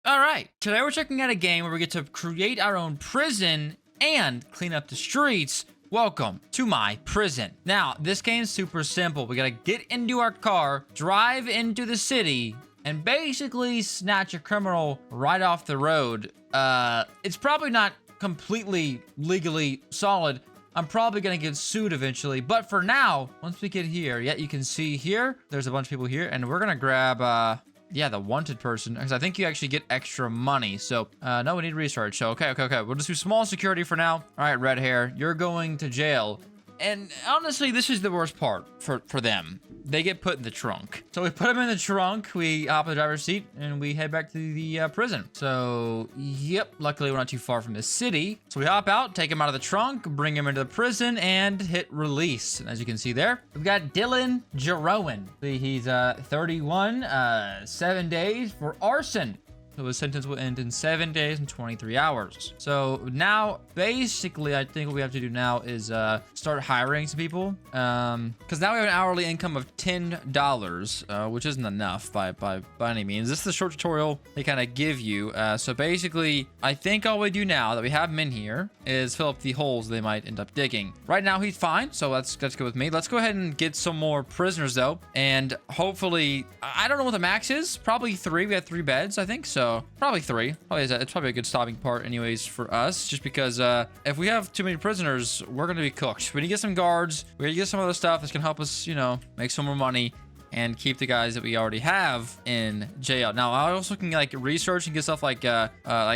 All right, today we're checking out a game where we get to create our own prison and clean up the streets. Welcome to my prison. Now, this game's super simple. We gotta get into our car, drive into the city, and basically snatch a criminal right off the road. It's probably not completely legally solid. I'm probably gonna get sued eventually, but for now, once we get here, yeah, you can see here, there's a bunch of people here, and we're gonna grab, yeah, the wanted person, because I think you actually get extra money. So, no, we need research. So, okay. We'll just do small security for now. All right, red hair, you're going to jail. And honestly, this is the worst part for them. They get put in the trunk. So we put them in the trunk, we hop in the driver's seat, and we head back to the prison. So, yep, luckily we're not too far from the city. So we hop out, take him out of the trunk, bring him into the prison, and hit release. And as you can see there, we've got Dylan Jeroen. He's 31, 7 days for arson. So his sentence will end in 7 days and 23 hours. So now, basically, I think what we have to do now is start hiring some people. Because now we have an hourly income of $10, which isn't enough by any means. This is the short tutorial they kind of give you. So basically, I think all we do now that we have him in here is fill up the holes they might end up digging. Right now, he's fine, so that's good with me. Let's go ahead and get some more prisoners, though. And hopefully, I don't know what the max is. Probably 3. We have 3 beds, I think, so probably 3. It's probably a good stopping part anyways for us, just because if we have too many prisoners, we're gonna be cooked. We need to get some guards, we need to get some other stuff that's gonna help us, you know, make some more money and keep the guys that we already have in jail. Now, I also can like research and get stuff like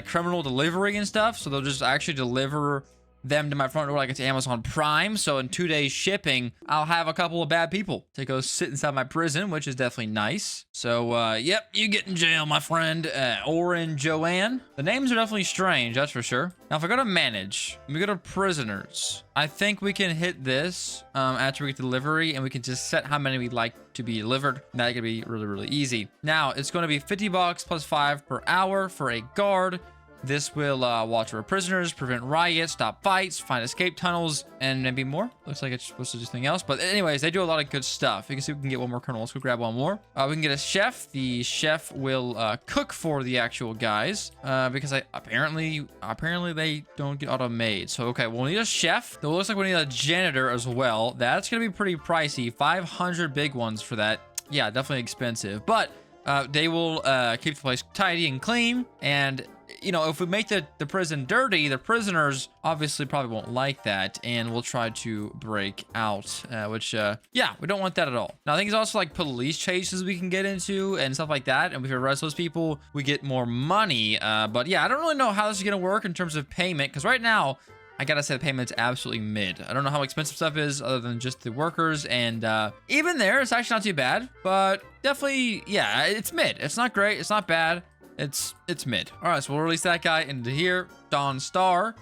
criminal delivery and stuff, so they'll just actually deliver them to my front door like it's Amazon Prime. So in 2 days shipping, I'll have a couple of bad people to go sit inside my prison, which is definitely nice. So, yep, you get in jail, my friend. Oren Joanne. The names are definitely strange, that's for sure. Now, if I go to manage, we go to prisoners, I think we can hit this after we get delivery, and we can just set how many we'd like to be delivered. That could be really, really easy. Now, it's going to be $50 plus 5 per hour for a guard. This will watch over prisoners, prevent riots, stop fights, find escape tunnels, and maybe more. Looks like it's supposed to do something else. But anyways, they do a lot of good stuff. You can see we can get one more colonel. Let's go grab one more. We can get a chef. The chef will cook for the actual guys because apparently they don't get auto-made. So, okay, we'll need a chef. It looks like we need a janitor as well. That's going to be pretty pricey. 500 big ones for that. Yeah, definitely expensive. But they will keep the place tidy and clean. And you know, if we make the prison dirty, the prisoners obviously probably won't like that, and we'll try to break out, which, yeah, we don't want that at all. Now, I think there's also, like, police chases we can get into and stuff like that, and if we arrest those people, we get more money, but, yeah, I don't really know how this is gonna work in terms of payment, because right now, I gotta say the payment's absolutely mid. I don't know how expensive stuff is other than just the workers, and even there, it's actually not too bad, but definitely, yeah, it's mid. It's not great, it's not bad. It's mid. All right, so we'll release that guy into here. Dawn Star,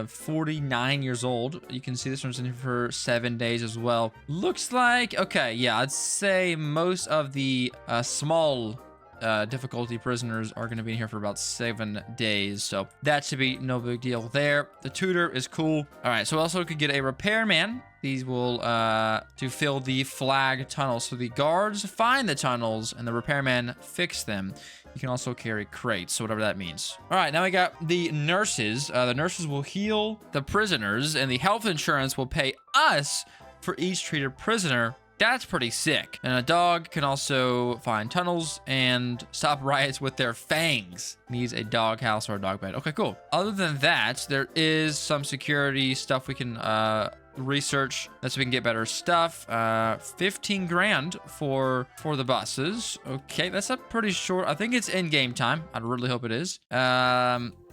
49 years old. You can see this one's in here for 7 days as well. Looks like, okay, yeah, I'd say most of the small difficulty prisoners are going to be in here for about 7 days, so that should be no big deal there. The tutor is cool. All right, so we also could get a repairman. These will to fill the flag tunnels. So the guards find the tunnels and the repairman fix them. You can also carry crates, so whatever that means. All right, now we got the nurses. The nurses will heal the prisoners, and the health insurance will pay us for each treated prisoner. That's pretty sick. And a dog can also find tunnels and stop riots with their fangs. Needs a dog house or a dog bed. Okay, cool. Other than that, there is some security stuff we can research. That's so we can get better stuff. 15 grand for the buses. Okay, that's a pretty short. I think it's in game time. I really hope it is.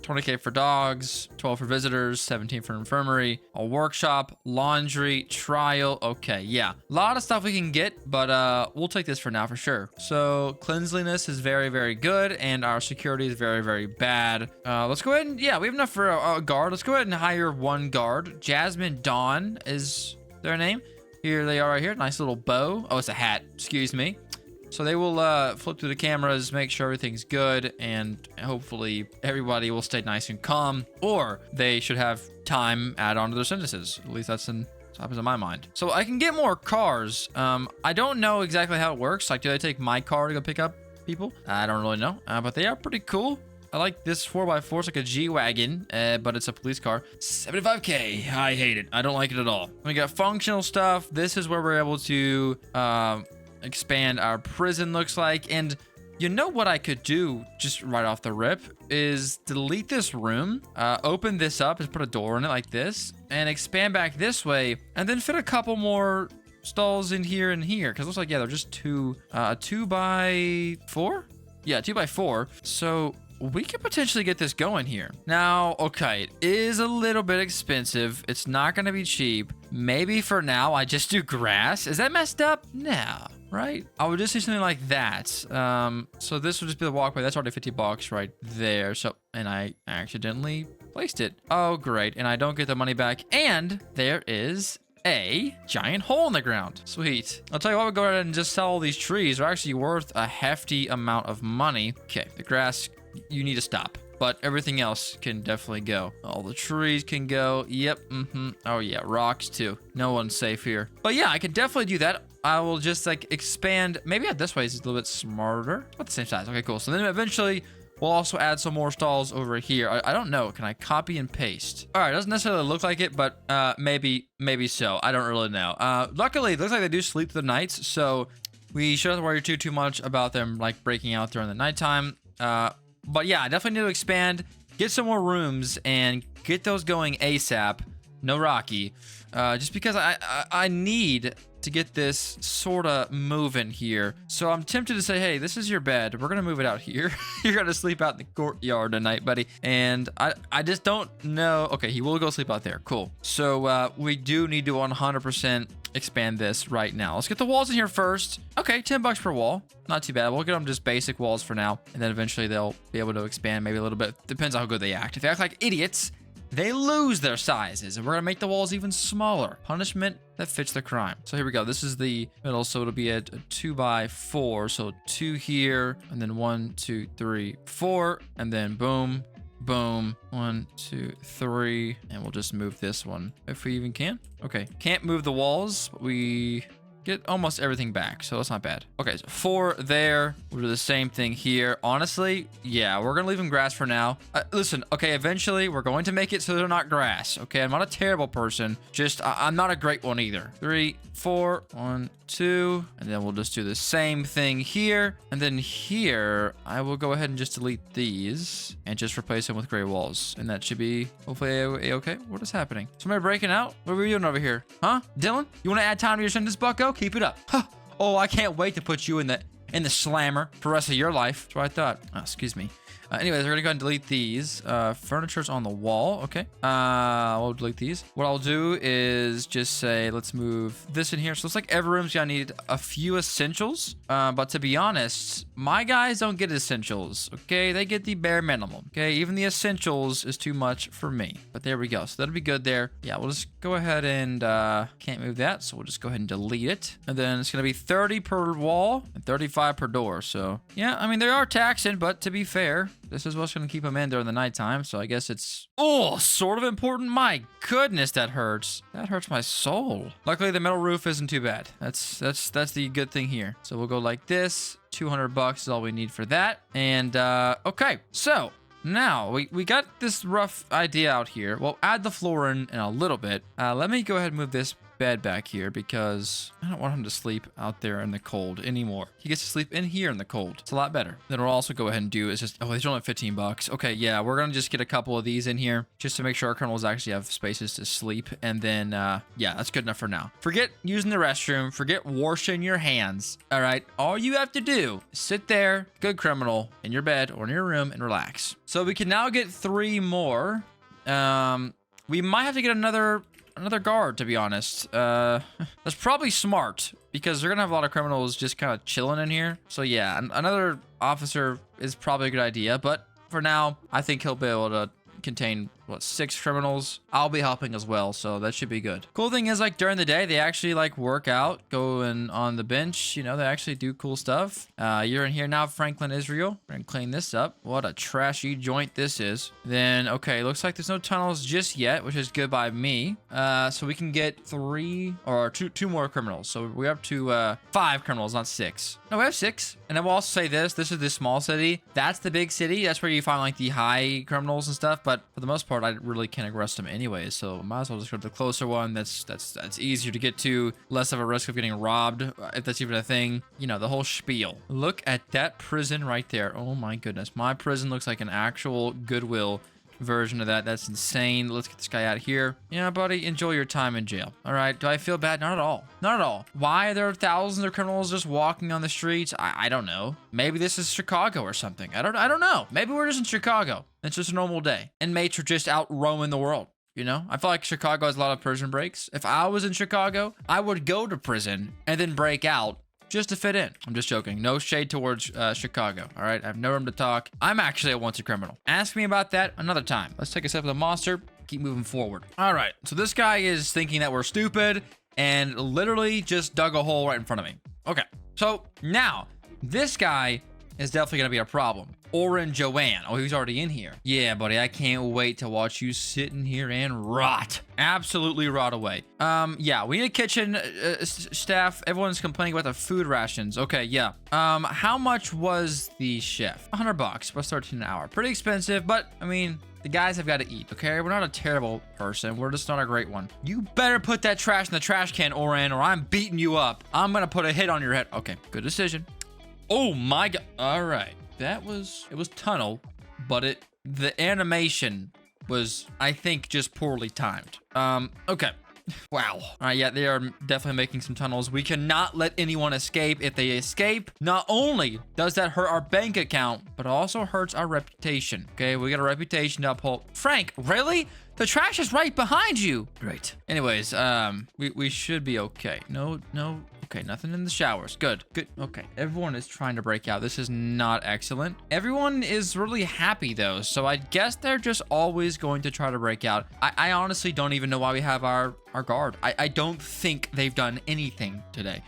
20K for dogs, 12 for visitors, 17 for infirmary, a workshop, laundry, trial. Okay, yeah. A lot of stuff we can get, but we'll take this for now for sure. So cleanliness is very, very good, and our security is very, very bad. Let's go ahead and, yeah, we have enough for a guard. Let's go ahead and hire one guard. Jasmine Dawn is their name. Here they are right here. Nice little bow. Oh, it's a hat. Excuse me. So they will flip through the cameras, make sure everything's good, and hopefully everybody will stay nice and calm, or they should have time add on to their sentences. At least that's happens in my mind. So I can get more cars. I don't know exactly how it works. Like, do I take my car to go pick up people. I don't really know, but they are pretty cool. I like this 4x4. It's like a G-Wagon, but it's a police car. 75K. I hate it. I don't like it at all. We got functional stuff. This is where we're able to expand our prison, looks like. And you know what I could do just right off the rip is delete this room, open this up, just put a door in it like this, and expand back this way, and then fit a couple more stalls in here and here. Because it looks like, yeah, they're just 2x4? Yeah, 2x4. So we could potentially get this going here. Now, okay, it is a little bit expensive. It's not going to be cheap. Maybe for now, I just do grass. Is that messed up? No, right? I would just do something like that. So this would just be the walkway. That's already 50 bucks right there. So, and I accidentally placed it. Oh, great. And I don't get the money back. And there is a giant hole in the ground. Sweet. I'll tell you what, we'll go ahead and just sell all these trees. They're actually worth a hefty amount of money. Okay, the grass, you need to stop, but everything else can definitely go. All the trees can go. Yep. Oh yeah, rocks too. No one's safe here. But yeah, I can definitely do that. I will just like expand. Maybe this way is a little bit smarter. About the same size. Okay, cool. So then eventually we'll also add some more stalls over here. I don't know. Can I copy and paste? All right, doesn't necessarily look like it, but maybe so. I don't really know. Luckily, it looks like they do sleep through the nights, so we shouldn't worry too much about them like breaking out during the nighttime. But yeah, I definitely need to expand, get some more rooms, and get those going ASAP. No Rocky. Just because I need to get this sort of moving here. So I'm tempted to say, hey, this is your bed. We're going to move it out here. You're going to sleep out in the courtyard tonight, buddy. And I just don't know. Okay, he will go sleep out there. Cool. So we do need to 100% expand this right now. Let's get the walls in here first. Okay, 10 bucks per wall. Not too bad. We'll get them just basic walls for now. And then eventually they'll be able to expand maybe a little bit. Depends on how good they act. If they act like idiots, they lose their sizes, and we're gonna make the walls even smaller. Punishment that fits the crime. So here we go. This is the middle, so it'll be a 2x4. So 2 here, and then 1, 2, 3, 4, and then boom, boom, 1, 2, 3, and we'll just move this one if we even can. Okay, can't move the walls, but we get almost everything back, so that's not bad. Okay, so 4 there. We'll do the same thing here. Honestly, yeah, we're gonna leave them grass for now. Listen, okay, eventually we're going to make it so they're not grass. Okay, I'm not a terrible person. Just I'm not a great one either. 3, 4, 1, 2, and then we'll just do the same thing here. And then here, I will go ahead and just delete these and just replace them with gray walls. And that should be hopefully okay. What is happening? Somebody breaking out? What are we doing over here? Huh? Dylan? You want to add time to your sentence, bucko? Keep it up. Huh. Oh, I can't wait to put you in the slammer for the rest of your life. That's what I thought. Oh, excuse me. Anyways, we're gonna go ahead and delete these. Furniture's on the wall. Okay. We'll delete these. What I'll do is just say, let's move this in here. So it's like every room's gonna need a few essentials. But to be honest, my guys don't get essentials. Okay, they get the bare minimum. Okay, even the essentials is too much for me. But there we go. So that'll be good there. Yeah, we'll just go ahead and can't move that. So we'll just go ahead and delete it. And then it's gonna be 30 per wall and 35 per door. So yeah, I mean they are taxing, but to be fair, this is what's going to keep them in during the nighttime, so I guess it's sort of important. My goodness, that hurts. That hurts my soul. Luckily, the metal roof isn't too bad. That's the good thing here. So we'll go like this. 200 bucks is all we need for that. And okay, so now we got this rough idea out here. We'll add the floor in a little bit. Let me go ahead and move this bed back here because I don't want him to sleep out there in the cold anymore. He gets to sleep in here in the cold. It's a lot better. Then we'll also go ahead and do is just, these are only 15 bucks. Okay, yeah, we're gonna just get a couple of these in here just to make sure our criminals actually have spaces to sleep. And then yeah, that's good enough for now. Forget using the restroom, forget washing your hands. All right, all you have to do is sit there, good criminal, in your bed or in your room and relax. So we can now get 3 more. We might have to get another guard, to be honest. That's probably smart because they're gonna have a lot of criminals just kind of chilling in here. So yeah, another officer is probably a good idea, but for now, I think he'll be able to contain what, 6 criminals. I'll be helping as well, so that should be good. Cool thing is, like, during the day, they actually, like, work out, go in on the bench. You know, they actually do cool stuff. You're in here now, Franklin, Israel. We're gonna clean this up. What a trashy joint this is. Then, okay, looks like there's no tunnels just yet, which is good by me. So we can get 3 or 2 more criminals. So we're up to 5 criminals, not 6. No, we have 6. And I will also say this is the small city. That's the big city. That's where you find like the high criminals and stuff. But for the most part, I really can't arrest them anyway. So might as well just go to the closer one. That's easier to get to. Less of a risk of getting robbed, if that's even a thing. You know, the whole spiel. Look at that prison right there. Oh my goodness. My prison looks like an actual Goodwill version of that. That's insane. Let's get this guy out of here. Yeah, buddy, enjoy your time in jail. All right, do I feel bad? Not at all. Not at all. Why are there thousands of criminals just walking on the streets? I don't know. Maybe this is Chicago or something. I don't know. Maybe we're just in Chicago. It's just a normal day. Inmates are just out roaming the world. You know, I feel like Chicago has a lot of prison breaks. If I was in Chicago, I would go to prison and then break out just to fit in. I'm just joking. No shade towards Chicago. All right. I have no room to talk. I'm actually a wanted criminal. Ask me about that another time. Let's take a sip of the monster. Keep moving forward. All right. So this guy is thinking that we're stupid and literally just dug a hole right in front of me. Okay. So now this guy is definitely going to be a problem. Oren Joanne. Oh, he's already in here. Yeah, buddy, I can't wait to watch you sit in here and rot. Absolutely rot away. Yeah, we need a kitchen staff. Everyone's complaining about the food rations. Okay, yeah. How much was the chef? $100 plus 13 an hour. Pretty expensive, but I mean, the guys have got to eat, okay? We're not a terrible person. We're just not a great one. You better put that trash in the trash can, Oren, or I'm beating you up. I'm gonna put a hit on your head. Okay, good decision. Oh my God. All right. It was tunnel, but the animation was, I think, just poorly timed. Okay. Wow. All right, yeah, they are definitely making some tunnels. We cannot let anyone escape. If they escape, not only does that hurt our bank account, but also hurts our reputation. Okay, we got a reputation to uphold. Frank, really? The trash is right behind you. Great. Anyways, we should be okay. No. Okay, nothing in the showers. Good. Okay, everyone is trying to break out. This is not excellent. Everyone is really happy though, so I guess they're just always going to try to break out. I honestly don't even know why we have our guard. I don't think they've done anything today.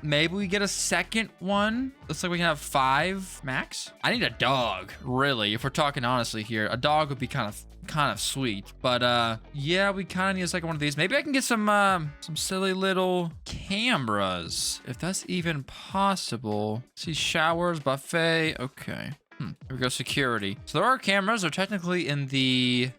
Maybe we get a second one. Looks like we can have 5 max. I need a dog, really. If we're talking honestly here, a dog would be kind of sweet, but yeah, we kind of need a second one of these. Maybe I can get some silly little cameras, if that's even possible. See, showers, buffet. Okay. Here we go. Security. So there are cameras. They're technically in the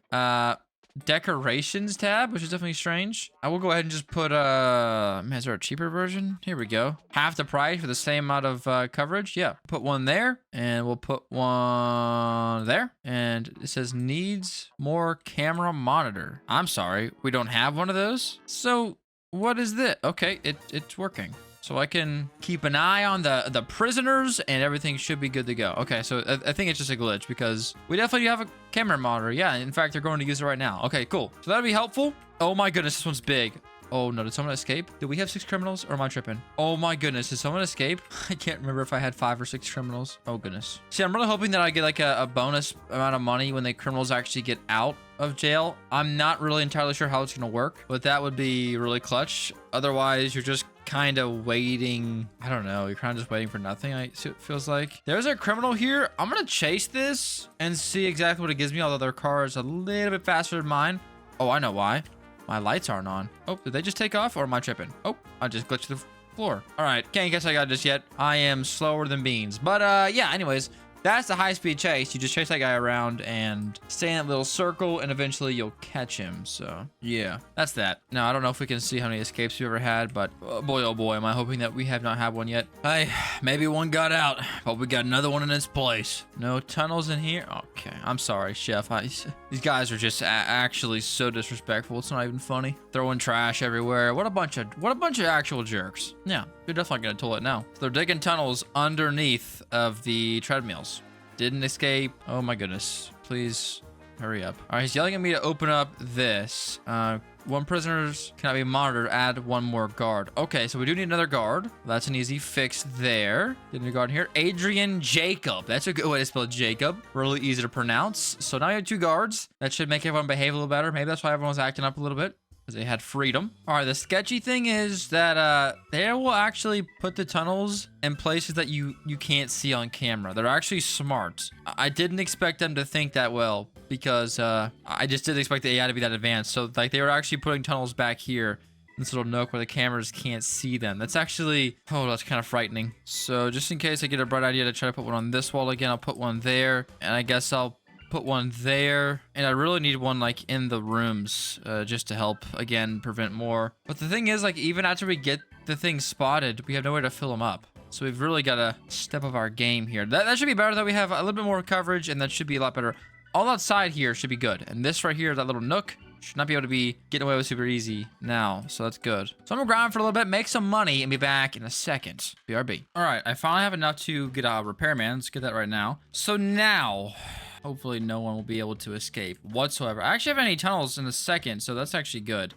decorations tab, which is definitely strange. I will go ahead and just put man, is there a cheaper version? Here we go. Half the price for the same amount of coverage. Yeah, put one there, and we'll put one there, and it says needs more camera monitor. I'm sorry, we don't have one of those. So what is this? Okay, it's working. So I can keep an eye on the prisoners, and everything should be good to go. Okay, so I think it's just a glitch because we definitely have a camera monitor. Yeah, in fact, they're going to use it right now. Okay, cool. So that'll be helpful. Oh my goodness, this one's big. Oh no, did someone escape? Did we have 6 criminals, or am I tripping? Oh my goodness, did someone escape? I can't remember if I had 5 or 6 criminals. Oh goodness. See, I'm really hoping that I get like a bonus amount of money when the criminals actually get out of jail. I'm not really entirely sure how it's gonna work, but that would be really clutch. Otherwise, you're just kind of waiting. I don't know. You're kind of just waiting for nothing. It feels like there's a criminal here. I'm gonna chase this and see exactly what it gives me. Although their car is a little bit faster than mine. Oh, I know why. My lights aren't on. Oh, did they just take off, or am I tripping? Oh, I just glitched the floor. All right, can't guess I got it just yet. I am slower than beans. But yeah. Anyways. That's the high-speed chase. You just chase that guy around and stay in that little circle, and eventually you'll catch him. So, yeah, that's that. Now, I don't know if we can see how many escapes we ever had, but oh boy, am I hoping that we have not had one yet. Maybe one got out, but we got another one in its place. No tunnels in here? Okay, I'm sorry, Chef. These guys are just actually so disrespectful. It's not even funny. Throwing trash everywhere. What a bunch of actual jerks. Yeah, you're definitely gonna toilet now. So they're digging tunnels underneath of the treadmills. Didn't escape. Oh my goodness. Please hurry up. All right, he's yelling at me to open up this. One prisoner's cannot be monitored. Add one more guard. Okay, so we do need another guard. That's an easy fix there. Get a new guard here. Adrian Jacob. That's a good way to spell Jacob. Really easy to pronounce. So now you have 2 guards. That should make everyone behave a little better. Maybe that's why everyone was acting up a little bit, because they had freedom. All right, the sketchy thing is that they will actually put the tunnels in places that you can't see on camera. They're actually smart. I didn't expect them to think that well, because I just didn't expect the AI to be that advanced. So like they were actually putting tunnels back here in this little nook where the cameras can't see them. That's actually, oh, that's kind of frightening. So just in case I get a bright idea to try to put one on this wall again, I'll put one there, and I guess I'll put one there, and I really need one like in the rooms just to help again prevent more. But the thing is, like, even after we get the thing spotted, we have nowhere to fill them up. So we've really got to step up our game here. That should be better, though. We have a little bit more coverage, and that should be a lot better. All outside here should be good, and this right here, that little nook, should not be able to be getting away with super easy now, so that's good. So I'm gonna grind for a little bit, make some money, and be back in a second. BRB. All right, I finally have enough to get a repairman. Let's get that right now. So now, hopefully no one will be able to escape whatsoever. I actually have any tunnels in a second, so that's actually good.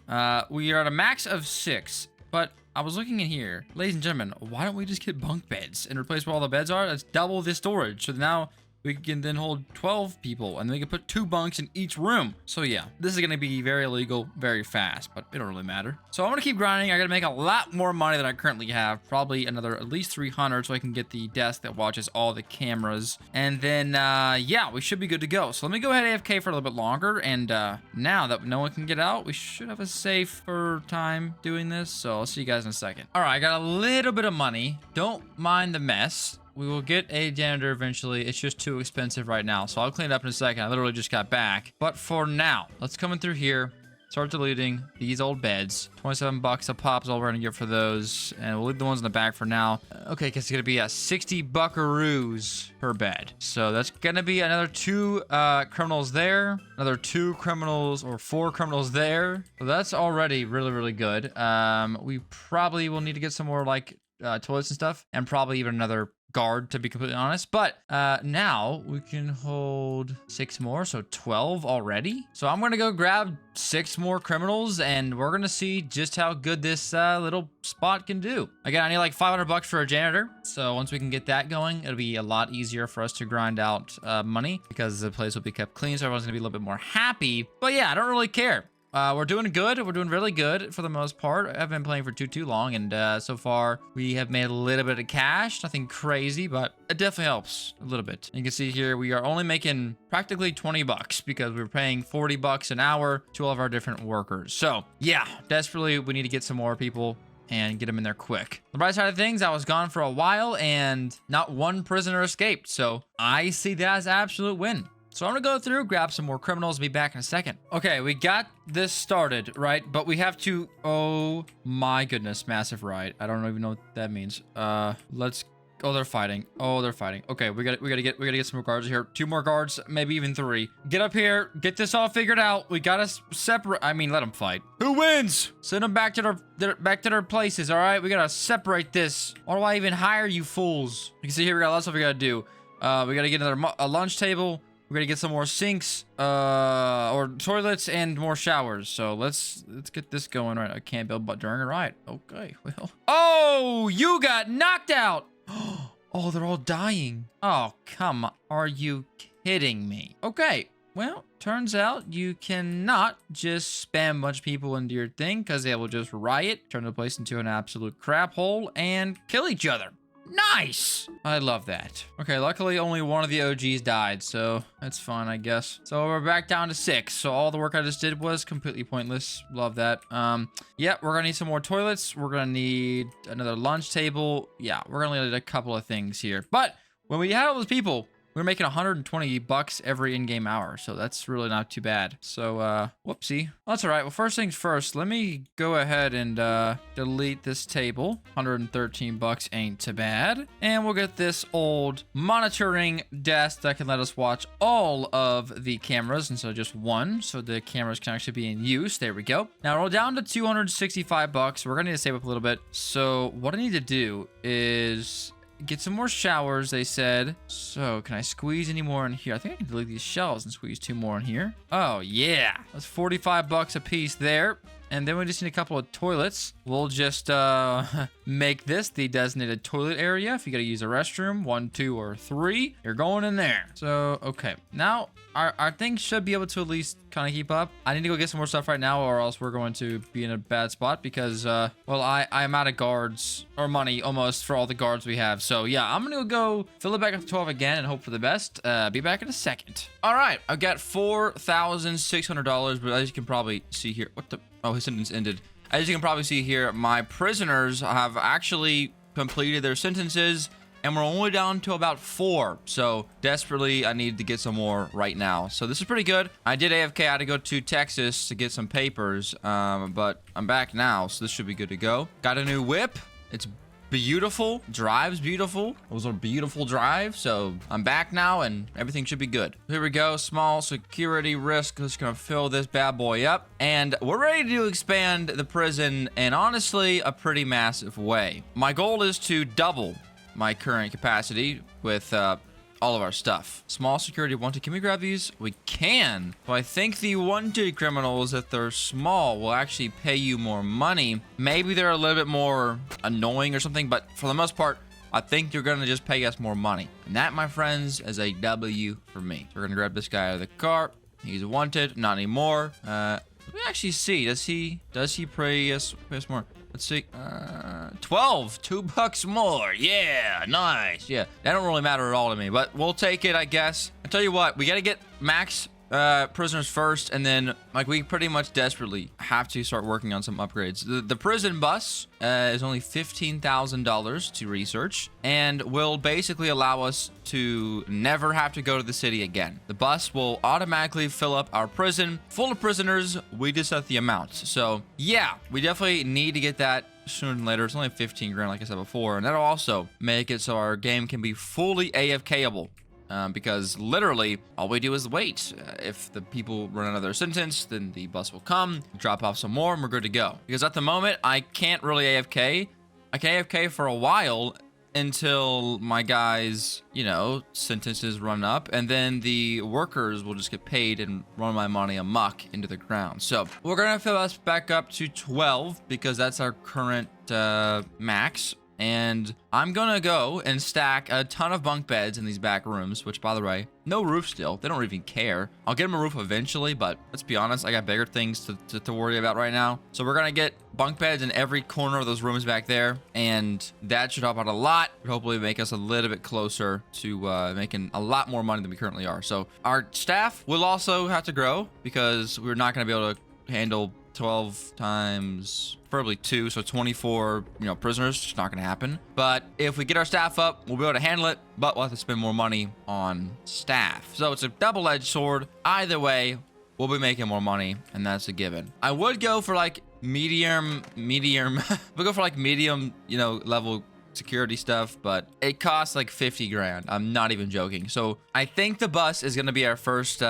We are at a max of 6, but I was looking in here. Ladies and gentlemen, why don't we just get bunk beds and replace where all the beds are? That's double the storage. So now we can then hold 12 people, and then we can put 2 bunks in each room. So yeah, this is gonna be very illegal, very fast, but it don't really matter. So I'm gonna keep grinding. I gotta make a lot more money than I currently have. Probably another at least 300, so I can get the desk that watches all the cameras. And then, yeah, we should be good to go. So let me go ahead AFK for a little bit longer. And now that no one can get out, we should have a safer time doing this. So I'll see you guys in a second. All right, I got a little bit of money. Don't mind the mess. We will get a janitor eventually. It's just too expensive right now. So I'll clean it up in a second. I literally just got back. But for now, let's come in through here. Start deleting these old beds. 27 bucks a pop is all we're going to get for those. And we'll leave the ones in the back for now. Okay, because it's going to be 60 buckaroos per bed. So that's going to be another 2 criminals there. Another 2 criminals or 4 criminals there. So that's already really, really good. We probably will need to get some more like toilets and stuff. And probably even another guard, to be completely honest. But now we can hold 6 more, so 12 already. So I'm gonna go grab 6 more criminals, and we're gonna see just how good this little spot can do. Again, I need like 500 bucks for a janitor, so once we can get that going, it'll be a lot easier for us to grind out money, because the place will be kept clean, so everyone's gonna be a little bit more happy. But yeah, I don't really care. We're doing good. We're doing really good for the most part. I haven't been playing for too long, and so far we have made a little bit of cash. Nothing crazy, but it definitely helps a little bit. You can see here we are only making practically 20 bucks because we're paying 40 bucks an hour to all of our different workers. So yeah, desperately we need to get some more people and get them in there quick. The bright side of things, I was gone for a while and not one prisoner escaped. So I see that as an absolute win. So I'm gonna go through, grab some more criminals, and be back in a second. Okay, we got this started, right? But we have to, oh my goodness, massive riot. I don't even know what that means. Let's, oh, they're fighting. Oh, they're fighting. Okay, we gotta get some more guards here. 2 more guards, maybe even 3. Get up here, get this all figured out. We gotta separate, I mean, let them fight. Who wins? Send them back to their places, all right? We gotta separate this. Why do I even hire you fools? You can see here, we got lots of stuff we gotta do. We gotta get another lunch table. We're gonna get some more sinks, or toilets, and more showers. So let's get this going. Right, I can't build but during a riot. Okay, well. Oh, you got knocked out. Oh, they're all dying. Oh, come on. Are you kidding me? Okay, well, turns out you cannot just spam a bunch of people into your thing, because they will just riot, turn the place into an absolute crap hole, and kill each other. Nice! I love that. Okay, luckily only one of the OGs died, so that's fine, I guess. So we're back down to 6. So all the work I just did was completely pointless. Love that. Yeah, we're gonna need some more toilets. We're gonna need another lunch table. Yeah, we're gonna need a couple of things here. But when we had all those people, we're making 120 bucks every in-game hour, so that's really not too bad. So, whoopsie. That's all right. Well, first things first, let me go ahead and delete this table. 113 bucks ain't too bad. And we'll get this old monitoring desk that can let us watch all of the cameras instead of just one, so the cameras can actually be in use. There we go. Now, we're down to 265 bucks. We're gonna need to save up a little bit. So, what I need to do is get some more showers, they said. So can I squeeze any more in here? I think I can delete these shells and squeeze 2 more in here. Oh, yeah. That's 45 bucks a piece there. And then we just need a couple of toilets. We'll just make this the designated toilet area. If you got to use a restroom, 1, 2, or 3, you're going in there. So, okay. Now, our thing should be able to at least kind of keep up. I need to go get some more stuff right now, or else we're going to be in a bad spot because, well, I'm out of guards or money almost for all the guards we have. So, yeah, I'm going to go fill it back up to 12 again and hope for the best. Be back in a second. All right. I've got $4,600, but as you can probably see here, what the... Oh, his sentence ended. As you can probably see here, my prisoners have actually completed their sentences, and we're only down to about 4. So desperately, I need to get some more right now. So this is pretty good. I did AFK. I had to go to Texas to get some papers, but I'm back now, so this should be good to go. Got a new whip. It's beautiful. Drives beautiful. It was a beautiful drive. So I'm back now and everything should be good. Here we go. Small security risk. Just gonna fill this bad boy up. And we're ready to expand the prison in honestly a pretty massive way. My goal is to double my current capacity with all of our stuff. Small security wanted. Can we grab these? We can. Well, I think the wanted criminals, if they're small, will actually pay you more money. Maybe they're a little bit more annoying or something, but for the most part, I think they're gonna just pay us more money. And that, my friends, is a W for me. So we're gonna grab this guy out of the car. He's wanted, not anymore. Let me actually see. Does he pay us more? Let's see. 12. $2 more. Yeah, nice. Yeah, that don't really matter at all to me, but we'll take it, I guess. I tell you what, we got to get max prisoners first, and then like we pretty much desperately have to start working on some upgrades. The prison bus is only $15,000 to research, and will basically allow us to never have to go to the city again. The bus will automatically fill up our prison full of prisoners. We just set the amount. So yeah, we definitely need to get that sooner than later. It's only 15 grand, like I said before, and that'll also make it so our game can be fully AFKable. Because literally all we do is wait. If the people run out of their sentence, then the bus will come, drop off some more, and we're good to go. Because at the moment, I can't really AFK. I can AFK for a while until my guys, you know, sentences run up, and then the workers will just get paid and run my money amok into the ground. So we're gonna fill us back up to 12 because that's our current max. And I'm gonna go and stack a ton of bunk beds in these back rooms, which, by the way, no roof still. They don't even care. I'll get them a roof eventually, but let's be honest, I got bigger things to worry about right now. So we're gonna get bunk beds in every corner of those rooms back there, and that should help out a lot. Hopefully make us a little bit closer to making a lot more money than we currently are. So our staff will also have to grow because we're not gonna be able to handle 12 times, preferably 2, so 24, you know, prisoners. It's not gonna happen. But if we get our staff up, we'll be able to handle it, but we'll have to spend more money on staff. So it's a double-edged sword. Either way, we'll be making more money, and that's a given. I would go for like medium, we'll go for like medium, you know, level security stuff, but it costs like 50 grand. I'm not even joking. So I think the bus is going to be our first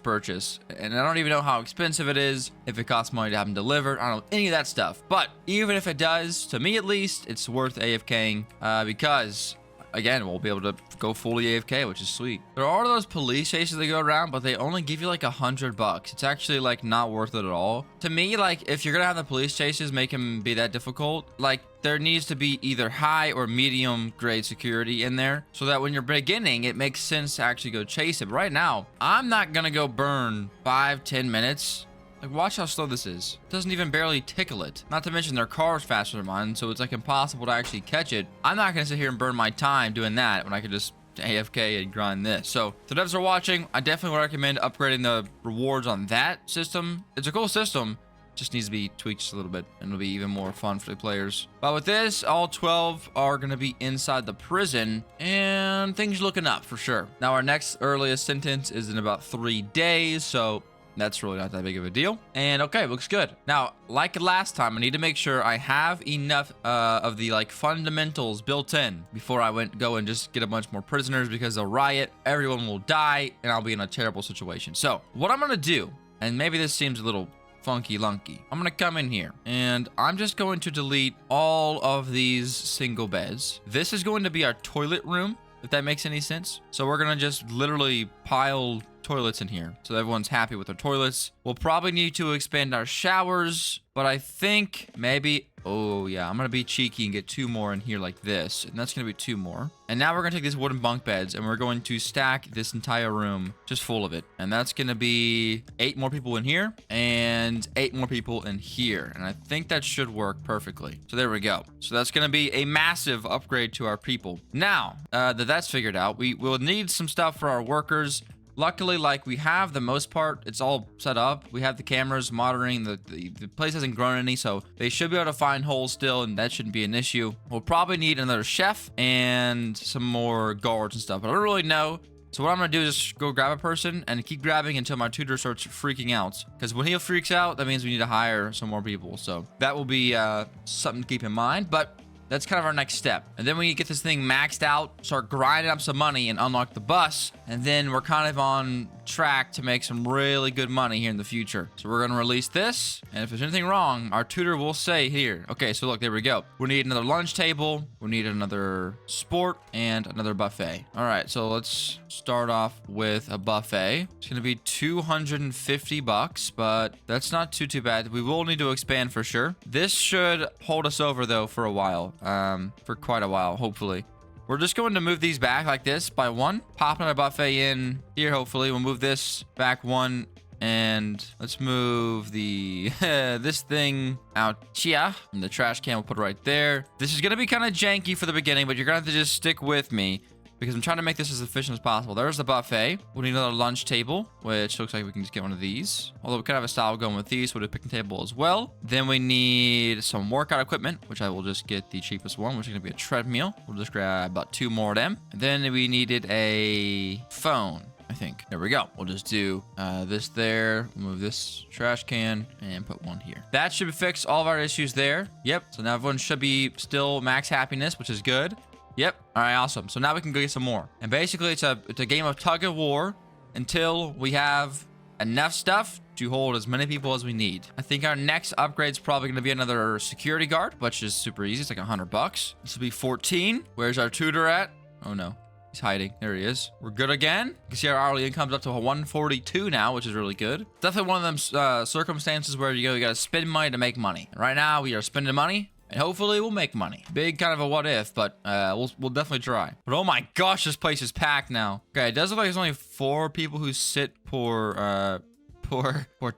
purchase, and I don't even know how expensive it is, if it costs money to have them delivered. I don't know any of that stuff, but even if it does, to me at least, it's worth AFKing because again, we'll be able to go fully AFK, which is sweet. There are those police chases that go around, but they only give you like $100. It's actually like not worth it at all. To me, like if you're gonna have the police chases make them be that difficult, like there needs to be either high or medium grade security in there so that when you're beginning, it makes sense to actually go chase it. But right now, I'm not gonna go burn 5-10 minutes. Like, watch how slow this is. It doesn't even barely tickle it. Not to mention their car's faster than mine, so it's like impossible to actually catch it. I'm not gonna sit here and burn my time doing that when I could just AFK and grind this. So, the devs are watching. I definitely would recommend upgrading the rewards on that system. It's a cool system. Just needs to be tweaked just a little bit, and it'll be even more fun for the players. But with this, all 12 are gonna be inside the prison, and things are looking up for sure. Now, our next earliest sentence is in about 3 days, so that's really not that big of a deal. And okay, looks good. Now, like last time, I need to make sure I have enough of the like fundamentals built in before I go and just get a bunch more prisoners, because they'll riot, everyone will die, and I'll be in a terrible situation. So what I'm gonna do, and maybe this seems a little funky lunky. I'm gonna come in here and I'm just going to delete all of these single beds. This is going to be our toilet room, if that makes any sense. So we're gonna just literally pile toilets in here so everyone's happy with their toilets. We'll probably need to expand our showers, but I think maybe, oh yeah, I'm gonna be cheeky and get 2 more in here like this, and that's gonna be 2 more. And now we're gonna take these wooden bunk beds and we're going to stack this entire room just full of it, and that's gonna be 8 more people in here and 8 more people in here, and I think that should work perfectly. So there we go. So that's gonna be a massive upgrade to our people. Now that that's figured out, we will need some stuff for our workers. Luckily, like, we have the most part, it's all set up. We have the cameras monitoring, the place hasn't grown any, so they should be able to find holes still, and that shouldn't be an issue. We'll probably need another chef and some more guards and stuff, but I don't really know. So what I'm gonna do is just go grab a person and keep grabbing until my tutor starts freaking out. Because when he freaks out, that means we need to hire some more people. So that will be something to keep in mind, but that's kind of our next step. And then we get this thing maxed out, start grinding up some money and unlock the bus. And then we're kind of on track to make some really good money here in the future. So we're going to release this. And if there's anything wrong, our tutor will say here. Okay, so look, there we go. We need another lunch table. We need another sport and another buffet. All right, so let's start off with a buffet. It's going to be 250 bucks, but that's not too bad. We will need to expand for sure. This should hold us over though for a while. For quite a while, hopefully. We're just going to move these back like this by 1. Pop another buffet in here, hopefully. We'll move this back 1. And let's move the this thing out here. And the trash can, we'll put it right there. This is going to be kind of janky for the beginning, but you're going to have to just stick with me, because I'm trying to make this as efficient as possible. There's the buffet. We'll need another lunch table, which looks like we can just get one of these. Although we kind of have a style going with these, so we'll do a picnic table as well. Then we need some workout equipment, which I will just get the cheapest one, which is going to be a treadmill. We'll just grab about 2 more of them. And then we needed a phone, I think. There we go. We'll just do this there. We'll move this trash can and put 1 here. That should fix all of our issues there. Yep. So now everyone should be still max happiness, which is good. Yep. All right, awesome. So now we can go get some more. And basically, it's a game of tug of war until we have enough stuff to hold as many people as we need. I think our next upgrade is probably going to be another security guard, which is super easy. It's like 100 bucks. This will be 14. Where's our tutor at? Oh, no. He's hiding. There he is. We're good again. You can see our hourly income's up to 142 now, which is really good. Definitely one of them circumstances where you got to spend money to make money. Right now, we are spending money. And hopefully we'll make money. Big kind of a what if, but we'll definitely try. But oh my gosh, this place is packed now. Okay, it does look like there's only 4 people who sit per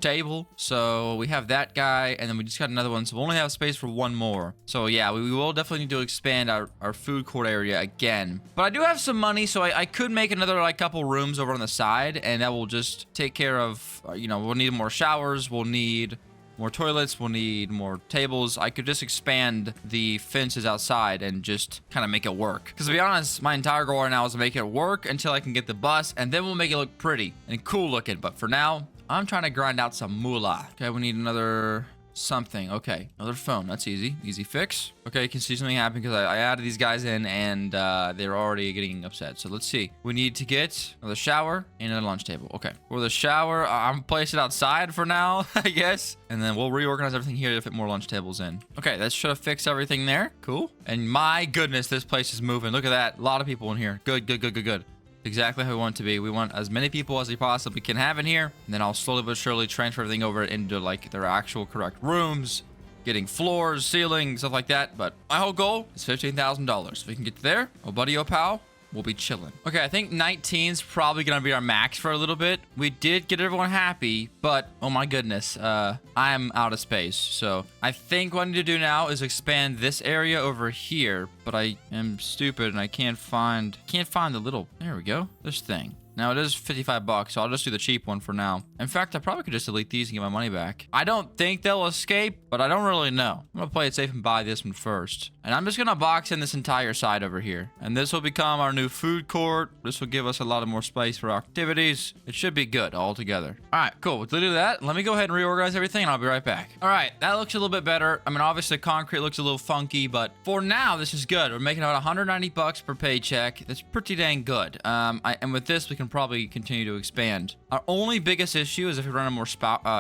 table. So we have that guy, and then we just got another one. So we only have space for 1 more. So yeah, we will definitely need to expand our food court area again. But I do have some money, so I could make another like couple rooms over on the side, and that will just take care of, we'll need more showers. We'll need more toilets, we'll need more tables. I could just expand the fences outside and just kind of make it work. Because to be honest, my entire goal right now is to make it work until I can get the bus, and then we'll make it look pretty and cool looking. But for now, I'm trying to grind out some moolah. Okay, we need another something. Okay, another phone. That's easy. Easy fix. Okay, you can see something happen because I added these guys in, and they're already getting upset. So let's see. We need to get another shower and another lunch table. Okay, for the shower, I'm placing it outside for now, I guess. And then we'll reorganize everything here to fit more lunch tables in. Okay, that should have fixed everything there. Cool. And my goodness, this place is moving. Look at that. A lot of people in here. Good, good, good, good, good. Exactly how we want it to be. We want as many people as we possibly can have in here, and then I'll slowly but surely transfer everything over into like their actual correct rooms, getting floors, ceilings, stuff like that. But my whole goal is $15,000. If we can get there, oh buddy, oh pal, we'll be chilling. Okay, I think 19 is probably gonna be our max for a little bit. We did get everyone happy, but oh my goodness, I'm out of space. So I think what I need to do now is expand this area over here, but I am stupid and I can't find the little, there we go, this thing. Now it is 55 bucks, so I'll just do the cheap one for now. In fact, I probably could just delete these and get my money back. I don't think they'll escape, but I don't really know. I'm gonna play it safe and buy this one first. And I'm just gonna box in this entire side over here. And this will become our new food court. This will give us a lot of more space for activities. It should be good all together. All right, cool. With do that, let me go ahead and reorganize everything and I'll be right back. All right, that looks a little bit better. I mean, obviously concrete looks a little funky, but for now, this is good. We're making about 190 bucks per paycheck. That's pretty dang good. And with this, we can can probably continue to expand. Our only biggest issue is if we run a more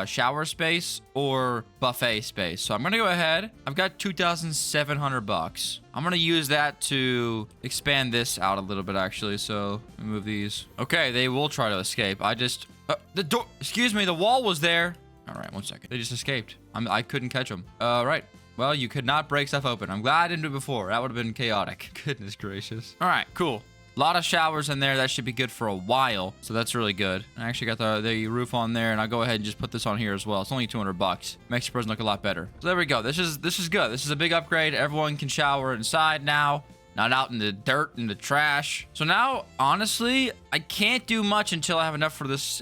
shower space or buffet space. So I'm gonna go ahead. I've got 2,700 bucks. I'm gonna use that to expand this out a little bit, actually. So let me move these. Okay, they will try to escape. The door. Excuse me, the wall was there. All right, 1 second. They just escaped. I couldn't catch them. Right. Well, you could not break stuff open. I'm glad I didn't do it before. That would have been chaotic. Goodness gracious. All right, cool. A lot of showers in there. That should be good for a while. So that's really good. I actually got the roof on there, and I'll go ahead and just put this on here as well. It's only 200 bucks. Makes your prison look a lot better. So there we go. This is good. This is a big upgrade. Everyone can shower inside now. Not out in the dirt and the trash. So now, honestly, I can't do much until I have enough for this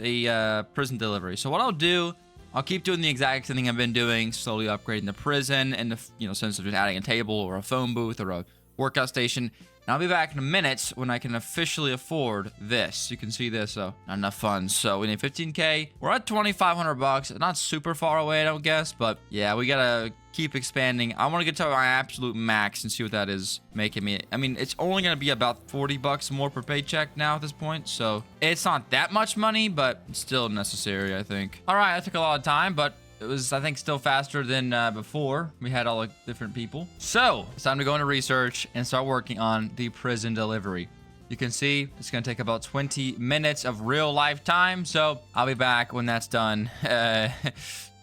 prison delivery. So what I'll do, I'll keep doing the exact same thing I've been doing, slowly upgrading the prison and the sense of just adding a table or a phone booth or a workout station. And I'll be back in a minute when I can officially afford this. You can see this, so not enough funds. So we need 15K. We're at 2,500 bucks. Not super far away, I don't guess, but yeah, we gotta keep expanding. I want to get to my absolute max and see what that is making me. I mean, it's only going to be about 40 bucks more per paycheck now at this point. So it's not that much money, but it's still necessary, I think. All right, that took a lot of time, but it was, I think, still faster than before. We had all the different people. So it's time to go into research and start working on the prison delivery. You can see it's going to take about 20 minutes of real life time. So I'll be back when that's done.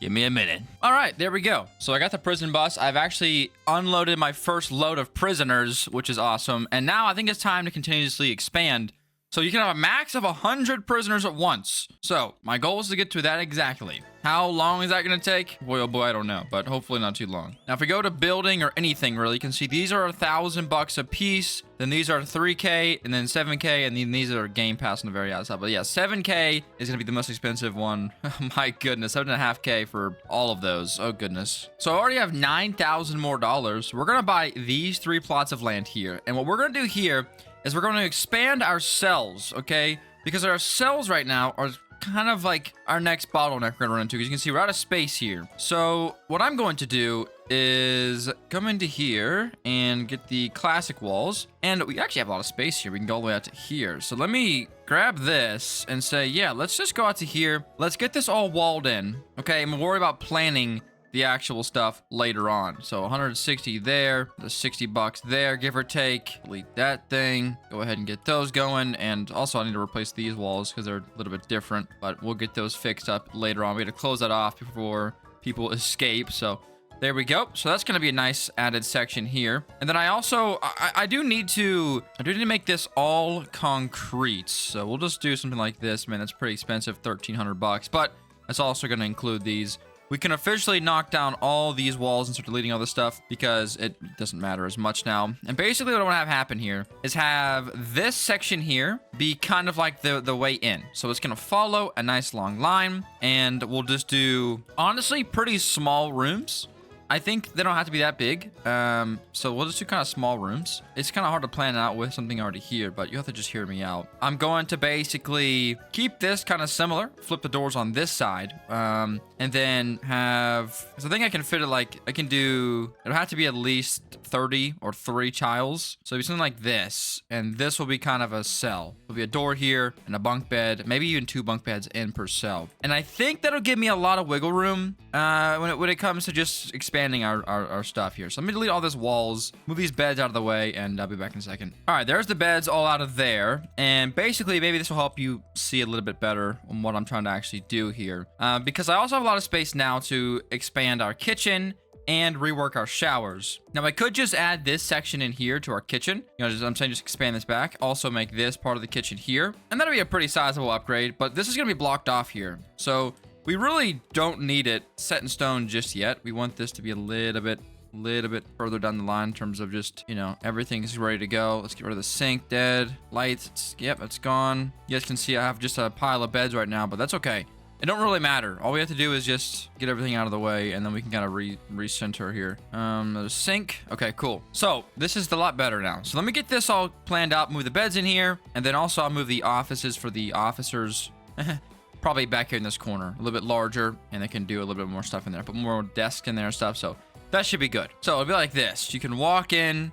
Give me a minute. All right, there we go. So I got the prison bus. I've actually unloaded my first load of prisoners, which is awesome. And now I think it's time to continuously expand. So you can have a max of 100 prisoners at once. So my goal is to get to that exactly. How long is that going to take? Boy, oh boy, I don't know, but hopefully not too long. Now, if we go to building or anything, really, you can see these are 1,000 bucks a piece. Then these are 3K, and then 7K, and then these are Game Pass on the very outside. But yeah, 7K is going to be the most expensive one. Oh my goodness, 7.5K for all of those. Oh goodness. So I already have $9,000 more dollars. We're going to buy these 3 plots of land here. And what we're going to do here is we're going to expand our cells, okay? Because our cells right now are kind of like our next bottleneck we're going to run into. Because you can see we're out of space here. So what I'm going to do is come into here and get the classic walls. And we actually have a lot of space here. We can go all the way out to here. So let me grab this and say, yeah, let's just go out to here. Let's get this all walled in, okay? And we'll worry about planning the actual stuff later on. So 160 there, the 60 bucks there, give or take. Delete that thing. Go ahead and get those going. And also I need to replace these walls because they're a little bit different, but we'll get those fixed up later on. We got to close that off before people escape. So there we go. So that's going to be a nice added section here. And then I also, I do need to make this all concrete. So we'll just do something like this. Man, that's pretty expensive, 1,300 bucks, but that's also going to include these. We can officially knock down all these walls and start deleting all this stuff because it doesn't matter as much now. And basically what I want to have happen here is have this section here be kind of like the way in. So it's going to follow a nice long line, and we'll just do, honestly, pretty small rooms. I think they don't have to be that big. So we'll just do kind of small rooms. It's kind of hard to plan out with something already here, but you have to just hear me out. I'm going to basically keep this kind of similar, flip the doors on this side, and then have, so I think I can fit it like, I can do, it'll have to be at least 30 or 3 tiles. So it'll be something like this, and this will be kind of a cell. There'll be a door here and a bunk bed, maybe even 2 bunk beds in per cell. And I think that'll give me a lot of wiggle room when it comes to just expanding our stuff here. So let me delete all these walls, move these beds out of the way, and I'll be back in a second. All right, there's the beds all out of there. And basically, maybe this will help you see a little bit better on what I'm trying to actually do here. Because I also have a lot of space now to expand our kitchen and rework our showers. Now, I could just add this section in here to our kitchen. You know, I'm saying just expand this back. Also make this part of the kitchen here. And that'll be a pretty sizable upgrade, but this is going to be blocked off here. So we really don't need it set in stone just yet. We want this to be a little bit further down the line in terms of just, you know, everything's ready to go. Let's get rid of the sink, dead. Lights, yep, it's gone. You guys can see I have just a pile of beds right now, but that's okay. It don't really matter. All we have to do is just get everything out of the way, and then we can kind of recenter here. The sink. Okay, cool. So this is a lot better now. So let me get this all planned out, move the beds in here, and then also I'll move the offices for the officers. Probably back here in this corner, a little bit larger, and they can do a little bit more stuff in there. Put more desks in there and stuff, so that should be good. So it'll be like this. You can walk in,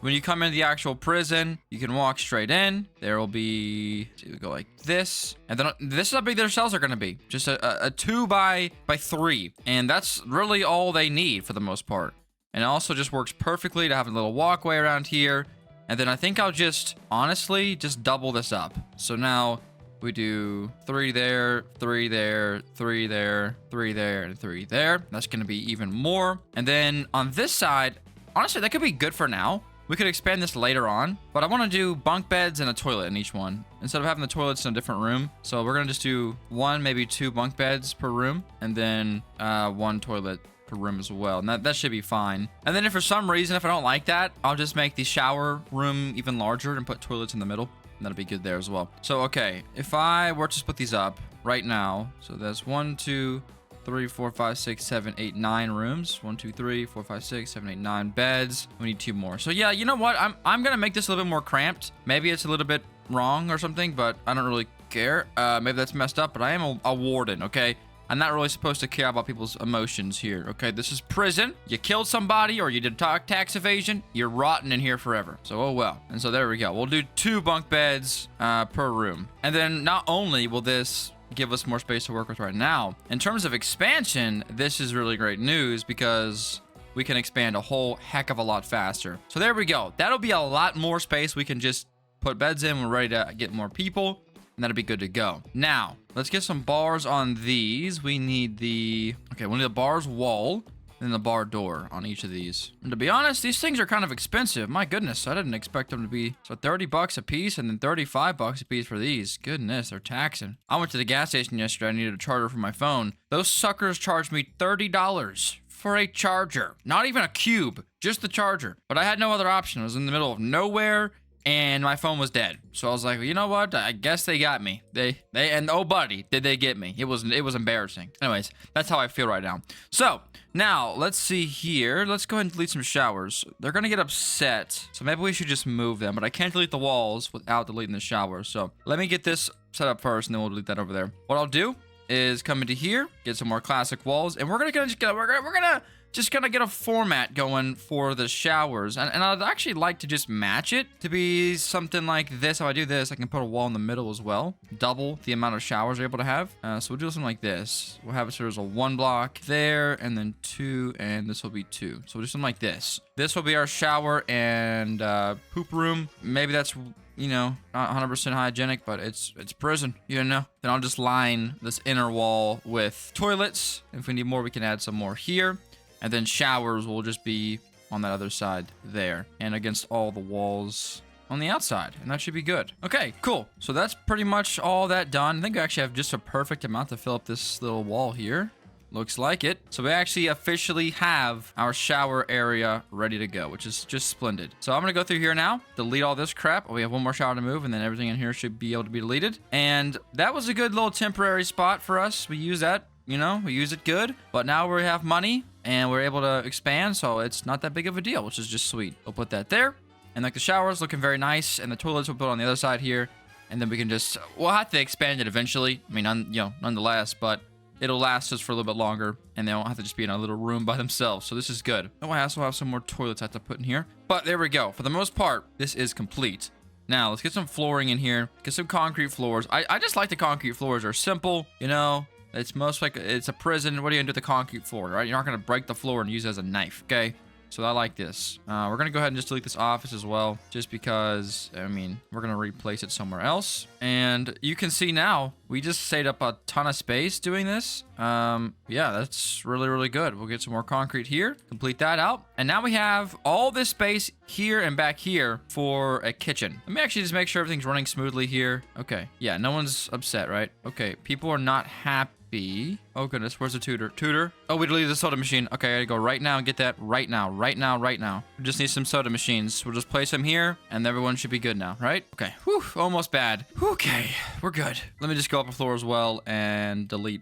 when you come into the actual prison, you can walk straight in. There will be, so you go like this. And then this is how big their cells are going to be. Just a 2 by 3. And that's really all they need for the most part. And it also just works perfectly to have a little walkway around here. And then I think I'll just, honestly, just double this up. So now we do 3 there, 3 there, 3 there, 3 there, and 3 there. That's going to be even more. And then on this side, honestly, that could be good for now. We could expand this later on, but I want to do bunk beds and a toilet in each one instead of having the toilets in a different room. So we're going to just do 1, maybe 2 bunk beds per room, and then 1 toilet per room as well. And that should be fine. And then if for some reason, if I don't like that, I'll just make the shower room even larger and put toilets in the middle. And that'll be good there as well. So, okay, if I were to split these up right now, so that's 1, 2, 3, 4, 5, 6, 7, 8, 9 rooms. 1, 2, 3, 4, 5, 6, 7, 8, 9 beds. We need 2 more. So yeah, you know what? I'm gonna make this a little bit more cramped. Maybe it's a little bit wrong or something, but I don't really care. Maybe that's messed up, but I am a warden, okay? I'm not really supposed to care about people's emotions here, okay? This is prison. You killed somebody or you did tax evasion, you're rotten in here forever. So, oh well. And so there we go. We'll do 2 bunk beds per room. And then not only will this give us more space to work with right now, in terms of expansion, this is really great news because we can expand a whole heck of a lot faster. So there we go. That'll be a lot more space. We can just put beds in. We're ready to get more people. And that'll be good to go. Now, let's get some bars on these. We need the bars wall and the bar door on each of these. And to be honest, these things are kind of expensive. My goodness, I didn't expect them to be. So 30 bucks a piece and then 35 bucks a piece for these. Goodness, they're taxing. I went to the gas station yesterday. I needed a charger for my phone. Those suckers charged me $30 for a charger. Not even a cube, just the charger. But I had no other option. I was in the middle of nowhere. And my phone was dead. So I was like, well, you know what? I guess they got me. And oh buddy, did they get me? It was embarrassing. Anyways, that's how I feel right now. So now let's see here. Let's go ahead and delete some showers. They're gonna get upset. So maybe we should just move them, but I can't delete the walls without deleting the showers. So let me get this set up first and then we'll delete that over there. What I'll do is come into here, get some more classic walls, and we're gonna just gonna get a format going for the showers, and I'd actually like to just match it to be something like this. How I do this, I can put a wall in the middle as well, double the amount of showers we're able to have. So we'll do something like this. We'll have it so there's a 1 block there, and then 2, and this will be 2. So we'll do something like this. This will be our shower and poop room. Maybe that's, you know, not 100% hygienic, but it's prison, you know. Then I'll just line this inner wall with toilets. If we need more, we can add some more here. And then showers will just be on that other side there and against all the walls on the outside. And that should be good. Okay, cool. So that's pretty much all that done. I think I actually have just a perfect amount to fill up this little wall here. Looks like it. So we actually officially have our shower area ready to go, which is just splendid. So I'm going to go through here now, delete all this crap. We have 1 more shower to move, and then everything in here should be able to be deleted. And that was a good little temporary spot for us. We use that, you know, we use it good. But now we have money, and we're able to expand, so it's not that big of a deal, which is just sweet. We'll put that there. And like the shower's looking very nice, and the toilets we'll put on the other side here. And then we can just, we'll have to expand it eventually. I mean, nonetheless, but it'll last us for a little bit longer, and they won't have to just be in a little room by themselves. So this is good. Oh, I also have some more toilets I have to put in here. But there we go. For the most part, this is complete. Now, let's get some flooring in here. Get some concrete floors. I just like the concrete floors. They're simple, you know. It's most like it's a prison. What are you gonna do with the concrete floor, right? You're not gonna break the floor and use it as a knife, okay? So I like this. We're gonna go ahead and just delete this office as well, just because, I mean, we're gonna replace it somewhere else. And you can see now, we just saved up a ton of space doing this. Yeah, that's really, really good. We'll get some more concrete here, complete that out. And now we have all this space here and back here for a kitchen. Let me actually just make sure everything's running smoothly here. Okay, yeah, no one's upset, right? Okay, people are not happy. Oh goodness, where's the tutor? Tutor? Oh, we deleted the soda machine. Okay, I gotta go right now and get that right now. We just need some soda machines. We'll just place them here and everyone should be good now, right? Okay, whew, almost bad. Okay, we're good. Let me just go up a floor as well and delete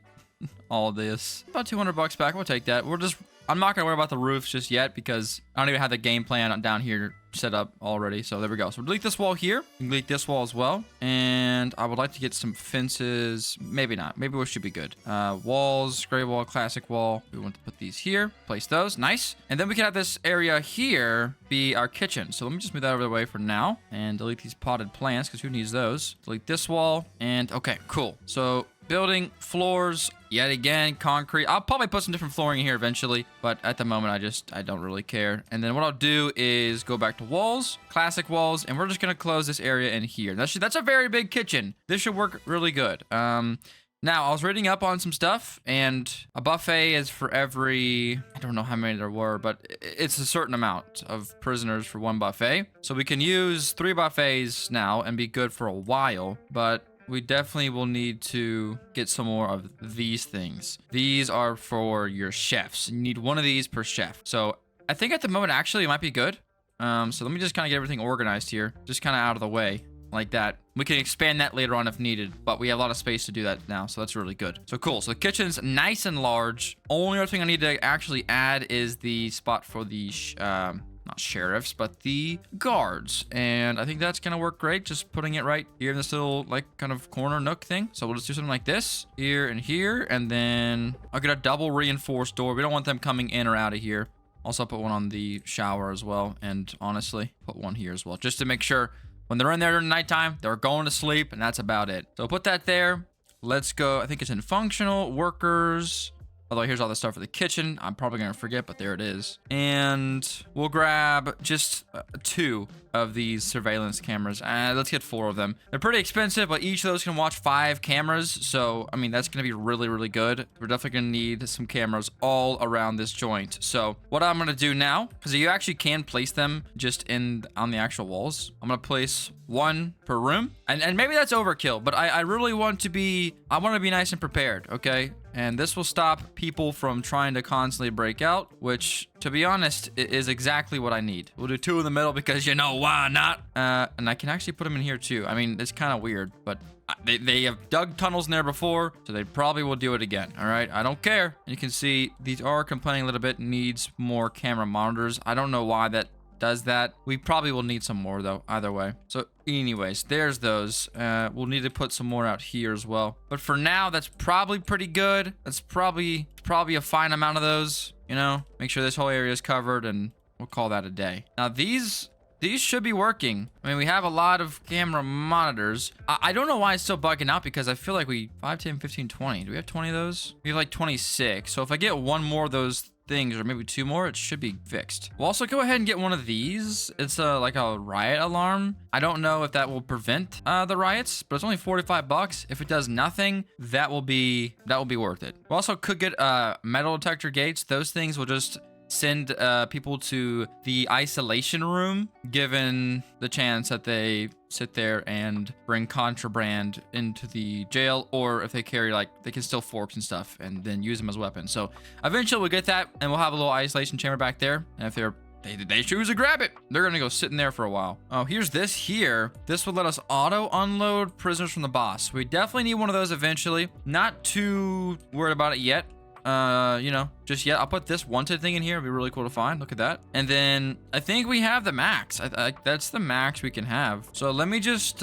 all of this. About 200 bucks back, we'll take that. We'll just I'm not gonna worry about the roofs just yet because I don't even have the game plan down here set up already. So there we go. So delete this wall here. Delete this wall as well. And I would like to get some fences. Maybe not. Maybe we should be good. Walls, gray wall, classic wall. We want to put these here. Place those. Nice. And then we can have this area here be our kitchen. So let me just move that over the way for now and delete these potted plants because who needs those? Delete this wall. And okay, cool. So building floors yet again, concrete. I'll probably put some different flooring in here eventually, but at the moment I don't really care. And then what I'll do is go back to walls, classic walls, and we're just gonna close this area in here. That's a very big kitchen. This should work really good. Now, I was reading up on some stuff, and a buffet is for every, I don't know how many there were, but it's a certain amount of prisoners for one buffet. So we can use 3 buffets now and be good for a while, but we definitely will need to get some more of these things. These are for your chefs. You need 1 of these per chef. So I think at the moment, actually, it might be good. So let me just kind of get everything organized here, just kind of out of the way. Like that. We can expand that later on if needed, but we have a lot of space to do that now, so that's really good. So cool. So the kitchen's nice and large. Only other thing I need to actually add is the spot for the not sheriffs, but the guards. And I think that's gonna work great, just putting it right here in this little like kind of corner nook thing. So we'll just do something like this here and here, and then I'll get a double reinforced door. We don't want them coming in or out of here. Also, I'll put one on the shower as well, and honestly put one here as well, just to make sure when they're in there during the nighttime, they're going to sleep, and that's about it. So put that there. Let's go. I think it's in functional workers. Although here's all the stuff for the kitchen. I'm probably going to forget, but there it is. And we'll grab just 2 of these surveillance cameras. Let's get 4 of them. They're pretty expensive, but each of those can watch 5 cameras. So, I mean, that's going to be really, really good. We're definitely going to need some cameras all around this joint. So what I'm going to do now, because you actually can place them just on the actual walls. I'm going to place 1 per room. And maybe that's overkill, but I really want to be nice and prepared, okay? And this will stop people from trying to constantly break out, which, to be honest, is exactly what I need. We'll do 2 in the middle because, you know, why not? And I can actually put them in here too. I mean, it's kind of weird, but they have dug tunnels in there before, so they probably will do it again. All right, I don't care. You can see these are complaining a little bit, needs more camera monitors. I don't know why that does that. We probably will need some more though, either way. So anyways, there's those. We'll need to put some more out here as well. But for now, that's probably pretty good. That's probably a fine amount of those, you know, make sure this whole area is covered, and we'll call that a day. Now these should be working. I mean, we have a lot of camera monitors. I don't know why it's still bugging out because I feel like 5, 10, 15, 20. Do we have 20 of those? We have like 26. So if I get 1 more of those things, or maybe 2 more, it should be fixed. We'll also go ahead and get 1 of these. It's like a riot alarm. I don't know if that will prevent the riots, but it's only 45 bucks. If it does nothing, that will be worth it. We also could get metal detector gates. Those things will just send people to the isolation room, given the chance that they sit there and bring contraband into the jail, or if they carry, like, they can steal forks and stuff and then use them as weapons. So eventually we'll get that, and we'll have a little isolation chamber back there. And if they choose to grab it, they're gonna go sit in there for a while. Oh, here's this here. This will let us auto unload prisoners from the boss. We definitely need 1 of those eventually. Not too worried about it yet. You know, just yet. I'll put this wanted thing in here. It'd be really cool to find. Look at that. And then I think we have the max. That's the max we can have. So let me just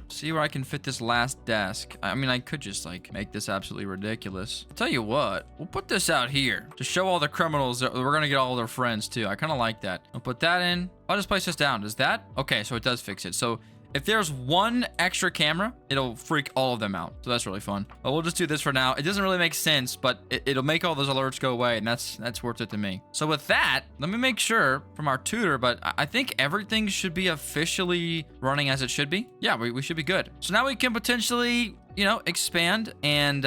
see where I can fit this last desk. I mean, I could just like make this absolutely ridiculous. I'll tell you what, we'll put this out here to show all the criminals that we're gonna get all their friends too. I kind of like that. I'll put that in. I'll just place this down. Does that? Okay, so it does fix it. So if there's 1 extra camera, it'll freak all of them out. So that's really fun. But we'll just do this for now. It doesn't really make sense, but it'll make all those alerts go away, and that's worth it to me. So with that, let me make sure from our tutor, but I think everything should be officially running as it should be. Yeah, we should be good. So now we can potentially, you know, expand and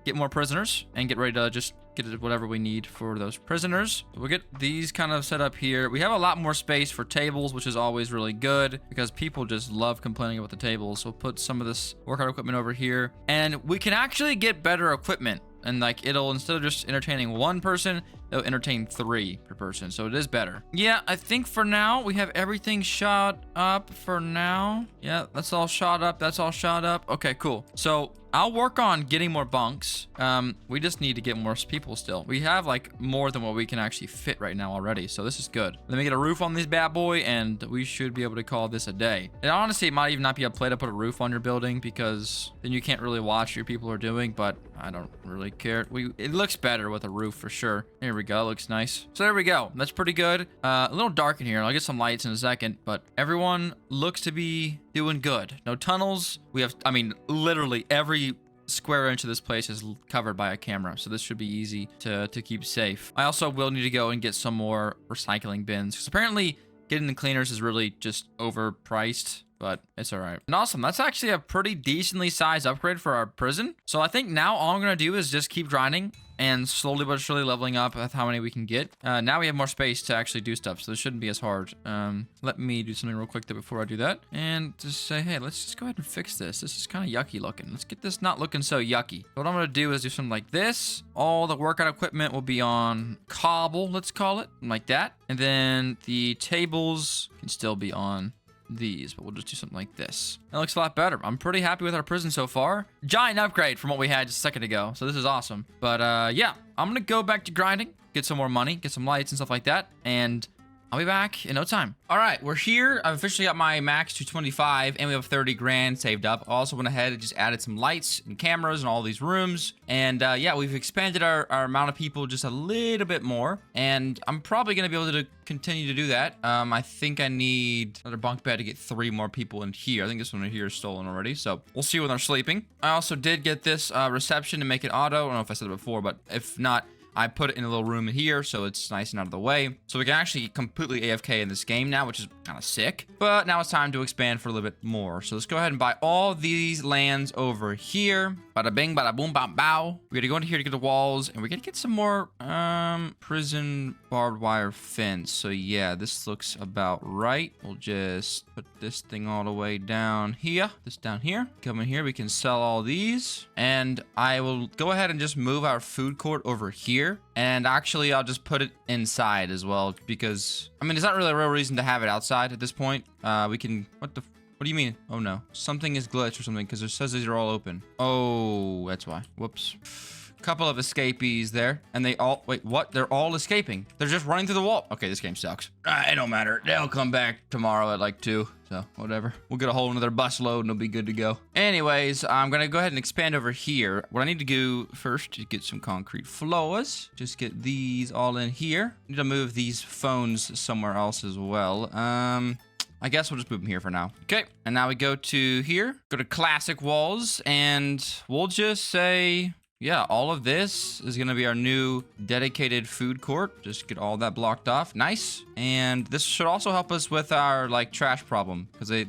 get more prisoners and get ready to just get whatever we need for those prisoners. We'll get these kind of set up here. We have a lot more space for tables, which is always really good because people just love complaining about the tables. So we'll put some of this workout equipment over here, and we can actually get better equipment. And like, it'll, instead of just entertaining 1 person, It'll entertain 3 per person, so it is better. Yeah, I think for now we have everything shot up for now. Yeah, that's all shot up. That's all shot up. Okay, cool. So I'll work on getting more bunks. We just need to get more people still. We have like more than what we can actually fit right now already, so this is good. Let me get a roof on this bad boy, and we should be able to call this a day. And honestly, it might even not be a play to put a roof on your building, because then you can't really watch what your people are doing, but I don't really care. It looks better with a roof for sure. There we go. Looks nice. So there we go. That's pretty good. A little dark in here. I'll get some lights in a second, but everyone looks to be doing good. No tunnels. We have, I mean, literally every square inch of this place is covered by a camera, so this should be easy to keep safe. I also will need to go and get some more recycling bins, because apparently getting the cleaners is really just overpriced, but it's all right. And awesome. That's actually a pretty decently sized upgrade for our prison. So I think now all I'm going to do is just keep grinding and slowly but surely leveling up with how many we can get. Now we have more space to actually do stuff, so this shouldn't be as hard. Let me do something real quick though before I do that. And just say, hey, let's just go ahead and fix this. This is kind of yucky looking. Let's get this not looking so yucky. What I'm going to do is do something like this. All the workout equipment will be on cobble, let's call it, like that. And then the tables can still be on these, but we'll just do something like this. That looks a lot better. I'm pretty happy with our prison so far. Giant upgrade from what we had just a second ago, so this is awesome. But yeah, I'm gonna go back to grinding, get some more money, get some lights and stuff like that, and I'll be back in no time. All right, we're here. I've officially got my max to 25, and we have 30 grand saved up. I also went ahead and just added some lights and cameras in all these rooms. And yeah, we've expanded our amount of people just a little bit more. And I'm probably going to be able to continue to do that. I think I need another bunk bed to get 3 more people in here. I think this one here is stolen already, so we'll see when they're sleeping. I also did get this reception to make it auto. I don't know if I said it before, but if not, I put it in a little room here, so it's nice and out of the way. So we can actually completely AFK in this game now, which is kind of sick. But now it's time to expand for a little bit more. So let's go ahead and buy all these lands over here. Bada bing, bada boom, bam, bow. We gotta go into here to get the walls, and we gotta get some more prison barbed wire fence. So yeah, this looks about right. We'll just put this thing all the way down here. This down here. Come in here, we can sell all these. And I will go ahead and just move our food court over here. And actually, I'll just put it inside as well, because, I mean, there's not really a real reason to have it outside at this point. We can, what do you mean? Oh no, something is glitched or something, because it says these are all open. Oh, that's why. Whoops. Couple of escapees there, and they all, wait, what? They're all escaping. They're just running through the wall. Okay, this game sucks. It don't matter. They'll come back tomorrow at like 2, so whatever. We'll get a whole another bus load and it'll be good to go. Anyways, I'm gonna go ahead and expand over here. What I need to do first is get some concrete floors. Just get these all in here. Need to move these phones somewhere else as well. I guess we'll just move them here for now. Okay, and now we go to here, go to classic walls, and we'll just say, yeah, all of this is going to be our new dedicated food court. Just get all that blocked off. Nice. And this should also help us with our, like, trash problem, because they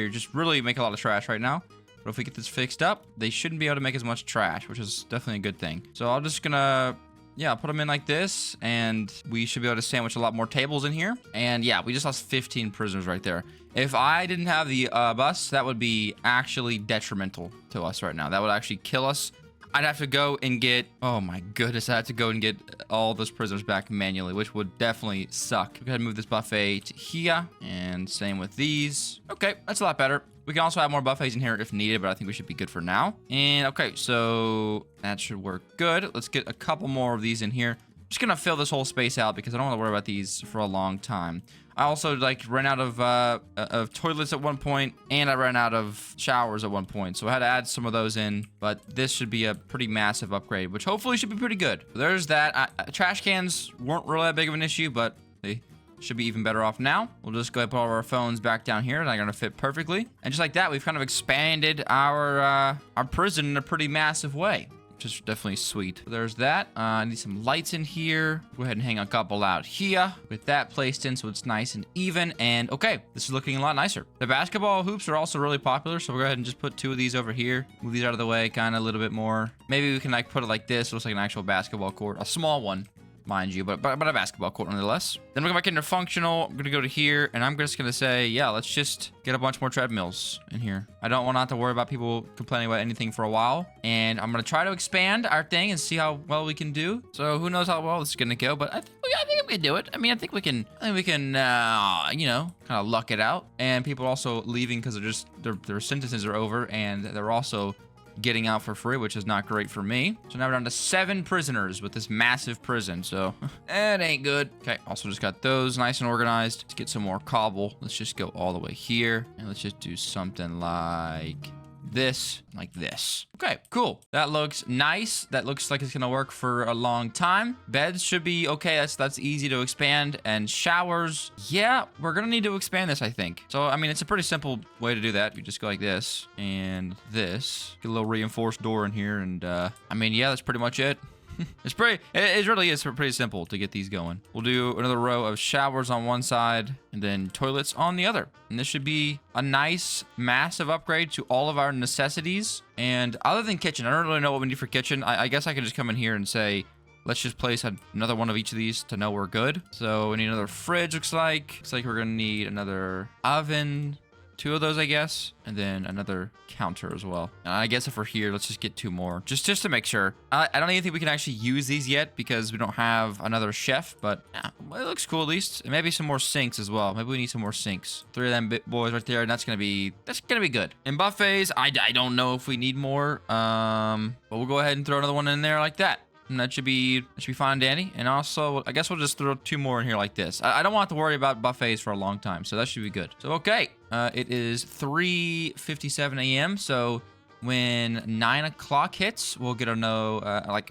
just really make a lot of trash right now. But if we get this fixed up, they shouldn't be able to make as much trash, which is definitely a good thing. So I'm just gonna, yeah, put them in like this, and we should be able to sandwich a lot more tables in here. And yeah, we just lost 15 prisoners right there. If I didn't have the bus, that would be actually detrimental to us right now. That would actually kill us. I'd have to go and get, oh my goodness, I had to go and get all those prisoners back manually, which would definitely suck. Go ahead and move this buffet to here, and same with these. Okay, that's a lot better. We can also have more buffets in here if needed, but I think we should be good for now. And okay, so that should work good. Let's get a couple more of these in here. I'm just gonna fill this whole space out because I don't want to worry about these for a long time. I also like ran out of toilets at one point, and I ran out of showers at one point, so I had to add some of those in. But this should be a pretty massive upgrade, which hopefully should be pretty good. There's that. Trash cans weren't really that big of an issue, but they should be even better off now. We'll just go ahead and put all of our phones back down here. They're gonna fit perfectly, and just like that, we've kind of expanded our prison in a pretty massive way, which is definitely sweet. There's that. I need some lights in here. Go ahead and hang a couple out here with that placed in so it's nice and even. And okay, this is looking a lot nicer. The basketball hoops are also really popular, so we'll go ahead and just put 2 of these over here. Move these out of the way kind of a little bit more. Maybe we can like put it like this. It looks like an actual basketball court, a small one. mind you, but a basketball court nonetheless. Then we'll go back into functional. I'm gonna go to here, and I'm just gonna say, yeah, let's just get a bunch more treadmills in here. I don't want to have to worry about people complaining about anything for a while, and I'm gonna try to expand our thing and see how well we can do. So who knows how well this is gonna go, but I think we can do it. I mean, I think we can, you know, kind of luck it out. And people are also leaving because their sentences are over, and they're also getting out for free, which is not great for me. So now we're down to 7 prisoners with this massive prison, so that ain't good. Okay, also just got those nice and organized. Let's get some more cobble. Let's just go all the way here, and let's just do something like this, like this. Okay, cool. That looks nice. That looks like it's gonna work for a long time. Beds should be okay. That's easy to expand. And showers, yeah, we're gonna need to expand this, I think. So, I mean, it's a pretty simple way to do that. You just go like this and this. Get a little reinforced door in here, and I mean, yeah, that's pretty much it. It really is pretty simple to get these going. We'll do another row of showers on one side and then toilets on the other. And this should be a nice, massive upgrade to all of our necessities. And other than kitchen, I don't really know what we need for kitchen. I guess I can just come in here and say, let's just place another one of each of these to know we're good. So we need another fridge, looks like. Looks like we're gonna need another oven. 2 of those, I guess, and then another counter as well. And I guess if we're here, let's just get 2 more, just to make sure. I don't even think we can actually use these yet because we don't have another chef, but yeah, well, it looks cool at least. And maybe some more sinks as well. Maybe we need some more sinks. 3 of them boys right there, and that's gonna be good. And buffets, I don't know if we need more, but we'll go ahead and throw another one in there like that. And that should be fine and dandy. And also, I guess we'll just throw 2 more in here like this. I don't want to worry about buffets for a long time, so that should be good. So, okay. It is 3:57 a.m., so when 9 o'clock hits, we'll get to know, like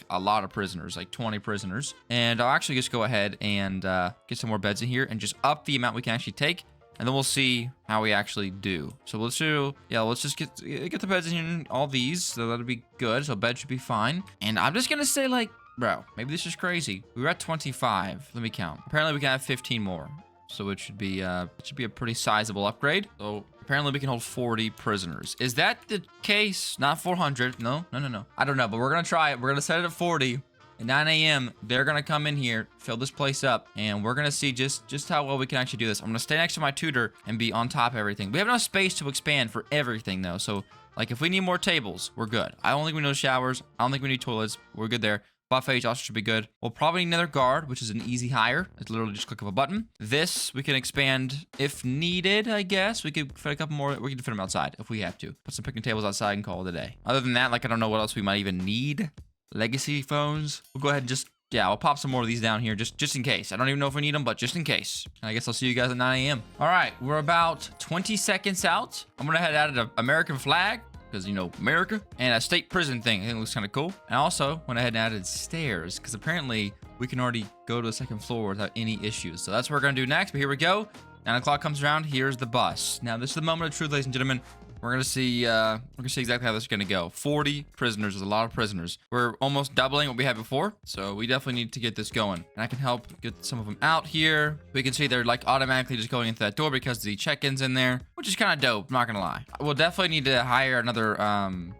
a lot of prisoners, like 20 prisoners. And I'll actually just go ahead and get some more beds in here and just up the amount we can actually take. And then we'll see how we actually do. So let's just get the beds in here, all these, so that'll be good. So bed should be fine. And I'm just gonna say, like, bro, maybe this is crazy. We were at 25. Let me count. Apparently we can have 15 more. So it should be a pretty sizable upgrade. So apparently we can hold 40 prisoners. Is that the case? Not 400. No. I don't know, but we're gonna try it. We're gonna set it at 40. At 9 a.m., they're going to come in here, fill this place up, and we're going to see just how well we can actually do this. I'm going to stay next to my tutor and be on top of everything. We have enough space to expand for everything, though. So, like, if we need more tables, we're good. I don't think we need showers. I don't think we need toilets. We're good there. Buffets also should be good. We'll probably need another guard, which is an easy hire. It's literally just a click of a button. This, we can expand if needed, I guess. We could fit a couple more. We can fit them outside if we have to. Put some picnic tables outside and call it a day. Other than that, like, I don't know what else we might even need. Legacy phones. We'll go ahead and I'll pop some more of these down here just in case. I don't even know if we need them, but just in case. And I guess I'll see you guys at 9 a.m. All right, we're about 20 seconds out. I'm gonna head out an American flag because, you know, America, and a state prison thing. I think it looks kind of cool. And also went ahead and added stairs because apparently we can already go to the 2nd floor without any issues. So that's what we're gonna do next. But here we go. 9 o'clock comes around. Here's the bus. Now this is the moment of truth, ladies and gentlemen. We're gonna see exactly how this is gonna go. 40 prisoners is a lot of prisoners. We're almost doubling what we had before, so we definitely need to get this going. And I can help get some of them out here. We can see they're like automatically just going into that door because the check-in's in there, which is kind of dope, I'm not gonna lie. We'll definitely need to hire another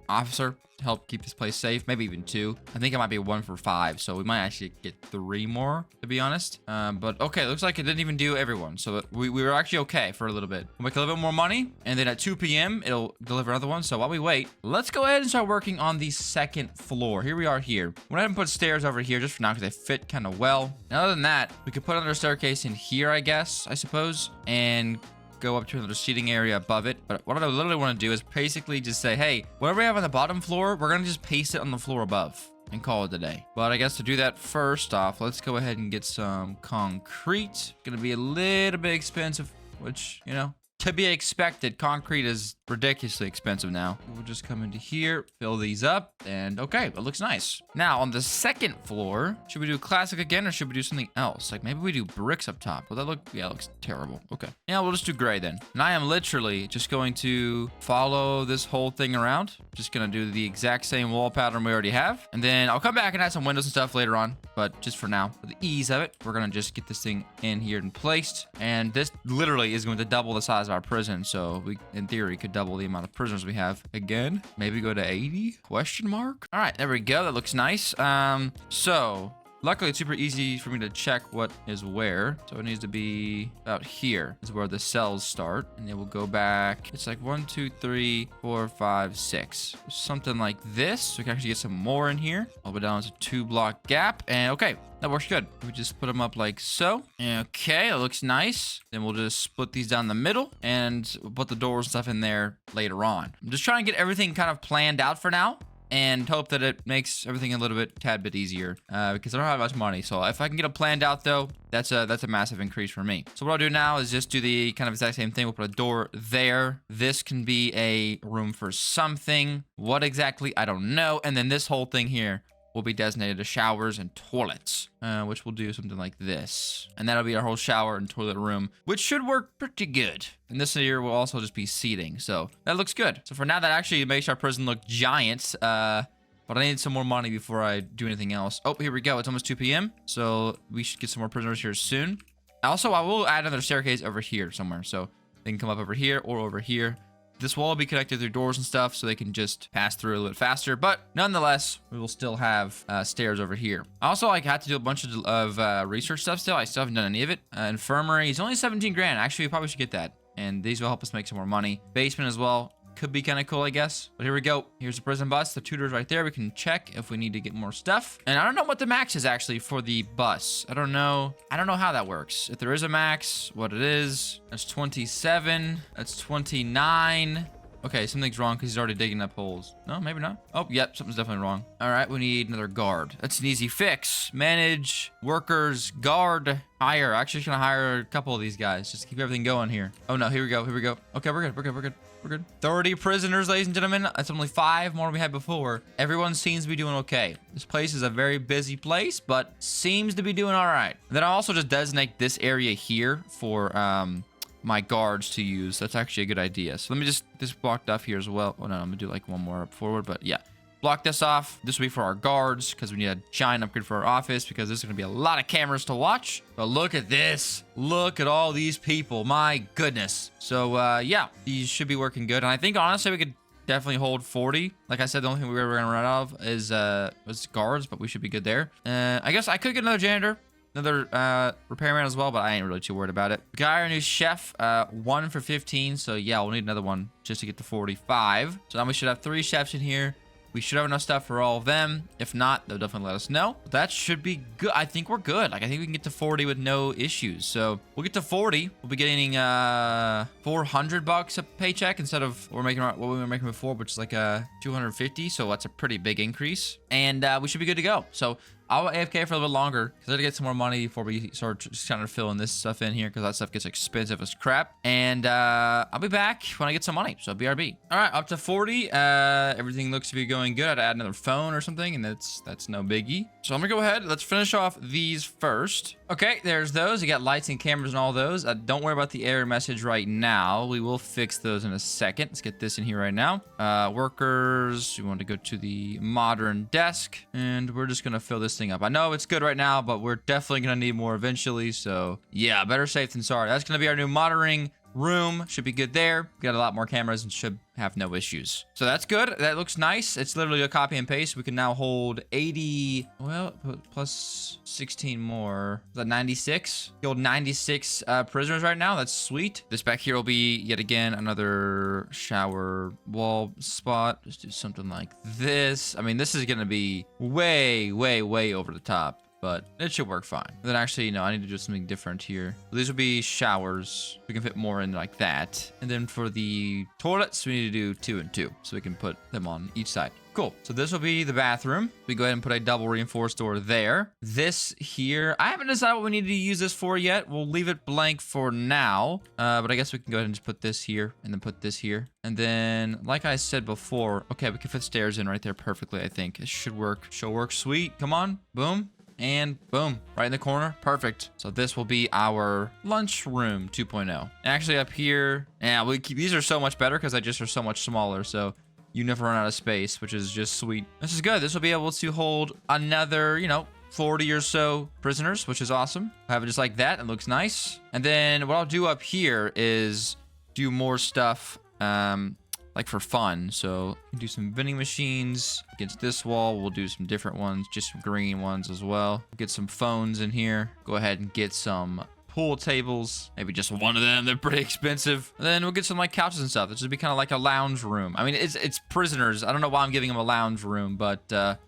officer to help keep this place safe, maybe even 2. I think it might be 1 for 5, so we might actually get 3 more, to be honest. But okay, looks like it didn't even do everyone, so we were actually okay for a little bit. We'll make a little bit more money, and then at 2 p.m. it'll deliver another one. So while we wait, let's go ahead and start working on the 2nd floor. Here we are here. We're gonna put stairs over here just for now because they fit kind of well. And other than that, we could put another staircase in here, I guess, I suppose, and go up to another seating area above it. But what I literally want to do is basically just say, hey, whatever we have on the bottom floor, we're gonna just paste it on the floor above and call it a day. But I guess to do that, first off, let's go ahead and get some concrete. Gonna be a little bit expensive, which, you know, to be expected. Concrete is ridiculously expensive now. We'll just come into here, fill these up, and okay, it looks nice. Now, on the 2nd floor, should we do classic again, or should we do something else? Like, maybe we do bricks up top. Will that look? Yeah, it looks terrible. Okay. Yeah, we'll just do gray then. And I am literally just going to follow this whole thing around. Just gonna do the exact same wall pattern we already have. And then I'll come back and add some windows and stuff later on. But just for now, for the ease of it, we're gonna just get this thing in here and placed. And this literally is going to double the size of our prison. So we, in theory, could double the amount of prisoners we have again. Maybe go to 80? Question mark? All right, there we go. That looks nice. So Luckily, it's super easy for me to check what is where. So it needs to be about here is where the cells start. And they will go back. It's like 1, 2, 3, 4, 5, 6. Something like this. So we can actually get some more in here. All the way down to 2-block gap. And okay, that works good. We just put them up like so. Okay, it looks nice. Then we'll just split these down the middle and we'll put the doors and stuff in there later on. I'm just trying to get everything kind of planned out for now and hope that it makes everything a little bit, tad bit easier because I don't have much money. So if I can get it planned out though, that's a massive increase for me. So what I'll do now is just do the kind of exact same thing. We'll put a door there. This can be a room for something. What exactly? I don't know. And then this whole thing here will be designated to showers and toilets, which will do something like this. And that'll be our whole shower and toilet room, which should work pretty good. And this here will also just be seating. So that looks good. So for now, that actually makes our prison look giant. But I need some more money before I do anything else. Oh, here we go. It's almost 2 p.m. So we should get some more prisoners here soon. Also, I will add another staircase over here somewhere. So they can come up over here or over here. This wall will be connected through doors and stuff, so they can just pass through a little bit faster. But nonetheless, we will still have stairs over here. Also, I had to do a bunch of research stuff still. I still haven't done any of it. Infirmary is only 17 grand. Actually, we probably should get that. And these will help us make some more money. Basement as well. Could be kind of cool, I guess. But here we go. Here's the prison bus. The tutor's right there. We can check if we need to get more stuff. And I don't know what the max is actually for the bus. I don't know how that works. If there is a max, what it is. That's 27. That's 29. Okay, something's wrong because he's already digging up holes. No, maybe not. Oh, yep, something's definitely wrong. All right, we need another guard. That's an easy fix. Manage, workers, guard, hire. Actually, just gonna hire a couple of these guys just to keep everything going here. Oh no, here we go. Okay, we're good. 30 prisoners, ladies and gentlemen. That's only 5 more than we had before. Everyone seems to be doing okay. This place is a very busy place, but seems to be doing all right. Then I'll also just designate this area here for my guards to use. That's actually a good idea. So let me just blocked off here as well. Oh no, I'm gonna do like one more up forward, but yeah. Block this off. This will be for our guards because we need a giant upgrade for our office because there's going to be a lot of cameras to watch. But look at this. Look at all these people. My goodness. So, yeah, these should be working good. And I think, honestly, we could definitely hold 40. Like I said, the only thing we were going to run out of is was guards, but we should be good there. I guess I could get another janitor. Another repairman as well, but I ain't really too worried about it. We got our new chef, 1 for 15. So, yeah, we'll need another one just to get to 45. So now we should have 3 chefs in here. We should have enough stuff for all of them. If not, they'll definitely let us know. But that should be good. I think we're good. Like, I think we can get to 40 with no issues. So we'll get to 40. We'll be getting $400 a paycheck instead of what we were making before, which is like 250. So that's a pretty big increase. And we should be good to go. So I'll AFK for a little bit longer because I got to get some more money before we start just kind of filling this stuff in here because that stuff gets expensive as crap. And I'll be back when I get some money. So BRB. All right, up to 40. Everything looks to be going good. I'd add another phone or something, and that's no biggie. So I'm gonna go ahead. Let's finish off these first. Okay, there's those. You got lights and cameras and all those. Don't worry about the error message right now. We will fix those in a second. Let's get this in here right now. Workers. We want to go to the modern desk, and we're just gonna fill this thing up. I know it's good right now, but we're definitely gonna need more eventually. So yeah, better safe than sorry. That's gonna be our new monitoring room. Should be good there. We got a lot more cameras and should have no issues. So that's good. That looks nice. It's literally a copy and paste. We can now hold 80, well, plus 16 more. Is that 96? We hold 96 prisoners right now. That's sweet. This back here will be yet again another shower wall spot. Just do something like this. I mean, this is gonna be way over the top, but it should work fine. Then actually, no, I need to do something different here. These will be showers. We can fit more in like that. And then for the toilets, we need to do 2 and 2. So we can put them on each side. Cool. So this will be the bathroom. We go ahead and put a double reinforced door there. This here, I haven't decided what we need to use this for yet. We'll leave it blank for now. But I guess we can go ahead and just put this here and then put this here. And then, like I said before, okay, we can fit stairs in right there perfectly, I think. It should work. Should work. Sweet. Come on. Boom. And boom, right in the corner. Perfect. So this will be our lunch room 2.0. Actually up here, yeah, these are so much better because they just are so much smaller. So you never run out of space, which is just sweet. This is good. This will be able to hold another, 40 or so prisoners, which is awesome. Have it just like that. It looks nice. And then what I'll do up here is do more stuff like for fun. So do some vending machines against this wall. We'll do some different ones, just some green ones as well. Get some phones in here. Go ahead and get some pool tables, maybe just one of them. They're pretty expensive. And then we'll get some like couches and stuff. This would be kind of like a lounge room. I mean, it's prisoners. I don't know why I'm giving them a lounge room, but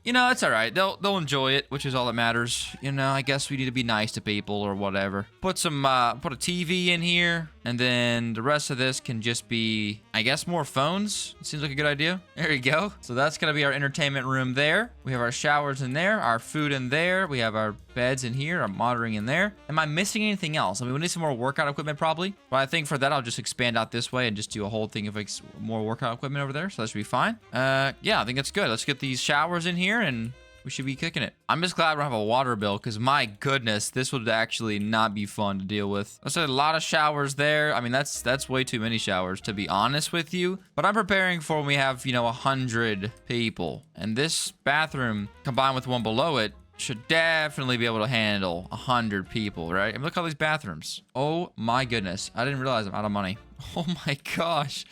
you know, it's all right. They'll enjoy it, which is all that matters. You know, I guess we need to be nice to people or whatever. Put a TV in here, and then the rest of this can just be, I guess, more phones. It seems like a good idea. There you go. So that's gonna be our entertainment room there. We have our showers in there, our food in there. We have our beds in here, our monitoring in there. Am I missing anything else? I mean, we need some more workout equipment probably, but I think for that I'll just expand out this way and just do a whole thing of like more workout equipment over there. So that should be fine. Yeah, I think that's good. Let's get these showers in here and we should be kicking it. I'm just glad we don't have a water bill because my goodness, this would actually not be fun to deal with. That's a lot of showers there. I mean, that's way too many showers to be honest with you. But I'm preparing for when we have, you know, 100 people. And this bathroom combined with one below it should definitely be able to handle 100 people, right? I mean, look at all these bathrooms. Oh my goodness. I didn't realize I'm out of money. Oh my gosh.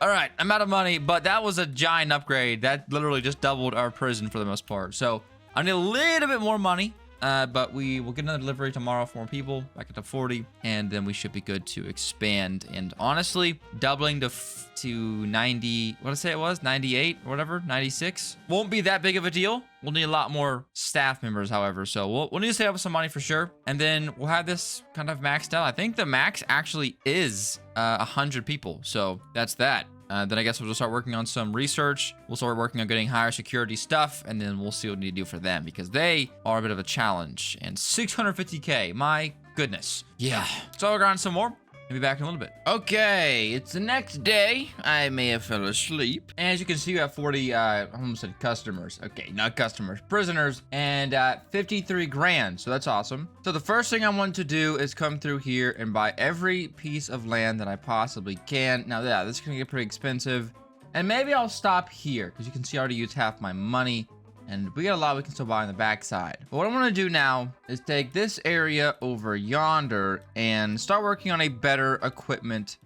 All right, I'm out of money, but that was a giant upgrade. That literally just doubled our prison for the most part. So I need a little bit more money, but we will get another delivery tomorrow for more people, back up to 40, and then we should be good to expand. And honestly, doubling to 90, what did I say it was? 98 or whatever, 96. Won't be that big of a deal. We'll need a lot more staff members, however, so we'll need to save up some money for sure. And then we'll have this kind of maxed out. I think the max actually is 100 people, so that's that. Then I guess we'll just start working on some research. We'll start working on getting higher security stuff, and then we'll see what we need to do for them because they are a bit of a challenge. And 650K, my goodness. Yeah. So we'll grind some more. I'll be back in a little bit. Okay, it's the next day. I may have fell asleep. And as you can see, we have 40, I almost said customers. Okay, not customers, prisoners, and 53 grand. So that's awesome. So the first thing I want to do is come through here and buy every piece of land that I possibly can. Now, yeah, this is gonna get pretty expensive. And maybe I'll stop here because you can see I already used half my money. And we got a lot we can still buy on the backside. But what I want to do now is take this area over yonder and start working on a better equipment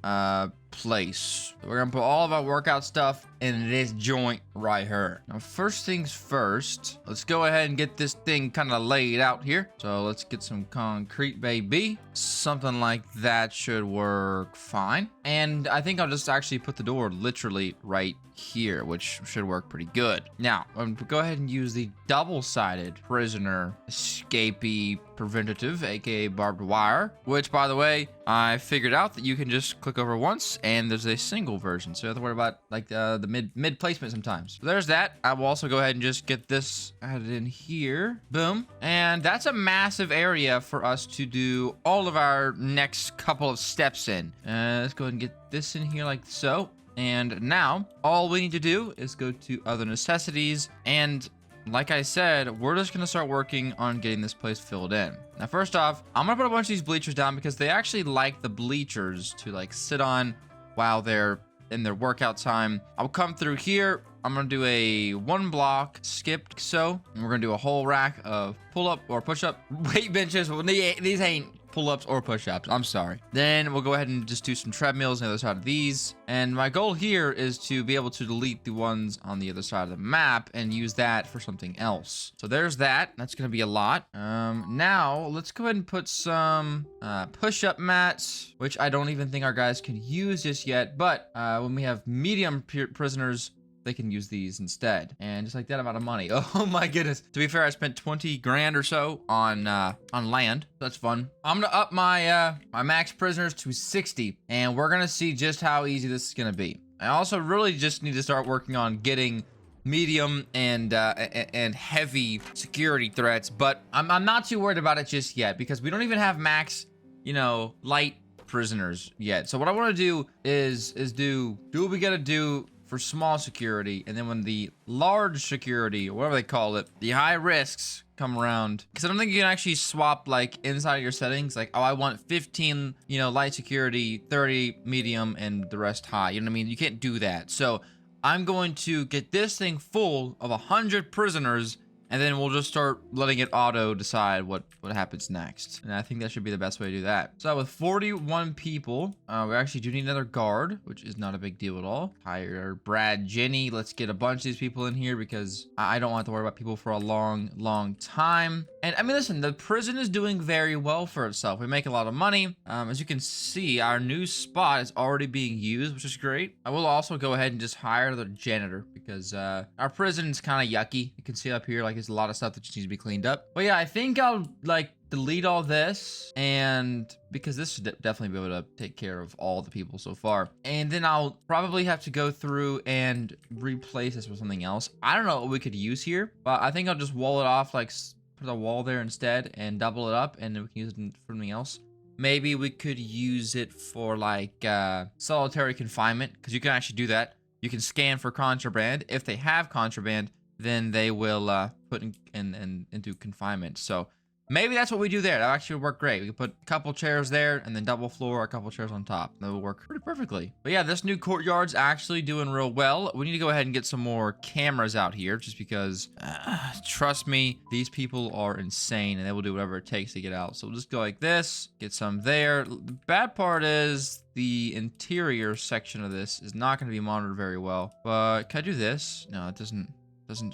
place. So we're gonna put all of our workout stuff in this joint right here. Now, first things first, let's go ahead and get this thing kind of laid out here. So let's get some concrete, baby. Something like that should work fine. And I think I'll just actually put the door literally right here, which should work pretty good. Now, I'm gonna go ahead and use the double-sided prisoner escapee preventative, aka barbed wire, which, by the way, I figured out that you can just click over once and there's a single version, so you don't have to worry about like the mid placement sometimes. So there's that. I will also go ahead and just get this added in here. Boom. And that's a massive area for us to do all of our next couple of steps in. Let's go ahead and get this in here like so. And now all we need to do is go to other necessities, and like I said, we're just gonna start working on getting this place filled in. Now, first off, I'm gonna put a bunch of these bleachers down because they actually like the bleachers to like sit on while they're in their workout time. I'll come through here. I'm gonna do a 1 block skipped so, and we're gonna do a whole rack of pull-up or push-up weight benches. Well, these ain't pull-ups or push-ups, I'm sorry. Then we'll go ahead and just do some treadmills on the other side of these. And my goal here is to be able to delete the ones on the other side of the map and use that for something else. So there's that. That's gonna be a lot. Now let's go ahead and put some push-up mats, which I don't even think our guys can use just yet. But when we have medium prisoners, they can use these instead. And just like that, I'm out of money. Oh my goodness. To be fair, I spent 20 grand or so on land. That's fun. I'm gonna up my my max prisoners to 60, and we're gonna see just how easy this is gonna be. I also really just need to start working on getting medium and heavy security threats, but I'm not too worried about it just yet because we don't even have max, you know, light prisoners yet. So what I want to do is do what we gotta do for small security, and then when the large security, or whatever they call it, the high risks come around, because I don't think you can actually swap like inside of your settings, like, oh, I want 15, you know, light security, 30 medium, and the rest high. You know what I mean? You can't do that. So I'm going to get this thing full of 100 prisoners, and then we'll just start letting it auto decide what happens next. And I think that should be the best way to do that. So with 41 people, we actually do need another guard, which is not a big deal at all. Hire Brad, Jenny. Let's get a bunch of these people in here because I don't want to worry about people for a long time. And I mean, listen, the prison is doing very well for itself. We make a lot of money. As you can see, our new spot is already being used, which is great. I will also go ahead and just hire the janitor because our prison is kind of yucky. You can see up here, like, there's a lot of stuff that just needs to be cleaned up. But yeah, I think I'll like delete all this, and because this should definitely be able to take care of all the people so far. And then I'll probably have to go through and replace this with something else. I don't know what we could use here, but I think I'll just wall it off, like put a wall there instead and double it up, and then we can use it for something else. Maybe we could use it for like solitary confinement, because you can actually do that. You can scan for contraband. If they have contraband, then they will put into confinement. So maybe that's what we do there. That actually would work great. We could put a couple chairs there and then double floor, a couple chairs on top. That would work pretty perfectly. But yeah, this new courtyard's actually doing real well. We need to go ahead and get some more cameras out here just because, trust me, these people are insane and they will do whatever it takes to get out. So we'll just go like this, get some there. The bad part is the interior section of this is not going to be monitored very well. But can I do this? No, it doesn't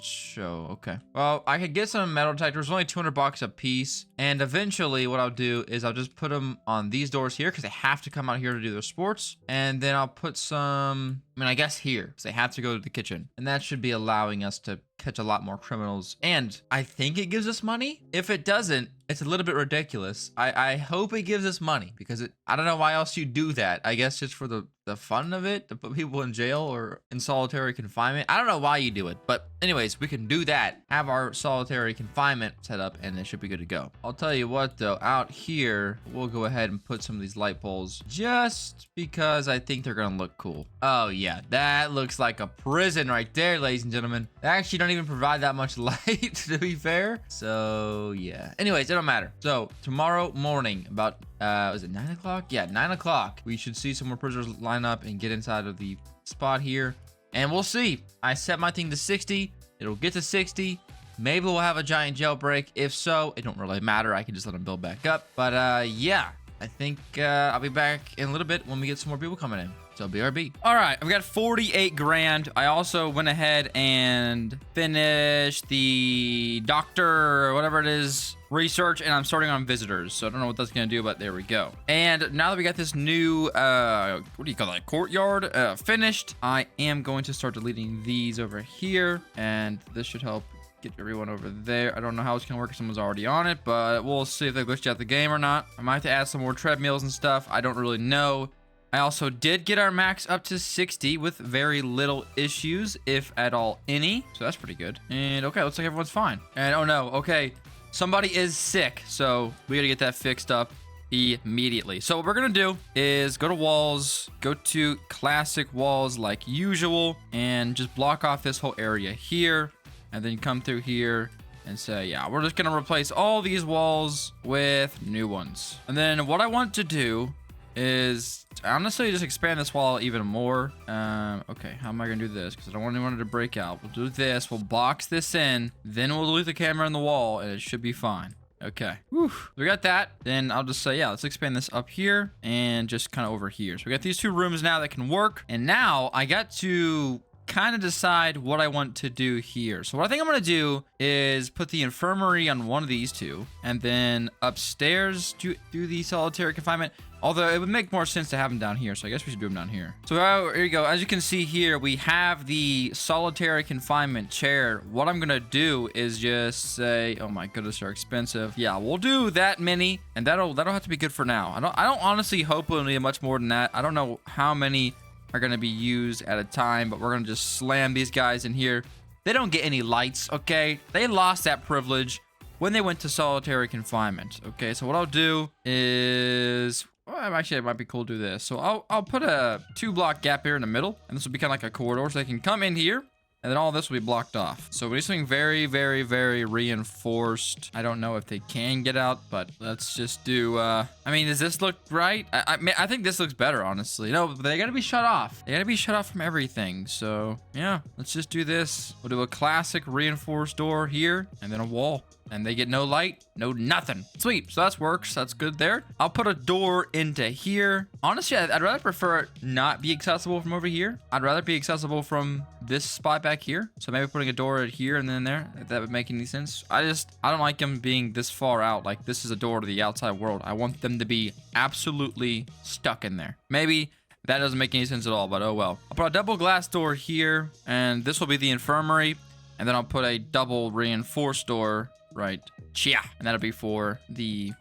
show. Okay, well, I could get some metal detectors, only 200 bucks a piece, and eventually what I'll do is I'll just put them on these doors here because they have to come out here to do their sports, and then I'll put some, I mean, I guess here because they have to go to the kitchen, and that should be allowing us to catch a lot more criminals. And I think it gives us money. If it doesn't, it's a little bit ridiculous. I hope it gives us money because I don't know why else you do that. I guess just for the fun of it, to put people in jail or in solitary confinement. I don't know why you do it, but anyways, we can do that. Have our solitary confinement set up and it should be good to go. I'll tell you what though, out here, we'll go ahead and put some of these light poles just because I think they're gonna look cool. Oh yeah, that looks like a prison right there, ladies and gentlemen. They actually don't even provide that much light, to be fair. So yeah, anyways, it don't matter. So tomorrow morning about was it 9 o'clock? Yeah, 9 o'clock. We should see some more prisoners line up and get inside of the spot here. And we'll see. I set my thing to 60. It'll get to 60. Maybe we'll have a giant jailbreak. If so, it don't really matter. I can just let them build back up. But yeah, I think I'll be back in a little bit when we get some more people coming in. So BRB. All right, I've got 48 grand. I also went ahead and finished the doctor or whatever it is research, and I'm starting on visitors. So I don't know what that's gonna do, but there we go. And now that we got this new what do you call that, courtyard finished, I am going to start deleting these over here, and this should help get everyone over there. I don't know how it's gonna work if someone's already on it, but we'll see if they glitched out the game or not. I might have to add some more treadmills and stuff. I don't really know. I also did get our max up to 60 with very little issues, if at all any. So that's pretty good. And okay, looks like everyone's fine. And oh no, okay, somebody is sick. So we gotta get that fixed up immediately. So what we're gonna do is go to walls, go to classic walls like usual, and just block off this whole area here. And then come through here and say, yeah, we're just gonna replace all these walls with new ones. And then what I want to do is honestly just expand this wall even more. Okay, how am I gonna do this? Because I don't want anyone to break out. We'll do this, we'll box this in, then we'll delete the camera in the wall, and it should be fine. Okay, whew. We got that. Then I'll just say, yeah, let's expand this up here and just kind of over here. So we got these two rooms now that can work. And now I got to kind of decide what I want to do here. So what I think I'm going to do is put the infirmary on one of these two, and then upstairs do the solitary confinement. Although it would make more sense to have them down here, so I guess we should do them down here. So here you go. As you can see here, we have the solitary confinement chair. What I'm gonna do is just say, oh my goodness, they're expensive. Yeah, we'll do that many, and that'll have to be good for now. I don't honestly hope we'll need much more than that. I don't know how many are gonna be used at a time, but we're gonna just slam these guys in here. They don't get any lights, okay? They lost that privilege when they went to solitary confinement. Okay, so what I'll do is, well, actually, it might be cool to do this. So I'll put a 2-block gap here in the middle, and this will be kind of like a corridor, so they can come in here, and then all this will be blocked off. So we need something very, very, very reinforced. I don't know if they can get out, but let's just do, I mean, does this look right? I think this looks better, honestly. No, but they gotta be shut off. They gotta be shut off from everything. So yeah, let's just do this. We'll do a classic reinforced door here, and then a wall. And they get no light, no nothing. Sweet, so that works. That's good there. I'll put a door into here. Honestly, I'd rather prefer it not be accessible from over here. I'd rather be accessible from this spot back here. So maybe putting a door at here and then there, if that would make any sense. I don't like them being this far out. Like, this is a door to the outside world. I want them to be absolutely stuck in there. Maybe that doesn't make any sense at all, but oh well. I'll put a double glass door here, and this will be the infirmary. And then I'll put a double reinforced door right chia, and that'll be for the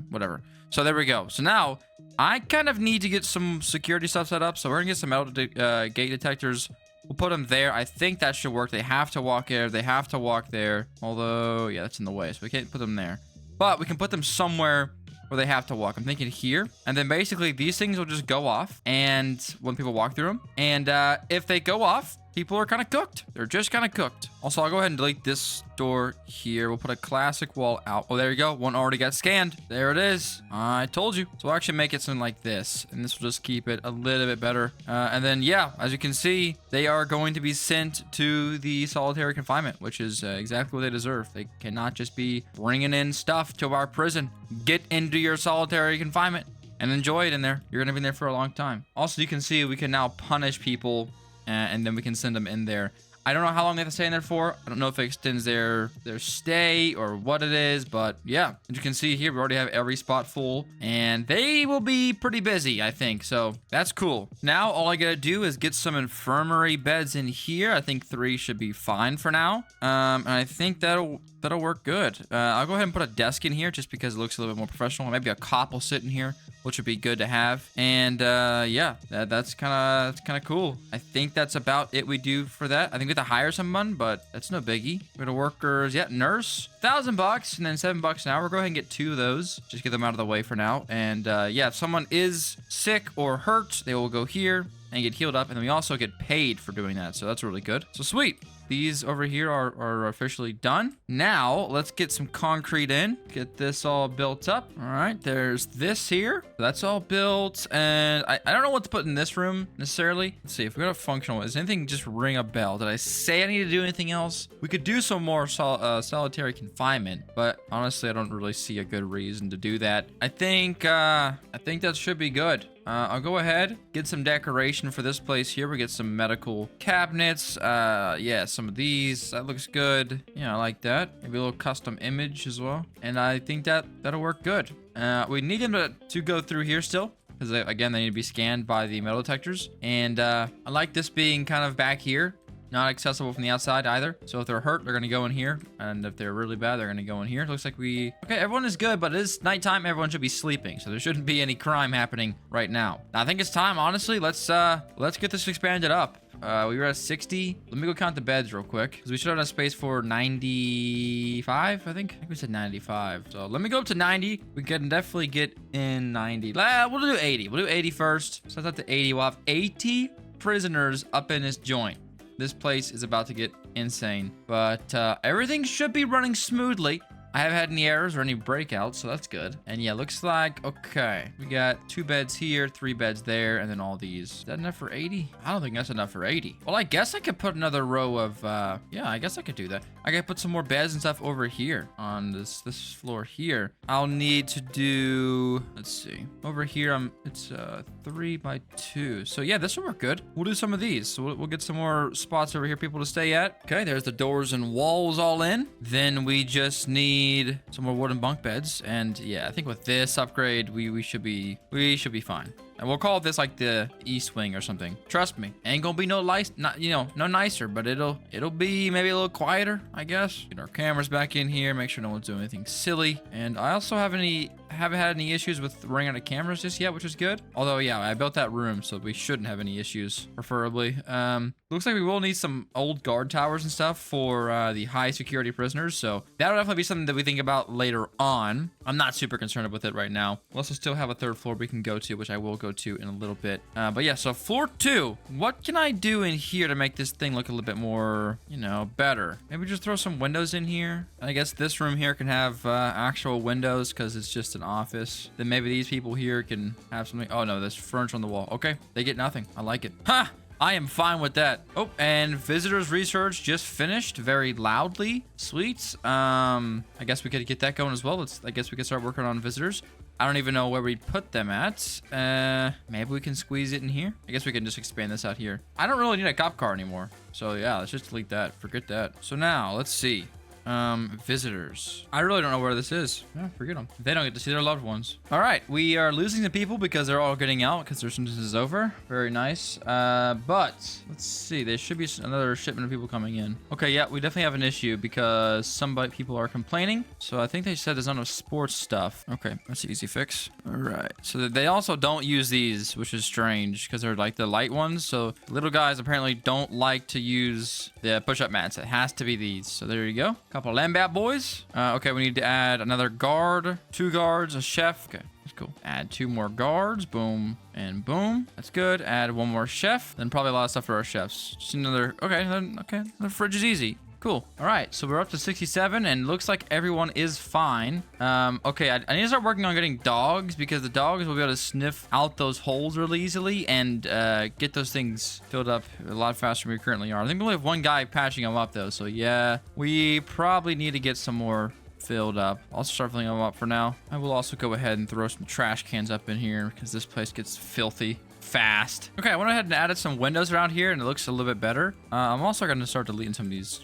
whatever. So there we go. So now I kind of need to get some security stuff set up. So we're gonna get some metal gate detectors. We'll put them there. I think that should work. They have to walk there. They have to walk there. Although, yeah, that's in the way, so we can't put them there. But we can put them somewhere where they have to walk. I'm thinking here. And then basically these things will just go off, and when people walk through them, and if they go off, people are kind of cooked. They're just kind of cooked. Also, I'll go ahead and delete this door here. We'll put a classic wall out. Oh, there you go. One already got scanned. There it is. I told you. So we'll actually make it something like this, and this will just keep it a little bit better. And then, yeah, as you can see, they are going to be sent to the solitary confinement, which is exactly what they deserve. They cannot just be bringing in stuff to our prison. Get into your solitary confinement and enjoy it in there. You're going to be in there for a long time. Also, you can see we can now punish people, and then we can send them in there. I don't know how long they have to stay in there for. I don't know if it extends their stay or what it is, but yeah. As you can see here, we already have every spot full, and they will be pretty busy, I think. So that's cool. Now, all I gotta do is get some infirmary beds in here. I think 3 should be fine for now. And I think that'll work good. I'll go ahead and put a desk in here just because it looks a little bit more professional. Maybe a cop will sit in here, which would be good to have. And yeah, that's kind of cool. I think that's about it we do for that. I think we have to hire someone, but that's no biggie. We go to workers. Yeah, nurse. $1,000 and then $7 an hour. We'll go ahead and get 2 of those. Just get them out of the way for now. And yeah, if someone is sick or hurt, they will go here and get healed up. And then we also get paid for doing that. So that's really good. So sweet. These over here are officially done. Now, let's get some concrete in. Get this all built up. All right, there's this here. That's all built. And I don't know what to put in this room necessarily. Let's see, if we go to functional, is anything just ring a bell? Did I say I need to do anything else? We could do some more solitary confinement, but honestly, I don't really see a good reason to do that. I think that should be good. I'll go ahead, get some decoration for this place here. We get some medical cabinets. Yeah, some of these. That looks good. Yeah, I like that. Maybe a little custom image as well. And I think that'll work good. We need them to go through here still, because again, they need to be scanned by the metal detectors. And I like this being kind of back here. Not accessible from the outside either. So if they're hurt, they're going to go in here. And if they're really bad, they're going to go in here. It looks like okay, everyone is good, but it is nighttime. Everyone should be sleeping. So there shouldn't be any crime happening right now. I think it's time, honestly. Let's get this expanded up. We were at 60. Let me go count the beds real quick, because we should have enough space for 95, I think we said 95. So let me go up to 90. We can definitely get in 90. We'll do 80. We'll do 80 first. So that's up to 80. We'll have 80 prisoners up in this joint. This place is about to get insane, but everything should be running smoothly. I haven't had any errors or any breakouts, so that's good. And yeah, looks like, okay, we got 2 beds here, 3 beds there, and then all these. Is that enough for 80? I don't think that's enough for 80. Well, I guess I could put another row of, yeah, I guess I could do that. I could put some more beds and stuff over here on this floor here. I'll need to do, let's see, over here, it's 3 by 2. So yeah, this will work good. We'll do some of these. So we'll get some more spots over here, people to stay at. Okay, there's the doors and walls all in. Then we just need some more wooden bunk beds, and yeah, I think with this upgrade we should be fine. And we'll call this like the east wing or something. Trust me, ain't gonna be no nicer, but it'll be maybe a little quieter, I guess. Get our cameras back in here, make sure no one's doing anything silly. And I also haven't had any issues with running out of cameras just yet, which is good. Although yeah, I built that room, so we shouldn't have any issues, preferably. Looks like we will need some old guard towers and stuff for the high security prisoners, so that'll definitely be something that we think about later on. I'm not super concerned with it right now. We'll also still have a 3rd floor we can go to, which I will go go to in a little bit. But yeah, so floor 2. What can I do in here to make this thing look a little bit more, you know, better? Maybe just throw some windows in here. I guess this room here can have actual windows because it's just an office. Then maybe these people here can have something. Oh no, there's furniture on the wall. Okay, they get nothing. I like it. Ha! I am fine with that. Oh, and visitors research just finished very loudly. Sweet. I guess we could get that going as well. I guess we could start working on visitors. I don't even know where we'd put them at. Maybe we can squeeze it in here. I guess we can just expand this out here. I don't really need a cop car anymore. So yeah, let's just delete that. Forget that. So now let's see. Visitors. I really don't know where this is. Yeah, forget them. They don't get to see their loved ones. All right, we are losing some people because they're all getting out because their sentence is over. Very nice. But let's see. There should be another shipment of people coming in. Okay, yeah, we definitely have an issue because people are complaining. So I think they said there's not enough sports stuff. Okay, that's an easy fix. All right. So they also don't use these, which is strange because they're like the light ones. So little guys apparently don't like to use the push-up mats. It has to be these. So there you go. Couple of Lambat boys. Okay, we need to add another guard, 2 guards, a chef. Okay, that's cool. Add 2 more guards. Boom and boom. That's good. Add 1 more chef. Then probably a lot of stuff for our chefs. Just another. Okay, the fridge is easy. Cool. All right, so we're up to 67 and looks like everyone is fine. Okay, I need to start working on getting dogs because the dogs will be able to sniff out those holes really easily and get those things filled up a lot faster than we currently are. I think we only have 1 guy patching them up though, so yeah, we probably need to get some more filled up. I'll start filling them up for now. I will also go ahead and throw some trash cans up in here because this place gets filthy fast. Okay, I went ahead and added some windows around here and it looks a little bit better. I'm also going to start deleting some of these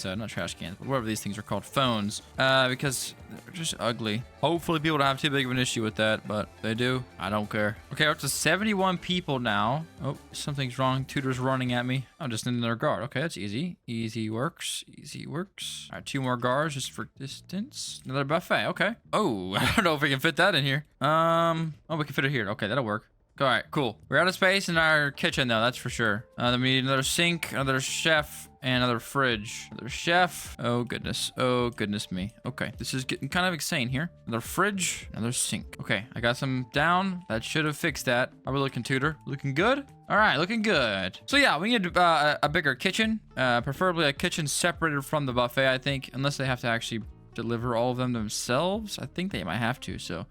not trash cans, but whatever these things are called, phones, because they're just ugly. Hopefully people don't have too big of an issue with that, but they do. I don't care. Okay, we're up to 71 people now. Oh, something's wrong. Tutor's running at me. I'm just in another guard. Okay, that's easy. Easy works. Easy works. All right, 2 more guards just for distance. Another buffet. Okay. Oh, I don't know if we can fit that in here. Oh, we can fit it here. Okay, that'll work. All right, cool. We're out of space in our kitchen, though. That's for sure. Then we need another sink, another chef, and another fridge. Another chef. Oh, goodness. Oh, goodness me. Okay, this is getting kind of insane here. Another fridge, another sink. Okay, I got some down. That should have fixed that. How are we looking, Tutor? Looking good? All right, looking good. So yeah, we need a bigger kitchen, preferably a kitchen separated from the buffet, I think, unless they have to actually deliver all of them themselves. I think they might have to, so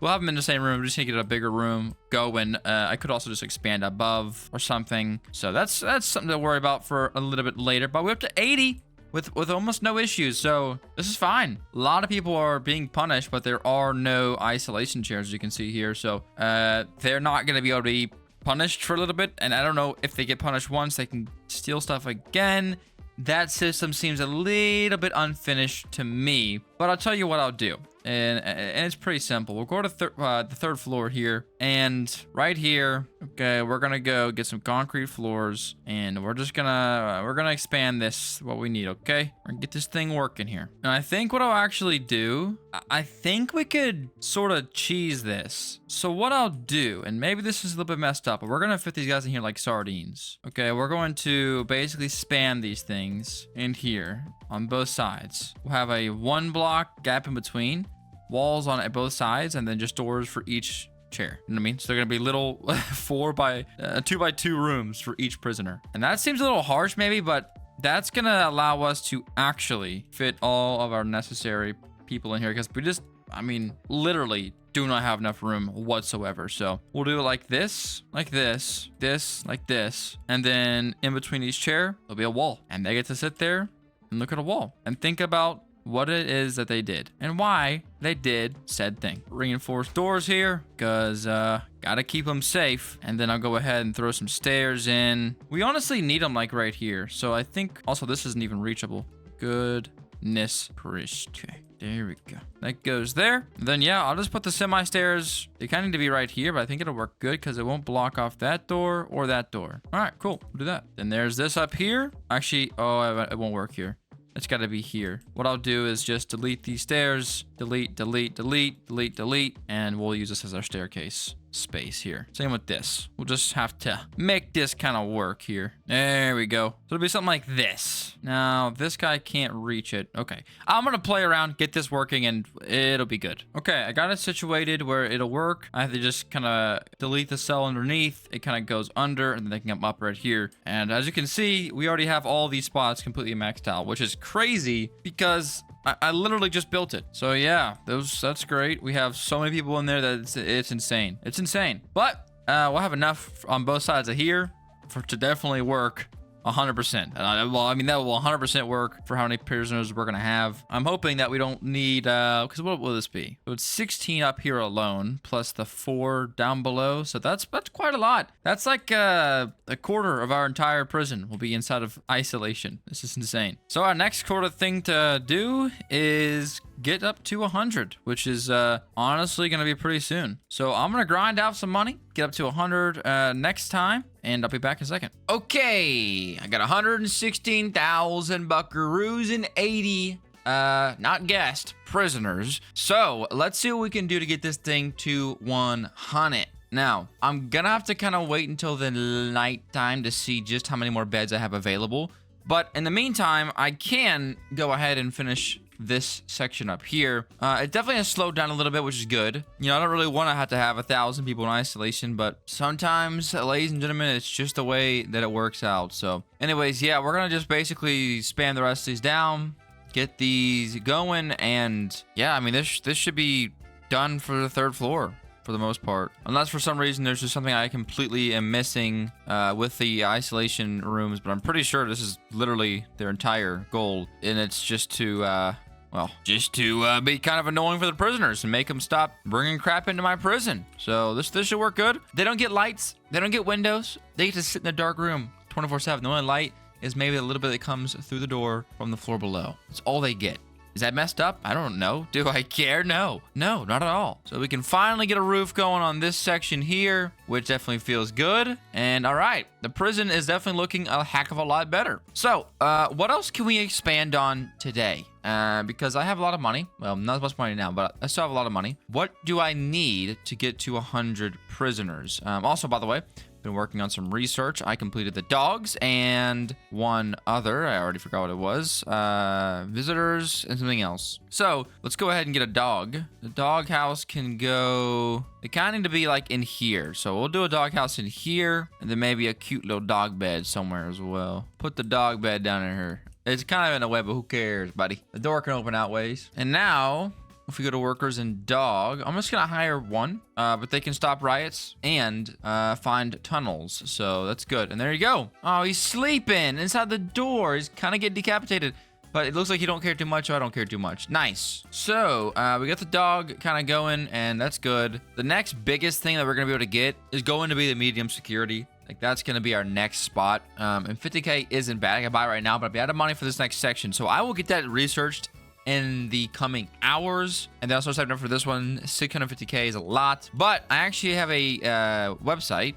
we'll have them in the same room. We just need to get a bigger room going. I could also just expand above or something. So that's something to worry about for a little bit later. But we're up to 80 with almost no issues. So this is fine. A lot of people are being punished, but there are no isolation chairs, as you can see here. So they're not going to be able to be punished for a little bit. And I don't know if they get punished once, they can steal stuff again. That system seems a little bit unfinished to me, but I'll tell you what I'll do. And it's pretty simple. We'll go to the 3rd floor here, and right here, okay, we're gonna go get some concrete floors, and we're gonna expand this what we need. Okay, we're gonna get this thing working here. And I think what I'll actually do, I think we could sort of cheese this. So what I'll do, and maybe this is a little bit messed up, but we're gonna fit these guys in here like sardines. Okay, we're going to basically span these things in here on both sides. We'll have a 1 block gap in between, walls on both sides, and then just doors for each chair. You know what I mean? So they're gonna be little 2 by 2 rooms for each prisoner. And that seems a little harsh maybe, but that's gonna allow us to actually fit all of our necessary people in here, because we just, I mean, literally do not have enough room whatsoever. So we'll do it like this, like this, like this, and then in between each chair there'll be a wall, and they get to sit there and look at a wall and think about what it is that they did and why they did said thing. Reinforced doors here because gotta keep them safe. And then I'll go ahead and throw some stairs in. We honestly need them like right here, so I think also this isn't even reachable. Goodness gracious. Okay, there we go. That goes there. And then yeah, I'll just put the semi stairs. They kind of need to be right here, but I think it'll work good because it won't block off that door or that door. All right, cool. We'll do that. Then there's this up here. Actually, oh, it won't work here. It's got to be here. What I'll do is just delete these stairs, delete, and we'll use this as our staircase. space here. Same with this. We'll just have to make this kind of work here. There we go. So it'll be something like this. Now, this guy can't reach it. Okay. I'm going to play around, get this working, and it'll be good. Okay, I got it situated where it'll work. I have to just kind of delete the cell underneath. It kind of goes under, and then they can come up right here. And as you can see, we already have all these spots completely maxed out, which is crazy because I literally just built it. So yeah, that's great. We have so many people in there that it's insane. It's insane. But we'll have enough on both sides of here to definitely work 100%. Well, I mean, that will 100% work for how many prisoners we're going to have. I'm hoping that we don't need, because what will this be? So it's 16 up here alone, plus the 4 down below. So that's quite a lot. That's like a quarter of our entire prison will be inside of isolation. This is insane. So our next quarter thing to do is get up to 100, which is honestly going to be pretty soon. So I'm going to grind out some money, get up to 100 next time, and I'll be back in a second. Okay, I got 116,000 buckaroos and 80, not guessed, prisoners. So let's see what we can do to get this thing to 100. Now, I'm going to have to kind of wait until the night time to see just how many more beds I have available. But in the meantime, I can go ahead and finish this section up here. It definitely has slowed down a little bit, which is good. You know, I don't really want to have 1,000 people in isolation, but sometimes, ladies and gentlemen, it's just the way that it works out. So anyways, yeah, we're gonna just basically spam the rest of these down, get these going, and yeah, I mean, this should be done for the 3rd floor for the most part, unless for some reason there's just something I completely am missing with the isolation rooms. But I'm pretty sure this is literally their entire goal, and it's just to be kind of annoying for the prisoners and make them stop bringing crap into my prison. So this should work good. They don't get lights, they don't get windows, they get to sit in a dark room 24/7. The only light is maybe a little bit that comes through the door from the floor below. That's all they get. Is that messed up? I don't know. Do I care? No, not at all. So we can finally get a roof going on this section here, which definitely feels good. And all right, the prison is definitely looking a heck of a lot better. So what else can we expand on today? Because I have a lot of money. Well, not as much money now, but I still have a lot of money. What do I need to get to 100 prisoners? Also, by the way, been working on some research. I completed the dogs and one other. I already forgot what it was. Visitors and something else. So let's go ahead and get a dog. The dog house can go. It kind of need to be like in here. So we'll do a dog house in here, and then maybe a cute little dog bed somewhere as well. Put the dog bed down in here. It's kind of in the way, but who cares, buddy? The door can open out ways. And now, if we go to workers and dog, I'm just gonna hire one, but they can stop riots and find tunnels. So that's good. And there you go. Oh, he's sleeping inside the door. He's kind of getting decapitated, but it looks like you don't care too much. So I don't care too much. Nice. So we got the dog kind of going, and that's good. The next biggest thing that we're gonna be able to get is going to be the medium security. Like, that's going to be our next spot. And 50K isn't bad. I can buy it right now, but I'll be out of money for this next section. So I will get that researched in the coming hours. And then also setting up for this one. 650K is a lot. But I actually have a website.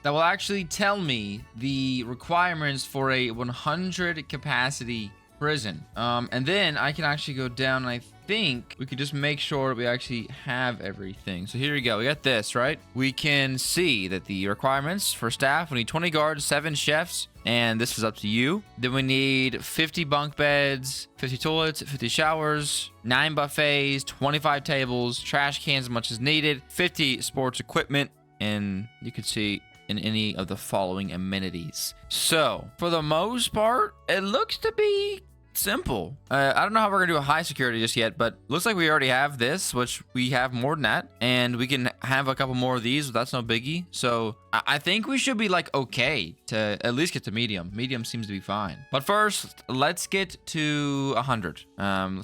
That will actually tell me the requirements for a 100 capacity prison. And then I can actually go down, and I think we could just make sure we actually have everything. So here we go. We got this, right? We can see that the requirements for staff, we need 20 guards, 7 chefs, and this is up to you. Then we need 50 bunk beds, 50 toilets, 50 showers, 9 buffets, 25 tables, trash cans as much as needed, 50 sports equipment, and you can see in any of the following amenities. So for the most part, it looks to be simple. I don't know how we're gonna do a high security just yet, but looks like we already have this, which we have more than that, and we can have a couple more of these. That's no biggie. So I think we should be like okay to at least get to medium. Medium seems to be fine. But first, let's get to 100.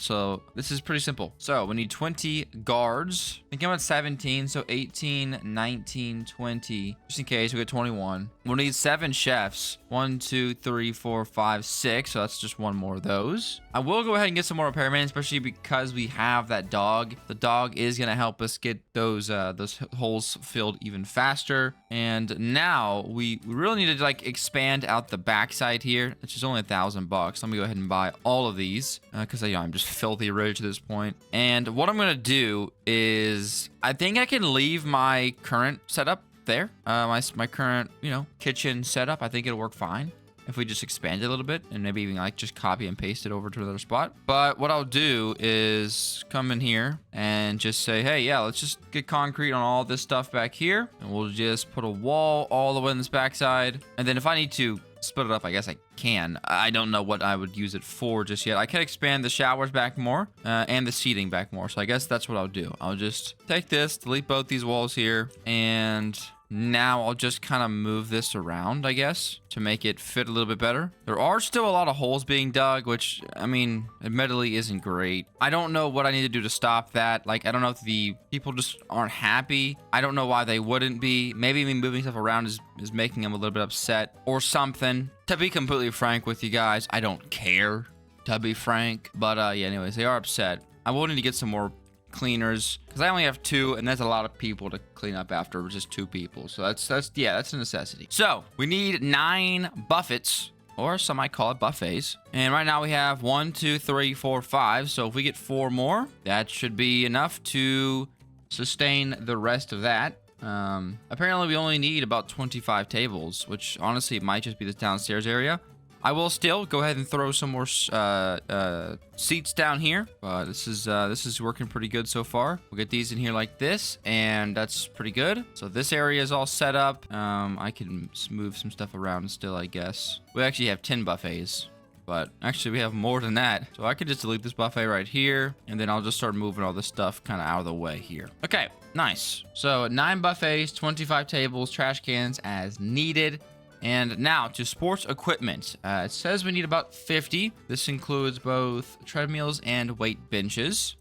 So this is pretty simple. So we need 20 guards. I think I'm at 17, so 18, 19, 20. Just in case we get 21. We'll need 7 chefs. 1, 2, 3, 4, 5, 6. So that's just one more of those. those. I will go ahead and get some more repairmen, especially because we have that dog. The dog is going to help us get those holes filled even faster. And now we really need to like expand out the backside here, which is only $1,000. Let me go ahead and buy all of these because I'm just filthy rich at this point. And what I'm going to do is I think I can leave my current setup there. My current, kitchen setup. I think it'll work fine if we just expand it a little bit and maybe even like just copy and paste it over to another spot. But what I'll do is come in here and just say, hey, yeah, let's just get concrete on all this stuff back here. And we'll just put a wall all the way on this backside. And then if I need to split it up, I guess I can. I don't know what I would use it for just yet. I can expand the showers back more and the seating back more. So I guess that's what I'll do. I'll just take this, delete both these walls here, and now I'll just kind of move this around, I guess, to make it fit a little bit better. There are still a lot of holes being dug, which, I mean, admittedly isn't great. I don't know what I need to do to stop that. Like, I don't know if the people just aren't happy. I don't know why they wouldn't be. Maybe me moving stuff around is making them a little bit upset or something. To be completely frank with you guys, I don't care, to be frank. But, yeah, anyways, they are upset. I will need to get some more cleaners because I only have 2, and that's a lot of people to clean up after just 2 people. So that's a necessity. So we need 9 buffets, or some might call it buffets. And right now we have 1, 2, 3, 4, 5. So if we get 4 more, that should be enough to sustain the rest of that. Apparently we only need about 25 tables, which honestly might just be the downstairs area. I will still go ahead and throw some more seats down here. This is working pretty good so far. We'll get these in here like this, and that's pretty good. So this area is all set up. I can move some stuff around still, I guess. We actually have 10 buffets, but actually we have more than that. So I could just delete this buffet right here, and then I'll just start moving all this stuff kind of out of the way here. Okay, nice. So 9 buffets, 25 tables, trash cans as needed. And now to sports equipment. It says we need about 50. This includes both treadmills and weight benches.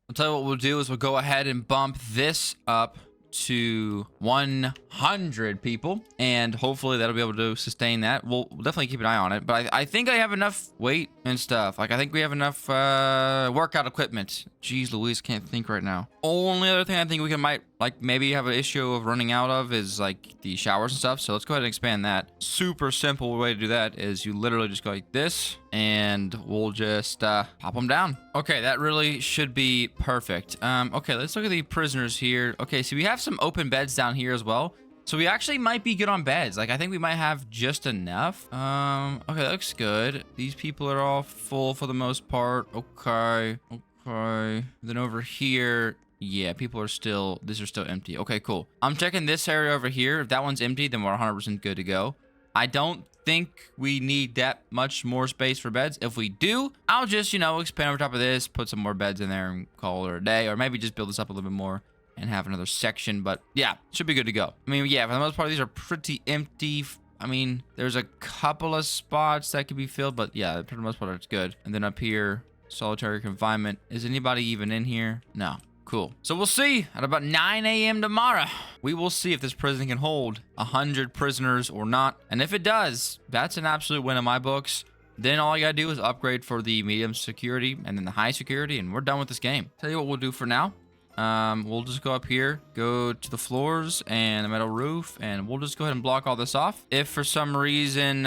I'll tell you what we'll do is we'll go ahead and bump this up to 100 people, and hopefully that'll be able to sustain that. We'll definitely keep an eye on it, but I think I have enough weight and stuff. Like, I think we have enough workout equipment. Jeez Louise, can't think right now. Only other thing I think we might like maybe have an issue of running out of is like the showers and stuff. So let's go ahead and expand that. Super simple way to do that is you literally just go like this, and we'll just pop them down. Okay, that really should be perfect. Okay, let's look at the prisoners here. Okay, so we have some open beds down here as well. So we actually might be good on beds. Like, I think we might have just enough. Okay, that looks good. These people are all full for the most part. Okay. Then over here, yeah, these are still empty. Okay, cool. I'm checking this area over here. If that one's empty, then we're 100% good to go. I don't think we need that much more space for beds. If we do, I'll just, expand over top of this, put some more beds in there and call it a day, or maybe just build this up a little bit more and have another section. But yeah, should be good to go. I mean, yeah, for the most part, these are pretty empty. I mean, there's a couple of spots that could be filled, but yeah, for the most part, it's good. And then up here, solitary confinement. Is anybody even in here? No. Cool. So we'll see at about 9 a.m. tomorrow. We will see if this prison can hold 100 prisoners or not. And if it does, that's an absolute win in my books. Then all I gotta do is upgrade for the medium security and then the high security, and we're done with this game. Tell you what we'll do for now. We'll just go up here, go to the floors and the metal roof, and we'll just go ahead and block all this off. If for some reason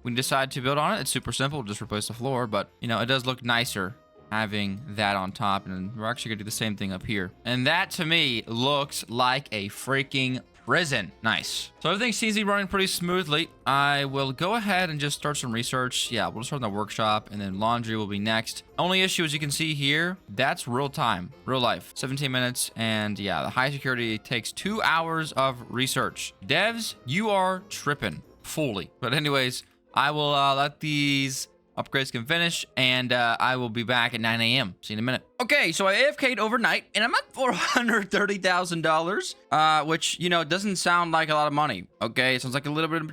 we decide to build on it, it's super simple. We'll just replace the floor, but it does look nicer having that on top, and we're actually gonna do the same thing up here. And that to me looks like a freaking prison. Nice. So everything seems to be running pretty smoothly. I will go ahead and just start some research. Yeah, we'll start in the workshop, and then laundry will be next. Only issue, as you can see here, that's real time, real life, 17 minutes. And yeah, the high security takes 2 hours of research. Devs, you are tripping fully. But anyways, I will let these upgrades can finish, and I will be back at 9 a.m. See you in a minute. Okay, so I AFK'd overnight, and I'm at $430,000, which, doesn't sound like a lot of money, okay? It sounds like just a little bit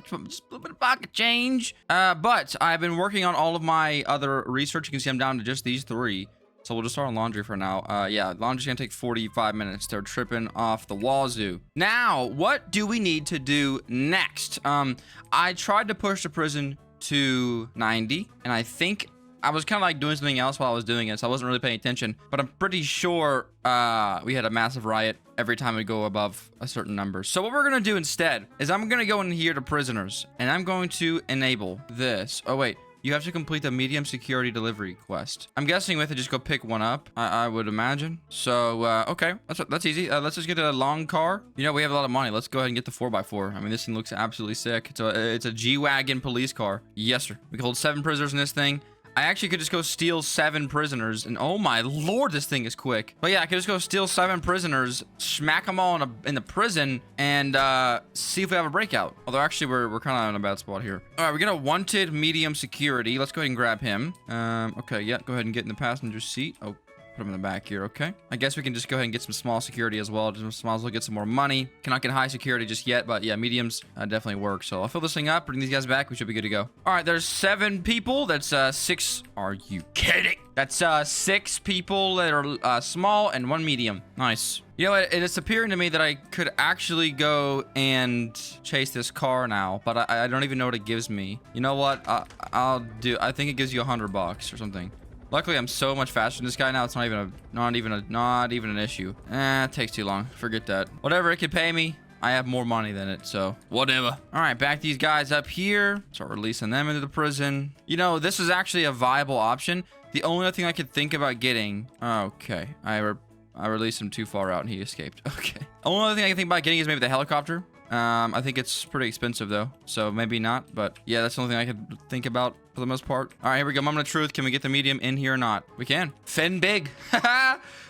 of pocket change, but I've been working on all of my other research. You can see I'm down to just these 3. So we'll just start on laundry for now. Yeah, laundry's gonna take 45 minutes. They're tripping off the wazoo. Now, what do we need to do next? I tried to push the prison to 90, and I think I was kind of like doing something else while I was doing it, so I wasn't really paying attention. But I'm pretty sure we had a massive riot every time we go above a certain number. So what we're gonna do instead is I'm gonna go in here to prisoners, and I'm going to enable this. Oh wait, you have to complete the medium security delivery quest. I'm guessing we have to just go pick one up, I would imagine. So okay, that's easy. Let's just get a long car. You know, we have a lot of money. Let's go ahead and get the 4x4. I mean, this thing looks absolutely sick. It's a G-Wagon police car. Yes, sir. We can hold 7 prisoners in this thing. I actually could just go steal 7 prisoners, and oh my lord, this thing is quick. But yeah, I could just go steal 7 prisoners, smack them all in the prison, and see if we have a breakout. Although actually, we're kind of in a bad spot here. All right, we got a wanted medium security. Let's go ahead and grab him. Okay, yeah, go ahead and get in the passenger seat. Oh, put him in the back here, okay. I guess we can just go ahead and get some small security as well. Just might as well get some more money. Cannot get high security just yet, but yeah, mediums definitely work. So I'll fill this thing up, bring these guys back. We should be good to go. All right, there's 7 people. That's 6. Are you kidding? That's 6 people that are small and 1 medium. Nice. You know what? It's appearing to me that I could actually go and chase this car now, but I don't even know what it gives me. You know what? I think it gives you $100 or something. Luckily, I'm so much faster than this guy now. It's not even an issue. It takes too long. Forget that. Whatever it could pay me, I have more money than it, so whatever. All right, back these guys up here. Start releasing them into the prison. You know, this is actually a viable option. The only other thing I could think about getting... Okay, I released him too far out and he escaped. Okay. Only other thing I can think about getting is maybe the helicopter. I think it's pretty expensive though, so maybe not. But yeah, that's the only thing I could think about for the most part. All right, here we go. Moment of truth. Can we get the medium in here or not? We can. Fin big.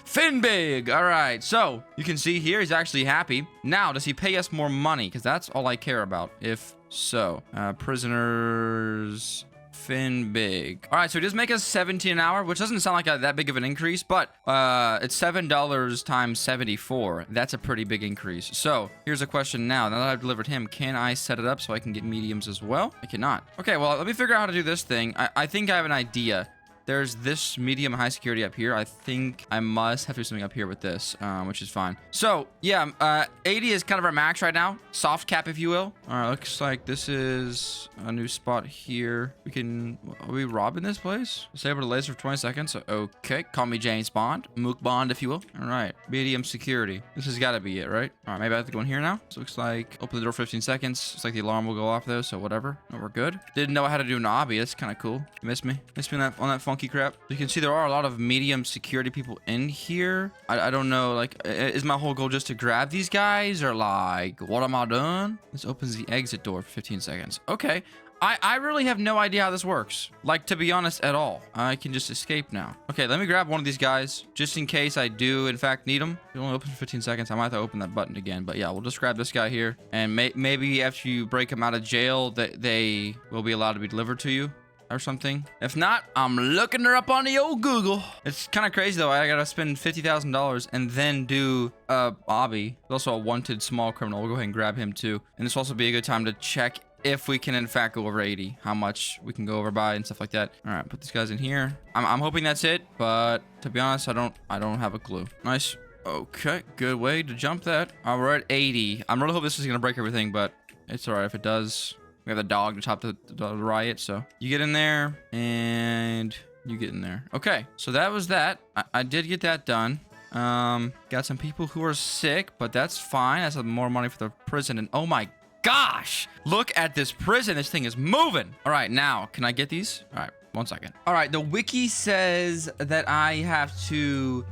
Fin big. All right. So you can see here he's actually happy. Now, does he pay us more money? Because that's all I care about. If so, prisoners. Fin big. All right, so it does make us 17 an hour, which doesn't sound like that big of an increase, but it's $7 times 74. That's a pretty big increase. So here's a question now. Now that I've delivered him, can I set it up so I can get mediums as well? I cannot. Okay, well, let me figure out how to do this thing. I think I have an idea. There's this medium high security up here. I think I must have to do something up here with this, which is fine. So, yeah, 80 is kind of our max right now. Soft cap, if you will. All right, looks like this is a new spot here. Are we robbing this place? Disable the laser for 20 seconds. Okay, call me James Bond. Mook Bond, if you will. All right, medium security. This has got to be it, right? All right, maybe I have to go in here now. So looks like open the door 15 seconds. Looks like the alarm will go off though, so whatever. No, we're good. Didn't know how to do an obby. That's kind of cool. You missed me. Missed me on that funky crap. You can see there are a lot of medium security people in here. I don't know, like, is my whole goal just to grab these guys or like, what am I doing? This opens the exit door for 15 seconds. Okay. I really have no idea how this works. Like, to be honest, at all. I can just escape now. Okay, let me grab one of these guys just in case I do, in fact, need them. It only opens for 15 seconds. I might have to open that button again. But yeah, we'll just grab this guy here. And maybe after you break him out of jail, they will be allowed to be delivered to you or something. If not, I'm looking her up on the old Google. It's kind of crazy though. I gotta spend $50,000 and then do Bobby. There's also a wanted small criminal. We'll go ahead and grab him too. And this will also be a good time to check if we can in fact go over 80, how much we can go over by and stuff like that. All right, put these guys in here. I'm hoping that's it, but to be honest, I don't have a clue. Nice. Okay, good way to jump that. All right, 80. I'm really hoping this is gonna break everything, but it's all right if it does. We have the dog to top the riot, so you get in there and you get in there. Okay, so that was that. I did get that done. Got some people who are sick, but that's fine. That's more money for the prison. And oh my gosh, look at this prison. This thing is moving. All right, now, can I get these? All right, 1 second. All right, the wiki says that I have to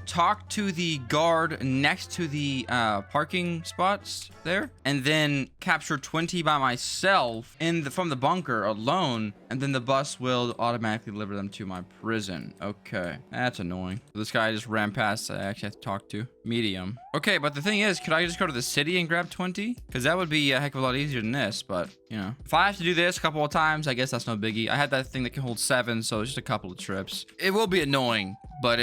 talk to the guard next to the parking spots there, and then capture 20 by myself from the bunker alone, and then the bus will automatically deliver them to my prison. Okay, that's annoying. This guy just ran past. I actually have to talk to medium. Okay, but the thing is, could I just go to the city and grab 20? Because that would be a heck of a lot easier than this. But you know, if I have to do this a couple of times, I guess that's no biggie. I had that thing that can hold 7, so it's just a couple of trips. It will be annoying, but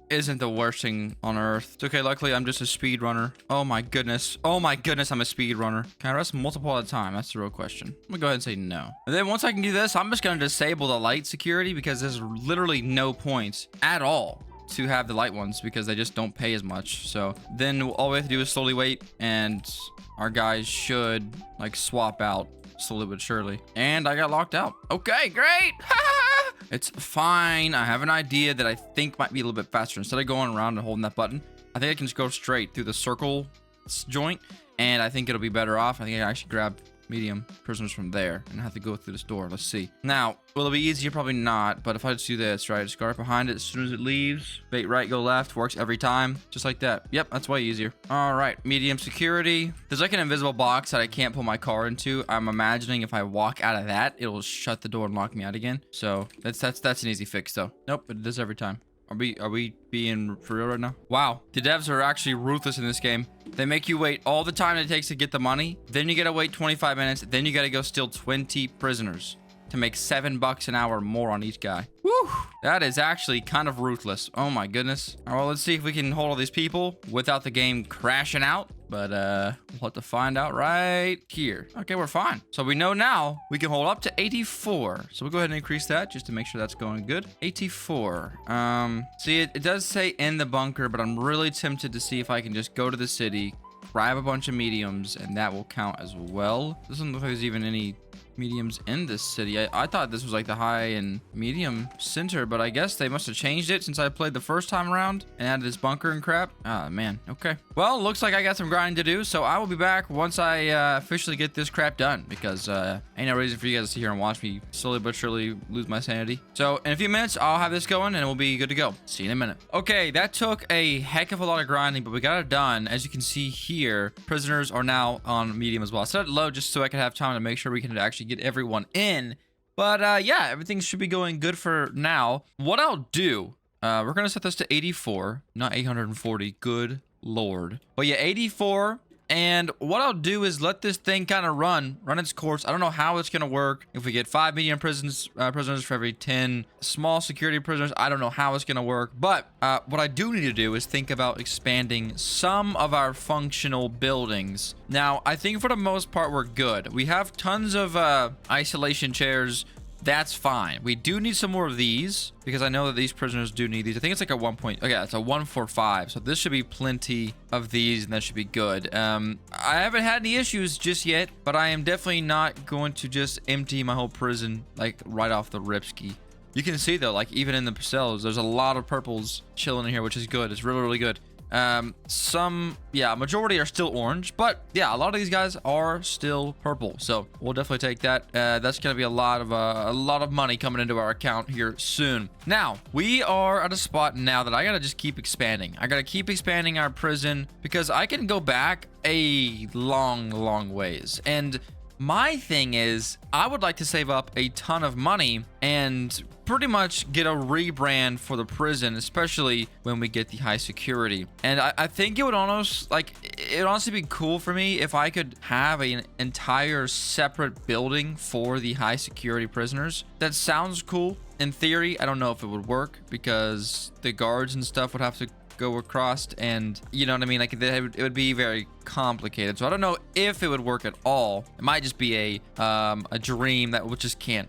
isn't the worst thing on earth. It's okay. Luckily, I'm just a speed runner. Oh my goodness. Oh my goodness, I'm a speed runner. Can I rest multiple at a time? That's the real question. I'm gonna go ahead and say no. And then once I can do this, I'm just gonna disable the light security because there's literally no points at all to have the light ones because they just don't pay as much. So then all we have to do is slowly wait, and our guys should like swap out slowly but surely. And I got locked out. Okay, great. It's fine. I have an idea that I think might be a little bit faster. Instead of going around and holding that button, I think I can just go straight through the circle joint, and I think it'll be better off. I think I actually grab medium prisoners from there and have to go through this door. Let's see. Now, will it be easier? Probably not. But if I just do this, right, just go right behind it as soon as it leaves. Bait right, go left. Works every time. Just like that. Yep, that's way easier. All right, medium security. There's like an invisible box that I can't pull my car into. I'm imagining if I walk out of that, it'll shut the door and lock me out again. So that's an easy fix though. Nope, it does every time. Are we being for real right now? Wow, the devs are actually ruthless in this game. They make you wait all the time it takes to get the money. Then you gotta wait 25 minutes. Then you gotta go steal 20 prisoners to make $7 an hour more on each guy. Woo! That is actually kind of ruthless. Oh my goodness. All right, well, let's see if we can hold all these people without the game crashing out. But we'll have to find out right here. Okay, we're fine. So we know now we can hold up to 84. So we'll go ahead and increase that just to make sure that's going good. 84. See, it does say in the bunker, but I'm really tempted to see if I can just go to the city, grab a bunch of mediums, and that will count as well. Doesn't look like there's even any mediums in this city. I thought this was like the high and medium center, but I guess they must have changed it since I played the first time around and added this bunker and crap. Ah, man. Okay. Well, looks like I got some grinding to do, so I will be back once I officially get this crap done, because ain't no reason for you guys to sit here and watch me slowly but surely lose my sanity. So in a few minutes, I'll have this going and we'll be good to go. See you in a minute. Okay, that took a heck of a lot of grinding, but we got it done. As you can see here, prisoners are now on medium as well. I set it low just so I could have time to make sure we can actually get everyone in. But yeah, everything should be going good for now. What I'll do, we're gonna set this to 84, not 840. Good lord. But yeah, 84. And what I'll do is let this thing kind of run its course. I don't know how it's gonna work. If we get 5 medium prisoners for every 10 small security prisoners, I don't know how it's gonna work. But what I do need to do is think about expanding some of our functional buildings. Now, I think for the most part we're good. We have tons of isolation chairs. That's fine. We do need some more of these because I know that these prisoners do need these. I think it's like a 1 point. Okay, it's a 145. So this should be plenty of these, and that should be good. I haven't had any issues just yet, but I am definitely not going to just empty my whole prison like right off the ripski. You can see though, like even in the cells, there's a lot of purples chilling in here, which is good. It's really, really good. Majority are still orange, but yeah, a lot of these guys are still purple, so we'll definitely take that. That's gonna be a lot of money coming into our account here soon. Now we are at a spot now that I gotta just keep expanding. I gotta keep expanding our prison because I can go back a long ways. And my thing is, I would like to save up a ton of money and pretty much get a rebrand for the prison, especially when we get the high security. And I think it would almost it'd honestly be cool for me if I could have an entire separate building for the high security prisoners. That sounds cool in theory. I don't know if it would work because the guards and stuff would have to go across, and you know what I mean, like it would be very complicated. So I don't know if it would work at all. It might just be a dream that just can't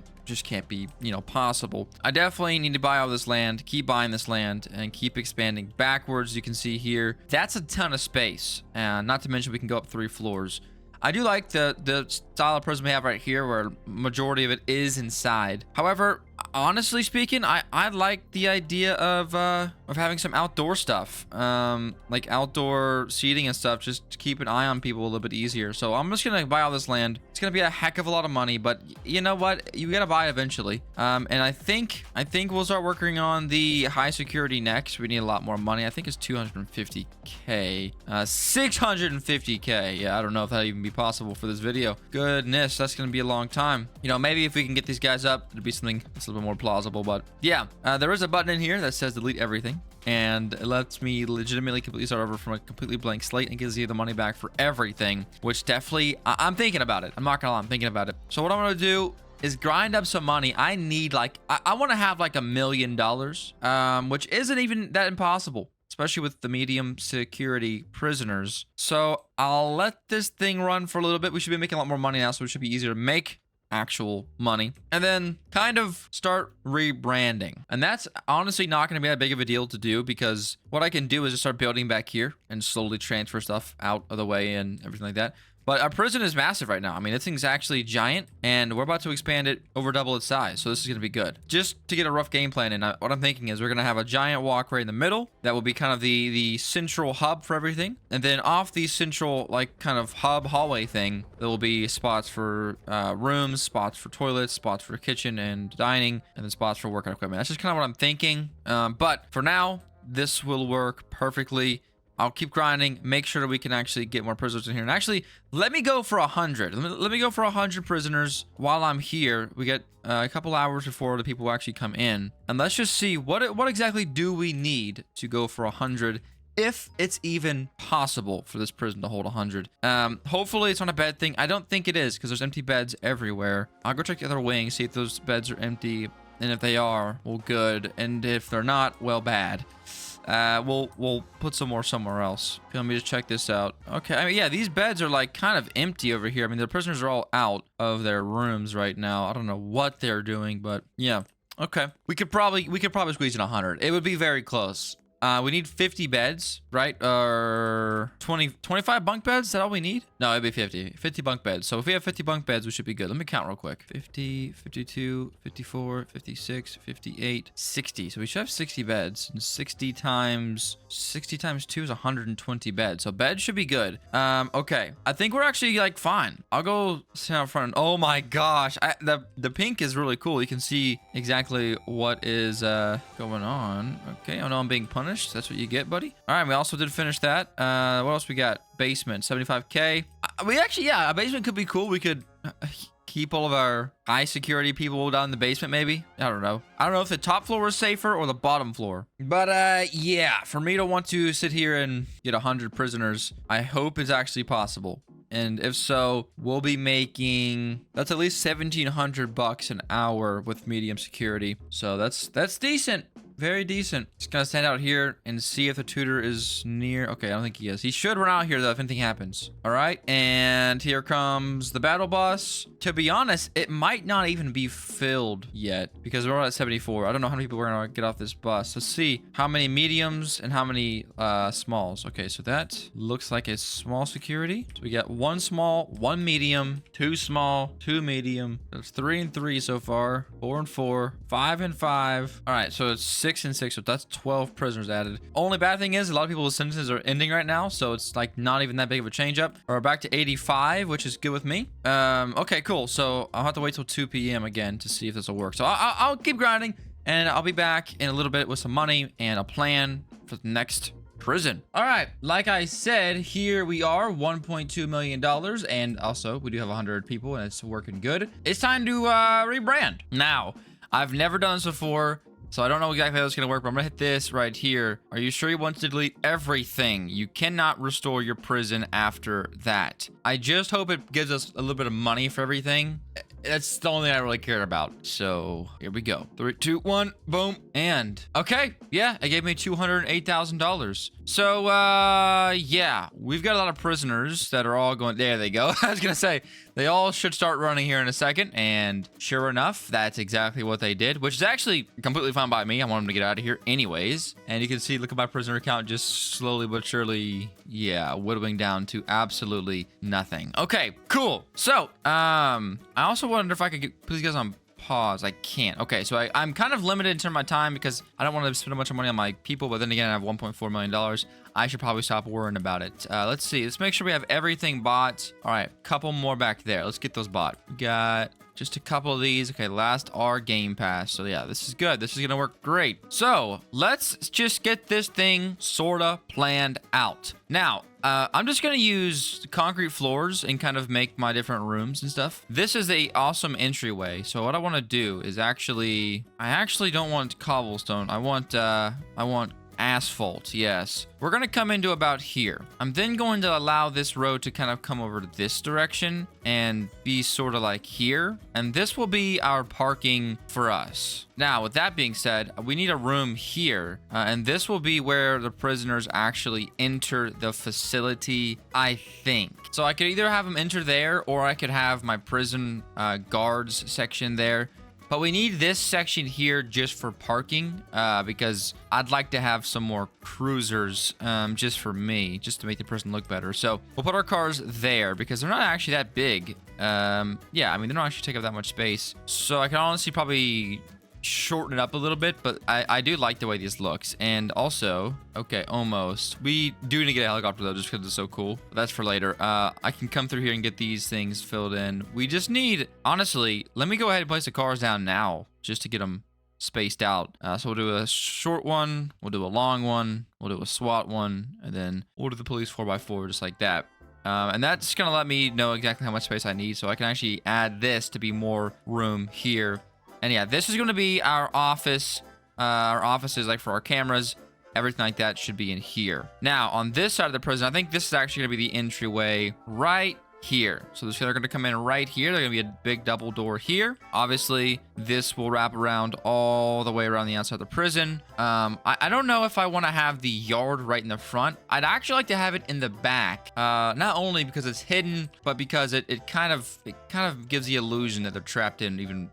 be, you know, possible. I definitely need to buy all this land, keep buying this land, and keep expanding backwards. You can see here, that's a ton of space, and not to mention we can go up 3 floors. I do like the style of prison we have right here, where majority of it is inside. However, honestly speaking, I like the idea of having some outdoor stuff, like outdoor seating and stuff, just to keep an eye on people a little bit easier. So I'm just gonna buy all this land. It's gonna be a heck of a lot of money, but you know what? You gotta buy it eventually. And I think we'll start working on the high security next. We need a lot more money. I think it's 250k, 650k. Yeah, I don't know if that'll even be possible for this video. Goodness, that's gonna be a long time. You know, maybe if we can get these guys up, it'll be something that's a little bit more plausible. But yeah, there is a button in here that says delete everything, and it lets me legitimately completely start over from a completely blank slate and gives you the money back for everything, which definitely I'm thinking about it. I'm not gonna lie, I'm thinking about it. So what I'm gonna do is grind up some money. I need like, I want to have like $1 million, which isn't even that impossible, especially with the medium security prisoners. So I'll let this thing run for a little bit. We should be making a lot more money now, so it should be easier to make actual money, and then kind of start rebranding. And that's honestly not going to be that big of a deal to do, because what I can do is just start building back here and slowly transfer stuff out of the way and everything like that. But our prison is massive right now. I mean, this thing's actually giant, and we're about to expand it over double its size. So this is going to be good. Just to get a rough game plan, and what I'm thinking is we're going to have a giant walkway in the middle. That will be kind of the central hub for everything. And then off the central, like, kind of hub hallway thing, there will be spots for rooms, spots for toilets, spots for kitchen and dining, and then spots for workout equipment. That's just kind of what I'm thinking. But for now, this will work perfectly. I'll keep grinding, make sure that we can actually get more prisoners in here. And actually, let me go for 100. Let me go for 100 prisoners while I'm here. We get a couple hours before the people actually come in. And let's just see, what exactly do we need to go for 100, if it's even possible for this prison to hold 100. Hopefully it's not a bad thing. I don't think it is, because there's empty beds everywhere. I'll go check the other wing, see if those beds are empty. And if they are, well, good. And if they're not, well, bad. We'll put some more somewhere else. Let me just check this out. Okay, I mean, yeah, these beds are like kind of empty over here. I mean, the prisoners are all out of their rooms right now. I don't know what they're doing, but yeah. Okay, we could probably squeeze in 100. It would be very close. We need 50 beds, right? Or 25 bunk beds? Is that all we need? No, it'd be 50 bunk beds. So if we have 50 bunk beds, we should be good. Let me count real quick. 50, 52, 54, 56, 58, 60. So we should have 60 beds. And 60 times 2 is 120 beds. So beds should be good. Okay. I think we're actually like fine. I'll go sit out front. Oh my gosh. The pink is really cool. You can see exactly what is going on. Okay. Oh no, I'm being punished. That's what you get, buddy. All right, we also did finish that. What else we got? Basement, 75K. We actually, yeah, a basement could be cool. We could keep all of our high security people down in the basement, maybe. I don't know. I don't know if the top floor is safer or the bottom floor. But yeah, for me to want to sit here and get 100 prisoners, I hope it's actually possible. And if so, we'll be making, that's at least $1,700 an hour with medium security. So that's decent. Very decent. Just gonna stand out here and see if the tutor is near. Okay, I don't think he is. He should run out here though if anything happens. All right, and here comes the battle bus. To be honest, it might not even be filled yet because we're at 74. I don't know how many people we're gonna get off this bus. Let's see how many mediums and how many smalls. Okay, so that looks like a small security. So we got 1 small, 1 medium, 2 small, 2 medium. That's 3 and 3 so far. 4 and 4, 5 and 5. All right, so it's 6 and 6, so that's 12 prisoners added. Only bad thing is a lot of people's sentences are ending right now, so it's like not even that big of a change up. We're back to 85, which is good with me. Okay, cool. So I'll have to wait till 2 p.m. again to see if this will work. So I'll keep grinding, and I'll be back in a little bit with some money and a plan for the next prison. All right, like I said, here we are, $1.2 million, and also we do have 100 people, and it's working good. It's time to rebrand. Now, I've never done this before, so I don't know exactly how it's going to work, but I'm going to hit this right here. Are you sure you want to delete everything? You cannot restore your prison after that. I just hope it gives us a little bit of money for everything. That's the only thing I really care about. So here we go. 3, 2, 1, boom. And okay, yeah, it gave me $208,000. So yeah, we've got a lot of prisoners that are all going. There they go. I was gonna say they all should start running here in a second. And sure enough, that's exactly what they did, which is actually completely fine by me. I want them to get out of here anyways. And you can see, look at my prisoner count just slowly but surely, yeah, whittling down to absolutely nothing. Okay, cool. So I also wonder if I could put these guys on pause. I can't. Okay, so I'm kind of limited in terms of my time because I don't want to spend a bunch of money on my people, but then again, I have $1.4 million. I should probably stop worrying about it. Let's see. Let's make sure we have everything bought. All right, couple more back there. Let's get those bought. We got just a couple of these. Okay, last are Game Pass. So yeah, this is good. This is gonna work great. So let's just get this thing sorta planned out. Now, I'm just gonna use concrete floors and kind of make my different rooms and stuff. This is a awesome entryway. So what I want to do is I actually don't want cobblestone. I want asphalt. Yes. We're going to come into about here. I'm then going to allow this road to kind of come over to this direction and be sort of like here. And this will be our parking for us. Now, with that being said, we need a room here. And this will be where the prisoners actually enter the facility, I think. So I could either have them enter there, or I could have my prison guards section there. But we need this section here just for parking, because I'd like to have some more cruisers just for me, just to make the prison look better. So we'll put our cars there because they're not actually that big. Yeah, I mean, they don't actually take up that much space. So I can honestly probably shorten it up a little bit, but I do like the way this looks. And also, okay, almost. We do need to get a helicopter though, just because it's so cool. But that's for later. I can come through here and get these things filled in. We just need, honestly, let me go ahead and place the cars down now just to get them spaced out. So we'll do a short one, we'll do a long one, we'll do a SWAT one, and then we'll do the police 4x4 just like that. And that's gonna let me know exactly how much space I need, so I can actually add this to be more room here. And yeah, this is going to be our office. Our offices, like for our cameras, everything like that should be in here. Now, on this side of the prison, I think this is actually going to be the entryway right here. So they're going to come in right here. There's going to be a big double door here. Obviously, this will wrap around all the way around the outside of the prison. I don't know if I want to have the yard right in the front. I'd actually like to have it in the back. Not only because it's hidden, but because it kind of gives the illusion that they're trapped in even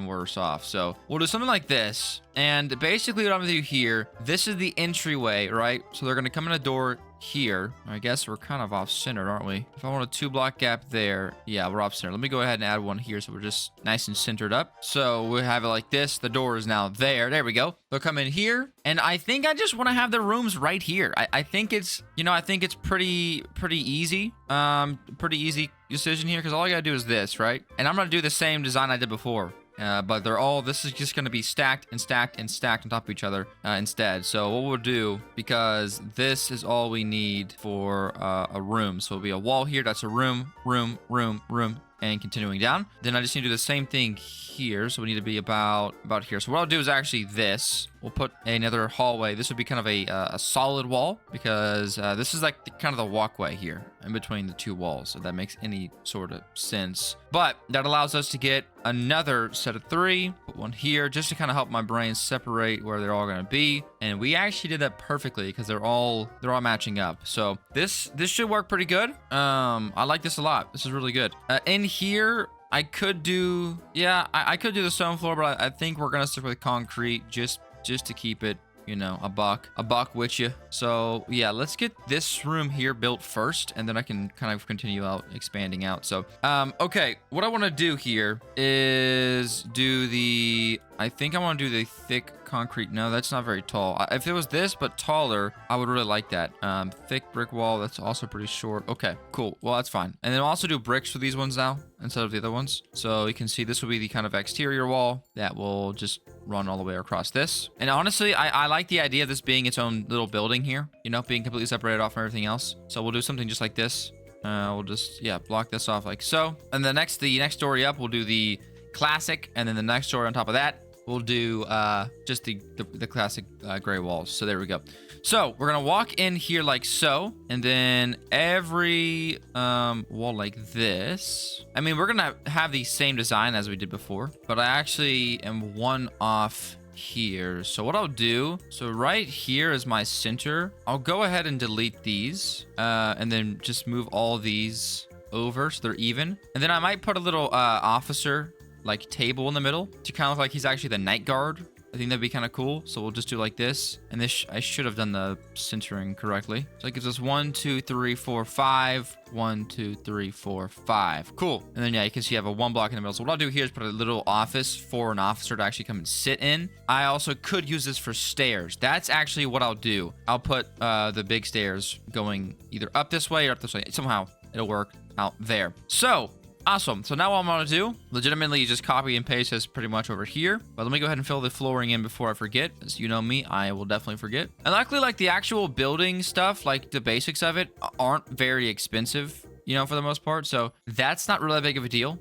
worse off. So we'll do something like this. And basically what I'm gonna do here, this is the entryway, right? So they're gonna come in a door here. I guess we're kind of off centered, aren't we? If I want a 2-block gap there, yeah, we're off center. Let me go ahead and add one here so we're just nice and centered up. So we have it like this. The door is now there. There we go. They'll come in here. And I think I just want to have the rooms right here. I think it's, I think it's pretty easy. Pretty easy decision here, because all I gotta do is this, right? And I'm gonna do the same design I did before. But this is just going to be stacked and stacked and stacked on top of each other instead. So what we'll do, because this is all we need for a room. So it'll be a wall here. That's a room, and continuing down. Then I just need to do the same thing here. So we need to be about here. So what I'll do is actually this. We'll put another hallway. This would be kind of a solid wall, because this is like kind of the walkway here in between the two walls, if that makes any sort of sense. But that allows us to get another set of 3. Put one here just to kind of help my brain separate where they're all going to be. And we actually did that perfectly because they're all matching up. So this should work pretty good. I like this a lot. This is really good. In here, I could do, I could do the stone floor, but I think we're gonna stick with concrete just to keep it, a buck with you. So yeah, let's get this room here built first, and then I can kind of continue out expanding out. So okay, what I want to do here is I think I want to do the thick concrete. No, that's not very tall. If it was this but taller, I would really like that. Thick brick wall, that's also pretty short. Okay, cool. Well, that's fine. And then I'll also do bricks for these ones now instead of the other ones. So you can see this will be the kind of exterior wall that will just run all the way across this. And honestly, I like the idea of this being its own little building here, being completely separated off from everything else. So we'll do something just like this. We'll just, block this off like so. And the next story up, we'll do the classic. And then the next story on top of that, we'll do just the classic gray walls. So there we go. So we're gonna walk in here like so, and then every wall like this. I mean, we're gonna have the same design as we did before, but I actually am one off here. So what I'll do, so right here is my center. I'll go ahead and delete these, and then just move all these over so they're even. And then I might put a little officer like table in the middle to kind of look like he's actually the night guard. I think that'd be kind of cool. So we'll just do like this, and this I should have done the centering correctly. So it gives us 1 2 3 4 5 1 2 3 4 5. Cool. And then you can see you have a 1 block in the middle. So what I'll do here is put a little office for an officer to actually come and sit in. I also could use this for stairs. That's actually what I'll do. I'll put the big stairs going either up this way or up this way. Somehow it'll work out there. So awesome. So now what I'm going to do, legitimately just copy and paste this pretty much over here. But let me go ahead and fill the flooring in before I forget. As you know me, I will definitely forget. And luckily, like the actual building stuff, like the basics of it, aren't very expensive, for the most part. So that's not really that big of a deal.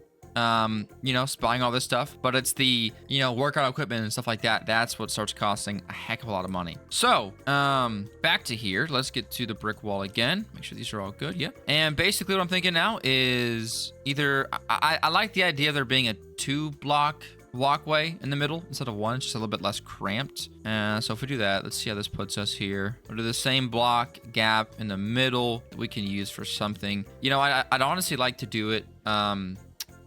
you know, buying all this stuff, but it's the, you know, workout equipment and stuff like that. That's what starts costing a heck of a lot of money. So, back to here. Let's get to the brick wall again. Make sure these are all good. Yep. And basically what I'm thinking now is either, I like the idea of there being a 2-block walkway in the middle instead of one. It's just a little bit less cramped. So if we do that, let's see how this puts us here. We'll do the same block gap in the middle that we can use for something. You know, I'd honestly like to do it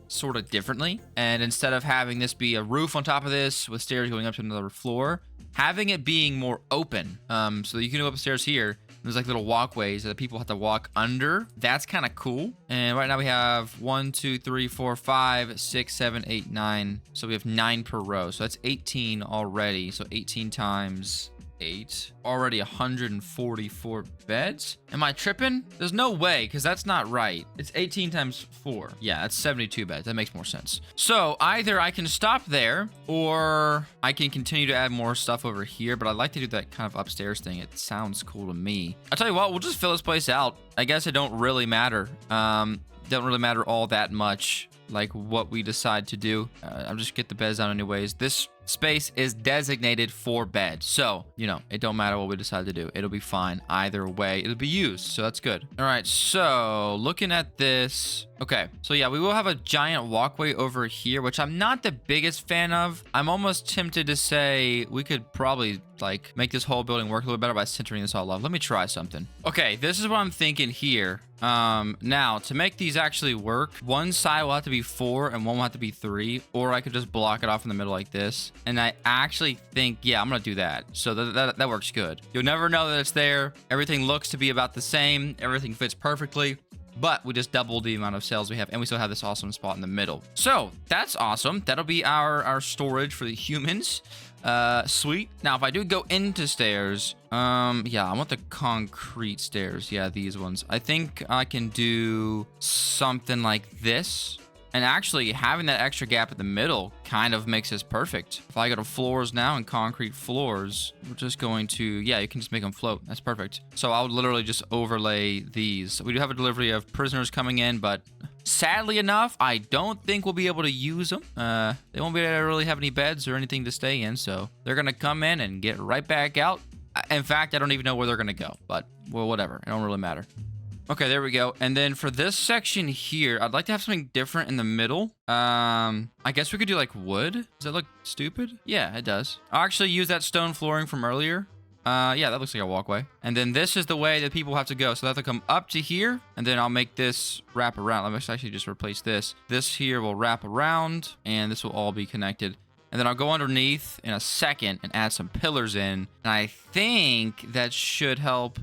sort of differently, and instead of having this be a roof on top of this with stairs going up to another floor, having it being more open, so that you can go upstairs here. There's like little walkways that people have to walk under. That's kind of cool. And right now we have 1, 2, 3, 4, 5, 6, 7, 8, 9. So we have 9 per row. So that's 18 already. So 18 times 8. Already 144 beds. Am I tripping? There's no way, because that's not right. It's 18 times 4. Yeah, that's 72 beds. That makes more sense. So either I can stop there, or I can continue to add more stuff over here, but I'd like to do that kind of upstairs thing. It sounds cool to me. I'll tell you what, we'll just fill this place out. I guess it don't really matter. Don't really matter all that much, like what we decide to do. I'll just get the beds down anyways. This space is designated for bed, so you know it don't matter what we decide to do. It'll be fine either way. It'll be used, so that's good. All right, so looking at this, okay, so yeah, we will have a giant walkway over here, which I'm not the biggest fan of. I'm almost tempted to say we could probably like make this whole building work a little better by centering this all up. Let me try something. Okay, this is what I'm thinking here. Now to make these actually work, one side will have to be 4 and one will have to be 3, or I could just block it off in the middle like this. And I actually think, yeah, I'm gonna do that. So that works good. You'll never know that it's there. Everything looks to be about the same. Everything fits perfectly. But we just doubled the amount of cells we have, and we still have this awesome spot in the middle. So that's awesome. That'll be our storage for the humans. Sweet. Now, if I do go into stairs, yeah, I want the concrete stairs. Yeah, these ones. I think I can do something like this. And actually, having that extra gap in the middle kind of makes this perfect. If I go to floors now and concrete floors, we're just going to, yeah, you can just make them float. That's perfect. So I would literally just overlay these. We do have a delivery of prisoners coming in, but sadly enough, I don't think we'll be able to use them. They won't be able to really have any beds or anything to stay in, so they're going to come in and get right back out. In fact, I don't even know where they're going to go, but well, whatever. It don't really matter. Okay, there we go. And then for this section here, I'd like to have something different in the middle. I guess we could do like wood. Does that look stupid? Yeah, it does. I'll actually use that stone flooring from earlier. Yeah, that looks like a walkway. And then this is the way that people have to go. So they have to come up to here, and then I'll make this wrap around. Let me actually just replace this. This here will wrap around, and this will all be connected. And then I'll go underneath in a second and add some pillars in. And I think that should help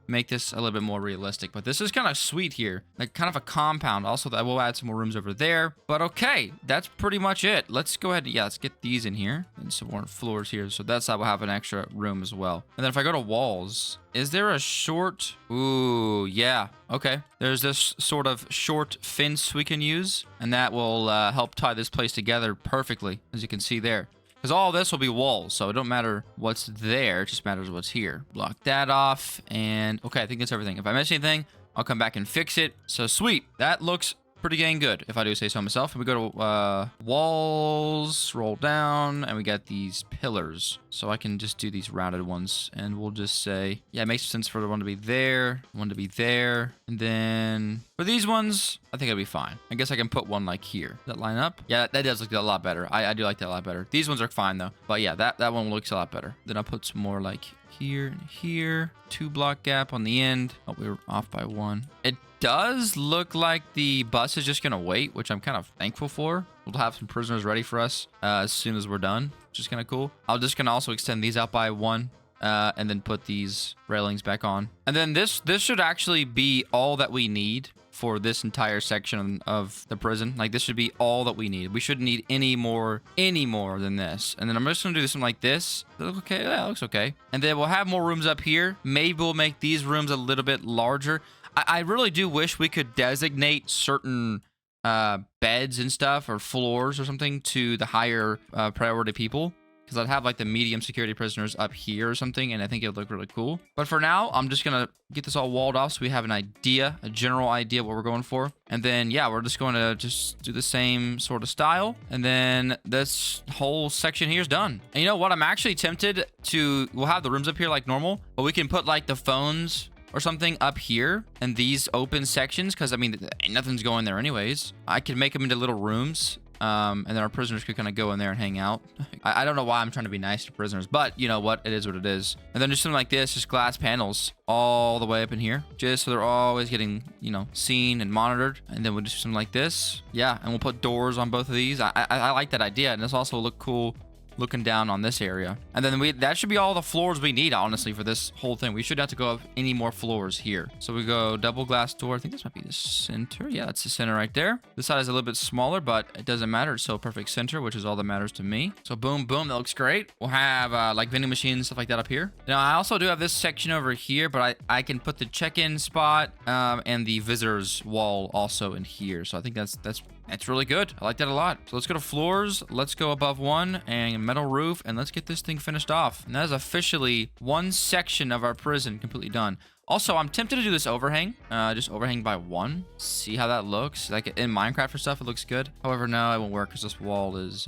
make this a little bit more realistic, but this is kind of sweet here, like kind of a compound. Also, that will add some more rooms over there, but okay, that's pretty much it. Let's go ahead. Yeah, let's get these in here and some more floors here, so that side will have an extra room as well. And then if I go to walls, is there a short, ooh, yeah, okay, there's this sort of short fence we can use, and that will help tie this place together perfectly, as you can see there. Because all this will be walls, so it don't matter what's there, it just matters what's here. Block that off, and okay, I think that's everything. If I miss anything, I'll come back and fix it. So sweet, that looks pretty dang good, if I do say so myself. And we go to walls, roll down, and we got these pillars. So I can just do these rounded ones, and we'll just say, yeah, it makes sense for the one to be there, one to be there, and then for these ones, I think it'll be fine. I guess I can put one like here. Does that line up? Yeah, that does look a lot better. I do like that a lot better. These ones are fine though, but yeah, that one looks a lot better. Then I'll put some more like here and here, 2-block gap on the end. Oh, we were off by 1. It does look like the bus is just gonna wait, which I'm kind of thankful for. We'll have some prisoners ready for us as soon as we're done, which is kind of cool. I'm just gonna also extend these out by 1. And then put these railings back on. And then this should actually be all that we need for this entire section of the prison. Like, this should be all that we need. We shouldn't need any more than this. And then I'm just gonna do something like this. Does it look okay? Yeah, it looks okay. And then we'll have more rooms up here. Maybe we'll make these rooms a little bit larger. I really do wish we could designate certain beds and stuff, or floors or something, to the higher priority people. because I'd have like the medium security prisoners up here or something, and I think it would look really cool. But for now, I'm just gonna get this all walled off so we have an idea, a general idea what we're going for. And then, yeah, we're just going to just do the same sort of style. And then this whole section here is done. And you know what? I'm actually tempted to, we'll have the rooms up here like normal, but we can put like the phones or something up here in these open sections, because I mean, nothing's going there anyways. I could make them into little rooms. And then our prisoners could kind of go in there and hang out. I don't know why I'm trying to be nice to prisoners, but you know what? It is what it is. And then just something like this, just glass panels all the way up in here, just so they're always getting, you know, seen and monitored. And then we'll just do something like this. Yeah, and we'll put doors on both of these. I like that idea, and this also will look cool looking down on this area. And then that should be all the floors we need, honestly, for this whole thing. We shouldn't have to go up any more floors here. So we go double glass door. I think this might be the center. Yeah, that's the center right there. This side is a little bit smaller, but it doesn't matter. It's still a perfect center, which is all that matters to me. So boom, boom, that looks great. We'll have like vending machines, stuff like that up here. Now I also do have this section over here, but I can put the check-in spot and the visitors wall also in here. So I think that's really good. I like that a lot. So let's go to floors. Let's go above one and metal roof, and let's get this thing finished off. And that is officially one section of our prison completely done. Also, I'm tempted to do this overhang, just overhang by one. See how that looks. Like in Minecraft or stuff, it looks good. However, no, it won't work because this wall is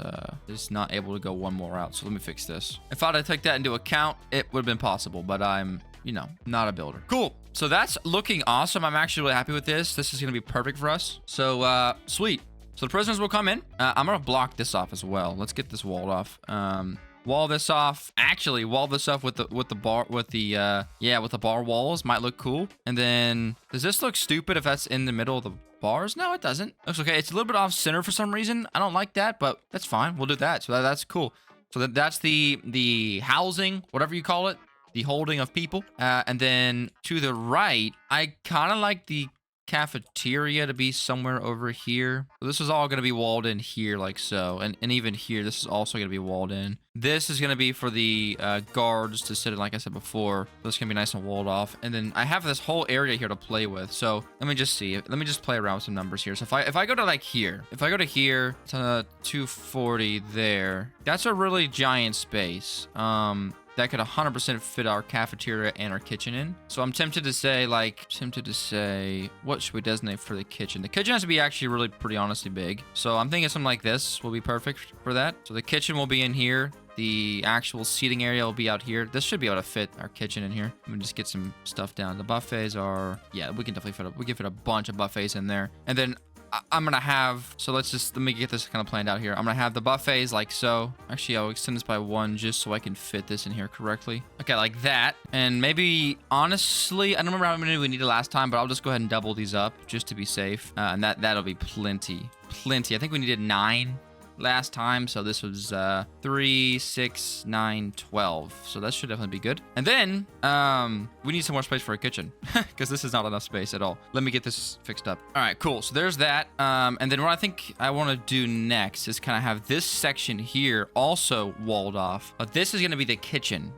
not able to go one more out. So let me fix this. If I'd have taken that into account, it would have been possible, but I'm, you know, not a builder. Cool. So that's looking awesome. I'm actually really happy with this. This is going to be perfect for us. So, sweet. So the prisoners will come in. I'm going to block this off as well. Let's get this walled off. Wall this off. Actually, wall this off with the bar walls. Might look cool. And then, does this look stupid if that's in the middle of the bars? No, it doesn't. Looks okay. It's a little bit off center for some reason. I don't like that, but that's fine. We'll do that. So that's cool. So that's the housing, whatever you call it, the holding of people. And then to the right, I kind of like the cafeteria to be somewhere over here. So this is all going to be walled in here like so, and even here this is also going to be walled in. This is going to be for the guards to sit in, like I said before. This can be nice and walled off. And then I have this whole area here to play with. So let me just see. Let me just play around with some numbers here. So if I go to like here, if I go to here to 240 there, that's a really giant space. That could 100% fit our cafeteria and our kitchen in. So I'm tempted to say, what should we designate for the kitchen? The kitchen has to be actually really pretty honestly big. So I'm thinking something like this will be perfect for that. So the kitchen will be in here. The actual seating area will be out here. This should be able to fit our kitchen in here. Let me just get some stuff down. The buffets are, yeah, we can definitely fit a bunch of buffets in there. And then I'm gonna have, so let me get this kind of planned out here. I'm gonna have the buffets like so. Actually, I'll extend this by one just so I can fit this in here correctly. Okay, like that. And maybe, honestly, I don't remember how many we needed last time, but I'll just go ahead and double these up just to be safe. And that'll be plenty. I think we needed 9 last time, so this was 3, 6, 9, 12. So that should definitely be good. And then we need some more space for a kitchen because this is not enough space at all. Let me get this fixed up. All right, cool. So there's that. And then what I think I want to do next is kind of have this section here also walled off. But this is going to be the kitchen.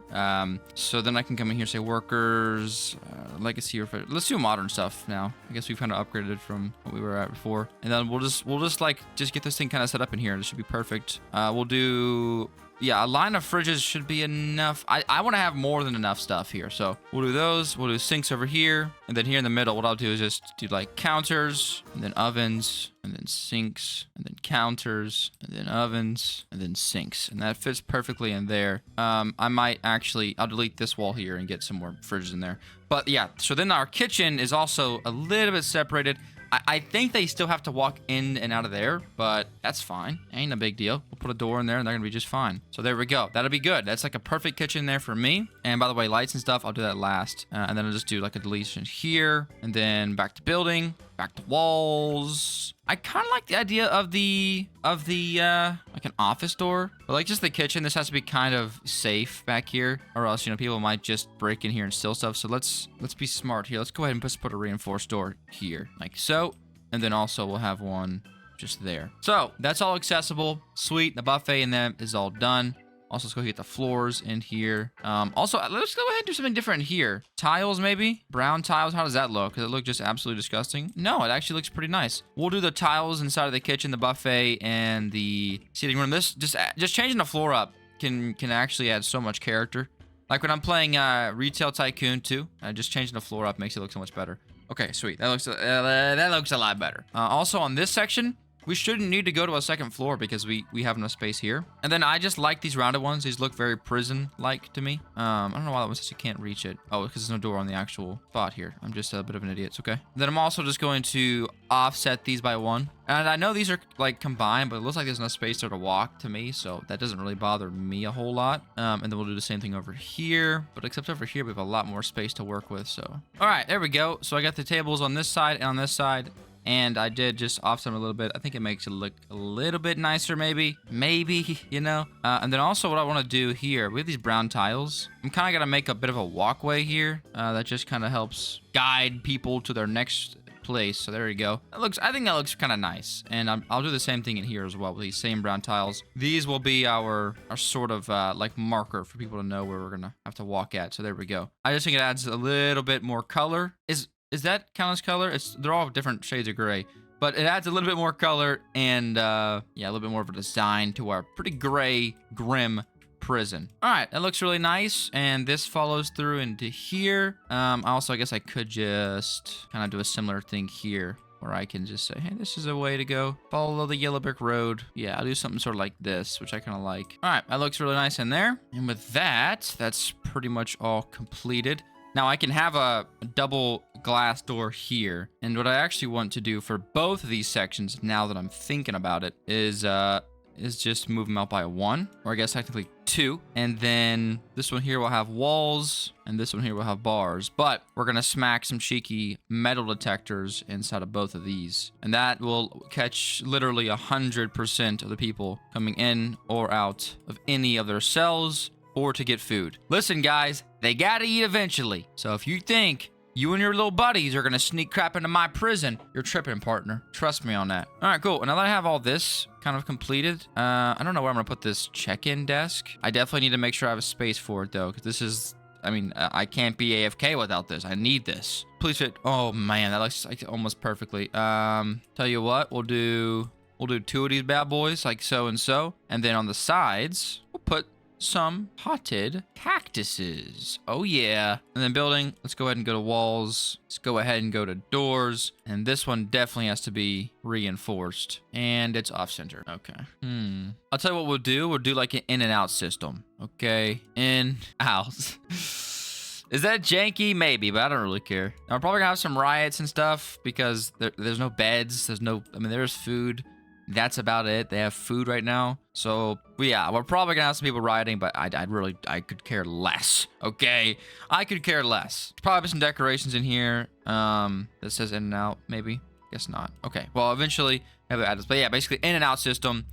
So then I can come in here and say workers, legacy, or let's do modern stuff now. I guess we've kind of upgraded from what we were at before. And then we'll just get this thing kind of set up in here. Should be perfect. We'll do, yeah, a line of fridges should be enough. I want to have more than enough stuff here, so we'll do those. We'll do sinks over here, and then here in the middle what I'll do is just do like counters, and then ovens, and then sinks, and then counters, and then ovens, and then sinks, and that fits perfectly in there. I'll delete this wall here and get some more fridges in there. But yeah, so then our kitchen is also a little bit separated. I think they still have to walk in and out of there, but that's fine. Ain't a big deal. We'll put a door in there and they're gonna be just fine. So there we go. That'll be good. That's like a perfect kitchen there for me. And by the way, lights and stuff, I'll do that last. And then I'll just do like a deletion here, and then back to building, back to walls. I kind of like the idea of the like an office door, but like just the kitchen. This has to be kind of safe back here, or else, you know, people might just break in here and steal stuff. So let's be smart here. Let's go ahead and put a reinforced door here, like so. And then also we'll have one just there. So that's all accessible. Sweet. The buffet in them is all done. Also, let's go get the floors in here. Also, let's go ahead and do something different here. Tiles, maybe? Brown tiles. How does that look? Does it look just absolutely disgusting? No, it actually looks pretty nice. We'll do the tiles inside of the kitchen, the buffet, and the seating room. This just changing the floor up can actually add so much character. Like when I'm playing Retail Tycoon 2, just changing the floor up makes it look so much better. Okay, sweet. That looks a lot better. Also on this section, we shouldn't need to go to a second floor because we have enough space here. And then I just like these rounded ones. These look very prison-like to me. I don't know why that one says you can't reach it. Oh, because there's no door on the actual spot here. I'm just a bit of an idiot. It's okay. Then I'm also just going to offset these by 1. And I know these are like combined, but it looks like there's enough space there to walk to me, so that doesn't really bother me a whole lot. And then we'll do the same thing over here, but except over here we have a lot more space to work with. So all right, there we go. So I got the tables on this side and on this side, and I did just offset them a little bit. I think it makes it look a little bit nicer, maybe, you know. And then also what I want to do here, we have these brown tiles. I'm kind of gonna make a bit of a walkway here that just kind of helps guide people to their next place. So there you go. I think that looks kind of nice. And I'll do the same thing in here as well with these same brown tiles. These will be our sort of like marker for people to know where we're gonna have to walk at. So there we go. I just think it adds a little bit more color. Is that count as color? They're all different shades of gray, but it adds a little bit more color and yeah, a little bit more of a design to our pretty gray, grim prison. All right, that looks really nice, and this follows through into here. Also, I guess I could just kind of do a similar thing here, where I can just say, hey, this is a way to go. Follow the yellow brick road. Yeah, I'll do something sort of like this, which I kind of like. All right, that looks really nice in there. And with that, that's pretty much all completed. Now I can have a double glass door here. And what I actually want to do for both of these sections, now that I'm thinking about it, is just move them out by 1, or I guess technically 2. And then this one here will have walls, and this one here will have bars. But we're gonna smack some cheeky metal detectors inside of both of these, and that will catch literally 100% of the people coming in or out of any of their cells or to get food. Listen, guys, they gotta eat eventually. So if you think you and your little buddies are gonna sneak crap into my prison, you're tripping, partner. Trust me on that. All right, cool. And now that I have all this kind of completed, I don't know where I'm gonna put this check-in desk. I definitely need to make sure I have a space for it though, because this is, I mean, I can't be AFK without this. I need this. Please fit. Oh man, that looks like almost perfectly. Tell you what, we'll do 2 of these bad boys, like so and so. And then on the sides, we'll put some potted cactuses. Oh yeah. And then building, let's go ahead and go to walls. Let's go ahead and go to doors. And this one definitely has to be reinforced. And it's off center. Okay. I'll tell you what we'll do. We'll do like an in and out system. Okay. In, out. Is that janky? Maybe, but I don't really care. Now, we're probably gonna have some riots and stuff because there's no beds. There's food. That's about it. They have food right now. So, yeah, we're probably gonna have some people rioting, but I could care less. Okay? I could care less. There's probably some decorations in here. That says in and out, maybe. Guess not. Okay. Well, eventually, have it added. But yeah, basically in and out system.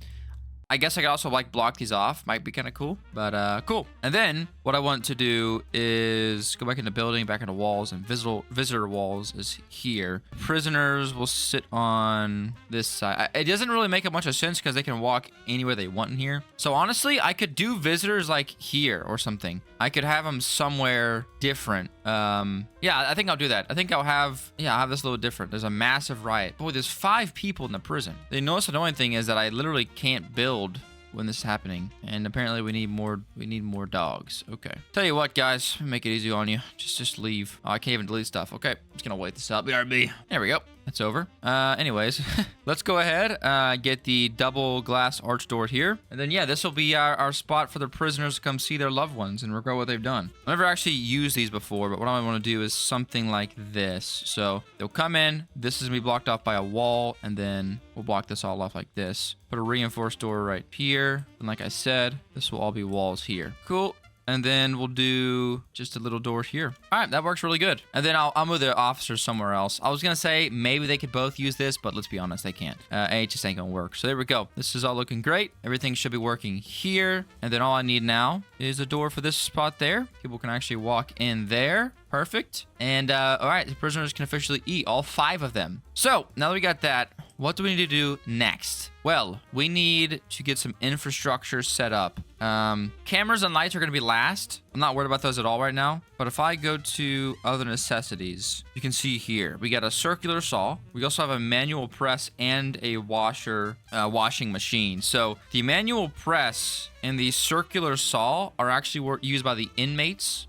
I guess I could also like block these off. Might be kind of cool, but cool. And then what I want to do is go back into building, back into walls, and visitor walls is here. Prisoners will sit on this side. It doesn't really make a bunch of sense because they can walk anywhere they want in here. So honestly, I could do visitors like here or something. I could have them somewhere different. Yeah, I think I'll do that. I think I'll have this a little different. There's a massive riot. Boy, there's 5 people in the prison. The most annoying thing is that I literally can't build when this is happening, and apparently we need more dogs. Okay, tell you what, guys, make it easy on you. Just leave. Oh, I can't even delete stuff. Okay, just gonna wait this up. BRB. There we go. That's over. Anyways, let's go ahead, get the double glass arch door here. And then, yeah, this will be our spot for the prisoners to come see their loved ones and regret what they've done. I've never actually used these before, but what I want to do is something like this. So they'll come in, this is gonna be blocked off by a wall, and then we'll block this all off like this. Put a reinforced door right here. And like I said, this will all be walls here. Cool. And then we'll do just a little door here. All right, that works really good. And then I'll move the officers somewhere else. I was gonna say maybe they could both use this, but let's be honest, they can't. It just ain't gonna work. So there we go. This is all looking great. Everything should be working here. And then all I need now is a door for this spot there. People can actually walk in there. Perfect. And all right, the prisoners can officially eat, all 5 of them. So now that we got that, what do we need to do next? Well, we need to get some infrastructure set up Cameras and lights are going to be last. I'm not worried about those at all right now. But if I go to other necessities, you can see here, we got a circular saw. We also have a manual press and a washing machine. So the manual press and the circular saw are actually used by the inmates.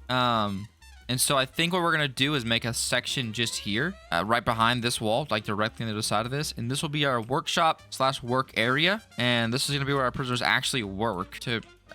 And so I think what we're going to do is make a section just here, right behind this wall, like directly on the other side of this. And this will be our workshop / work area. And this is going to be where our prisoners actually work.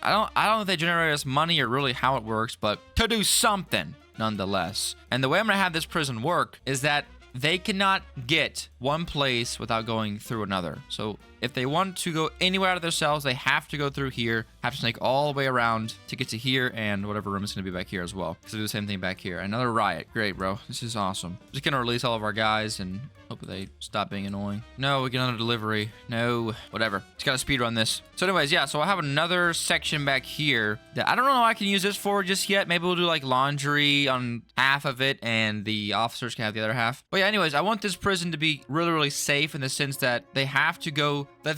I don't know if they generate us money or really how it works, but to do something nonetheless. And the way I'm going to have this prison work is that they cannot get one place without going through another. So if they want to go anywhere out of their cells, they have to go through here, have to snake all the way around to get to here and whatever room is going to be back here as well. Because they do the same thing back here. Another riot. Great, bro. This is awesome. Just going to release all of our guys and hope they stop being annoying. No, we get another delivery. No, whatever. Just got to speed run this. So anyways, yeah, so I have another section back here that I don't know what I can use this for just yet. Maybe we'll do like laundry on half of it and the officers can have the other half. But yeah, anyways, I want this prison to be really, really safe in the sense that they have to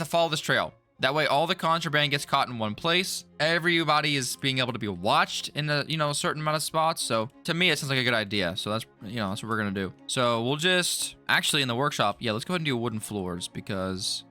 follow this trail. That way, all the contraband gets caught in one place. Everybody is being able to be watched in a certain amount of spots. So to me, it sounds like a good idea. So that's what we're gonna do. So we'll just actually in the workshop. Yeah, let's go ahead and do wooden floors because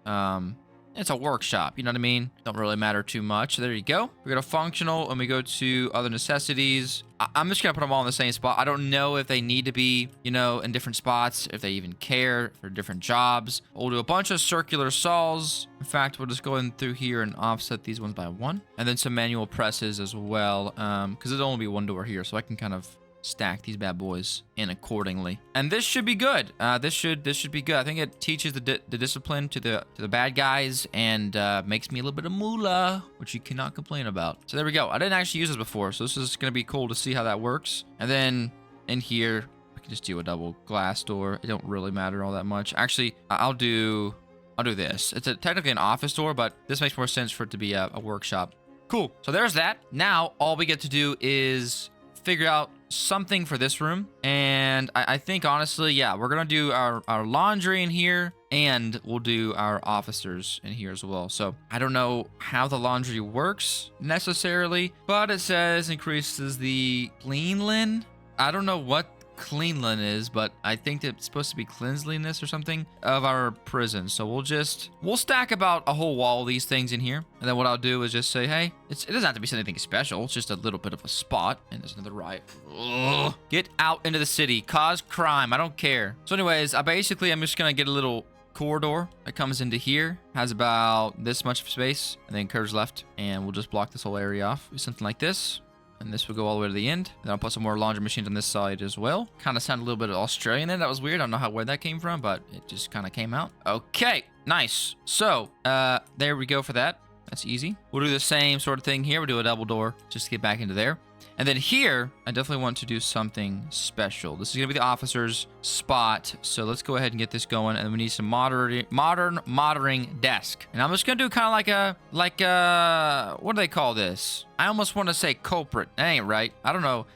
it's a workshop. You know what I mean? Don't really matter too much. So there you go. We go to functional and we go to other necessities. I'm just going to put them all in the same spot. I don't know if they need to be, in different spots, if they even care for different jobs. We'll do a bunch of circular saws. In fact, we'll just go in through here and offset these ones by 1. And then some manual presses as well. Because there'll only be one door here. So I can kind of stack these bad boys in accordingly, and this should be good. This should be good. I think it teaches the discipline to the bad guys and makes me a little bit of moolah, which you cannot complain about. So there we go. I didn't actually use this before, so this is gonna be cool to see how that works. And then in here we can just do a double glass door. It don't really matter all that much. Actually, I'll do this. It's technically an office door, but this makes more sense for it to be a workshop. Cool. So there's that. Now all we get to do is figure out something for this room, and I think honestly, yeah, we're gonna do our laundry in here, and we'll do our officers in here as well. So I don't know how the laundry works necessarily, but it says increases the cleanlin. I don't know what cleanlin is, but I think it's supposed to be cleanliness or something of our prison. So we'll stack about a whole wall of these things in here, and then what I'll do is just say, hey, it doesn't have to be anything special. It's just a little bit of a spot. And there's another riot. Ugh. Get out into the city, cause crime. I don't care. So anyways, I'm just gonna get a little corridor that comes into here, has about this much space, and then curves left, and we'll just block this whole area off. Something like this. And this will go all the way to the end. Then I'll put some more laundry machines on this side as well. Kind of sounded a little bit Australian there. That was weird. I don't know where that came from, but it just kind of came out. Okay, nice. So, there we go for that. That's easy. We'll do the same sort of thing here. We'll do a double door just to get back into there. And then here, I definitely want to do something special. This is going to be the officer's spot. So let's go ahead and get this going. And we need some modern monitoring desk. And I'm just going to do kind of like a, what do they call this? I almost want to say culprit. That ain't right. I don't know.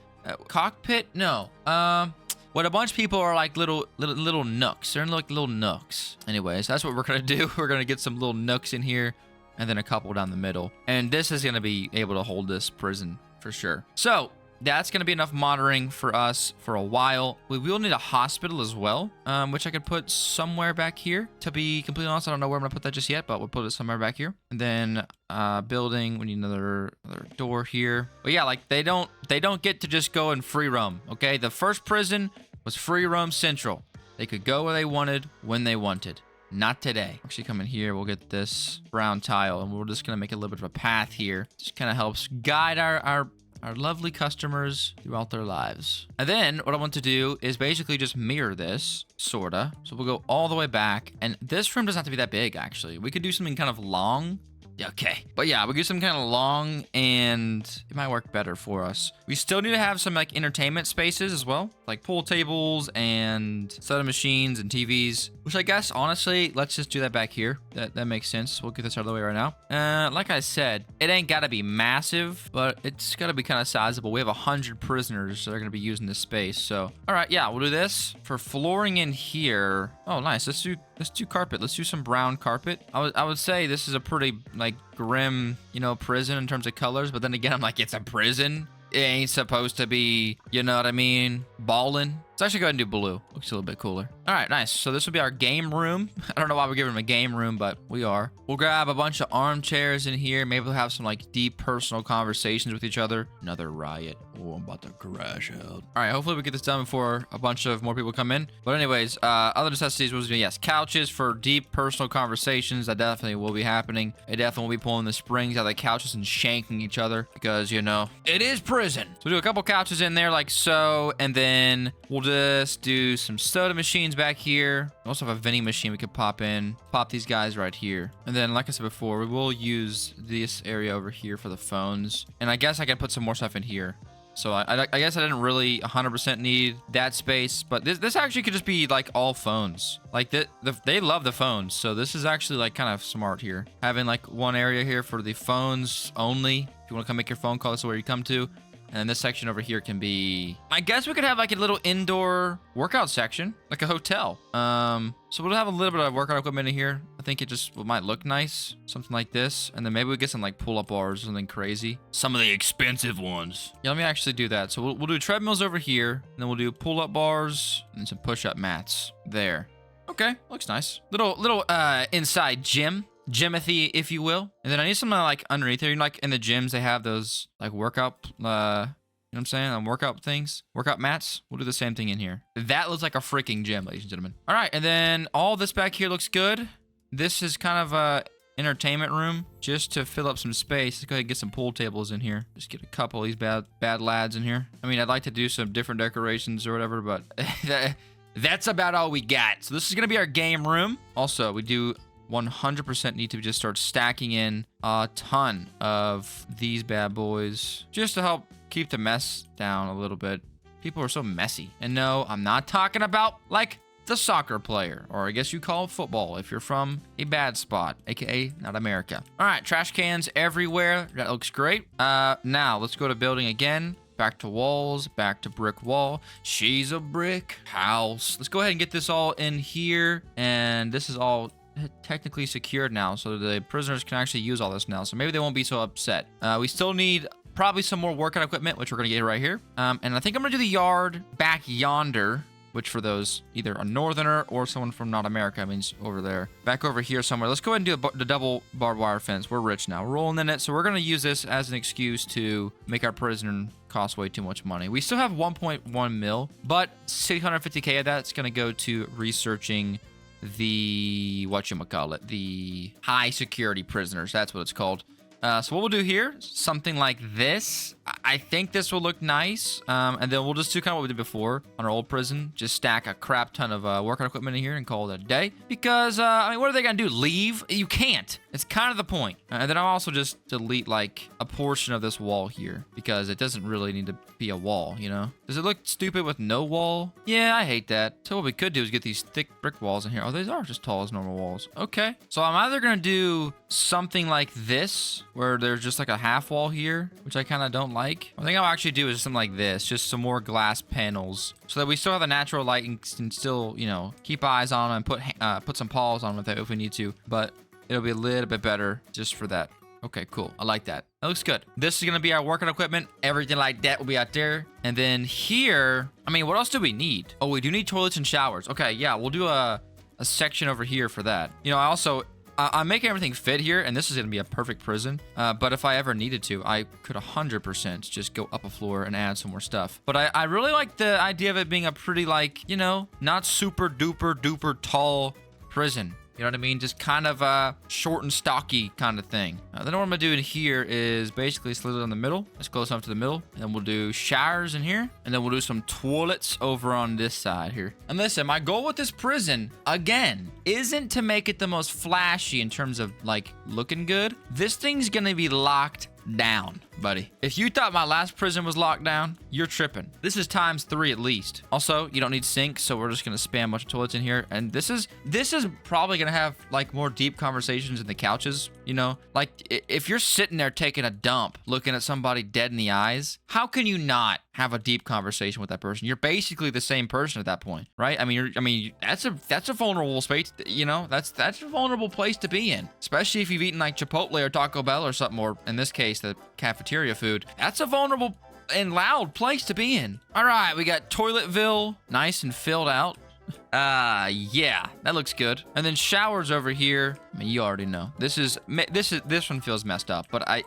Cockpit? No. What a bunch of people are like little nooks. They're like little nooks. Anyways, that's what we're going to do. We're going to get some little nooks in here and then a couple down the middle. And this is going to be able to hold this prison for sure. So that's going to be enough monitoring for us for a while. We will need a hospital as well, which I could put somewhere back here. To be completely honest, I don't know where I'm going to put that just yet, but we'll put it somewhere back here. And then building, we need another door here. But yeah, like they don't get to just go and free roam, okay? The first prison was free roam central. They could go where they wanted, when they wanted. Not today. Actually, come in here. We'll get this brown tile, and we're just gonna make a little bit of a path here. Just kind of helps guide our lovely customers throughout their lives. And then what I want to do is basically just mirror this, sorta. So we'll go all the way back, and this room doesn't have to be that big. Actually, we could do something kind of long. Okay, but yeah, we do some kind of long, and it might work better for us. We still need to have some like entertainment spaces as well. like pool tables and soda machines and TVs, which I guess, honestly, let's just do that back here. That makes sense. We'll get this out of the way right now. Like I said, it ain't got to be massive, but it's got to be kind of sizable. We have 100 prisoners that are going to be using this space. So, all right, yeah, we'll do this. For flooring in here, oh, nice. Let's do carpet. Let's do some brown carpet. I would say this is a pretty, like, grim, you know, prison in terms of colors, but then again, I'm like, it's a prison. It ain't supposed to be, you know what I mean, ballin'. Let's actually go ahead and do blue. Looks a little bit cooler. All right, nice. So this will be our game room. I don't know why we're giving them a game room, but we are. We'll grab a bunch of armchairs in here. Maybe we'll have some like deep personal conversations with each other. Another riot. Oh, I'm about to crash out. All right, hopefully we get this done before a bunch of more people come in. But anyways, other necessities was, yes, couches for deep personal conversations. That definitely will be happening. It definitely will be pulling the springs out of the couches and shanking each other because, you know, it is prison. So we'll do a couple couches in there like so, and then we'll just do some soda machines back here. We also have a vending machine we could pop in. Pop these guys right here. And then, like I said before, we will use this area over here for the phones. And I guess I can put some more stuff in here. So I guess I didn't really 100% need that space, but this actually could just be like all phones. Like they love the phones, so this is actually like kind of smart here. Having like one area here for the phones only. If you want to come make your phone call, this is where you come to. And then this section over here can be, I guess we could have like a little indoor workout section, like a hotel. So we'll have a little bit of workout equipment in here. I think it just might look nice, something like this. And then maybe we get some like pull-up bars or something crazy. Some of the expensive ones. Yeah, let me actually do that. So we'll do treadmills over here, and then we'll do pull-up bars and some push-up mats there. Okay, looks nice. Little inside gym. Gymothy, if you will. And then I need something like underneath here. You know, like in the gyms, they have those like workout, you know what I'm saying? Workout things, workout mats. We'll do the same thing in here. That looks like a freaking gym, ladies and gentlemen. All right, and then all this back here looks good. This is kind of a entertainment room just to fill up some space. Let's go ahead and get some pool tables in here. Just get a couple of these bad lads in here. I mean, I'd like to do some different decorations or whatever, but that's about all we got. So this is gonna be our game room. Also, we do 100% need to just start stacking in a ton of these bad boys just to help keep the mess down a little bit. People are so messy. And no, I'm not talking about like the soccer player, or I guess you call it football if you're from a bad spot, aka not America. All right, trash cans everywhere. That looks great. Now let's go to building again. Back to walls, back to brick wall. She's a brick house. Let's go ahead and get this all in here. And this is all technically secured now, so the prisoners can actually use all this now, so maybe they won't be so upset. We still need probably some more workout equipment, which we're gonna get right here. And I think I'm gonna do the yard back yonder, which for those either a northerner or someone from not America means over there. Back over here somewhere. Let's go ahead and do the double barbed wire fence. We're rich now. We're rolling in it, so we're gonna use this as an excuse to make our prison cost way too much money. We still have 1.1 mil, but 650K of that's gonna go to researching the whatchamacallit, the high security prisoners. That's what it's called. So what we'll do here, something like this. I think this will look nice. And then we'll just do kind of what we did before on our old prison. Just stack a crap ton of workout equipment in here and call it a day. Because, I mean, what are they going to do? Leave? You can't. It's kind of the point. And then I'll also just delete, like, a portion of this wall here. Because it doesn't really need to be a wall, you know? Does it look stupid with no wall? Yeah, I hate that. So what we could do is get these thick brick walls in here. Oh, these are just tall as normal walls. Okay. So I'm either going to do something like this, where there's just like a half wall here, which I kind of don't like. I think I'll actually do is something like this, just some more glass panels, so that we still have the natural light and can still, you know, keep eyes on them and put some paws on with it if we need to. But it'll be a little bit better just for that. Okay, cool. I like that. That looks good. This is gonna be our workout equipment. Everything like that will be out there. And then here, I mean, what else do we need? Oh, we do need toilets and showers. Okay, yeah, we'll do a section over here for that. You know, I also, I'm making everything fit here, and this is going to be a perfect prison. But if I ever needed to, I could 100% just go up a floor and add some more stuff. But I really like the idea of it being a pretty, like, you know, not super duper tall prison. You know what I mean? Just kind of a short and stocky kind of thing. Then what I'm gonna do in here is basically slid it in the middle. Let's close up to the middle. And then we'll do showers in here. And then we'll do some toilets over on this side here. And listen, my goal with this prison, again, isn't to make it the most flashy in terms of like looking good. This thing's gonna be locked down. buddy. If you thought my last prison was locked down, you're tripping. This is ×3 at least. Also, you don't need sinks, so we're just gonna spam a bunch of toilets in here. And this is probably gonna have like more deep conversations in the couches. You know, like if you're sitting there taking a dump, looking at somebody dead in the eyes, how can you not have a deep conversation with that person? You're basically the same person at that point, right? I mean, that's a vulnerable space. You know, that's a vulnerable place to be in, especially if you've eaten like Chipotle or Taco Bell or something, or in this case, the cafeteria food. That's a vulnerable and loud place to be in. All right, we got Toiletville, nice and filled out. Yeah, that looks good. And then showers over here. I mean, you already know. This one feels messed up, but I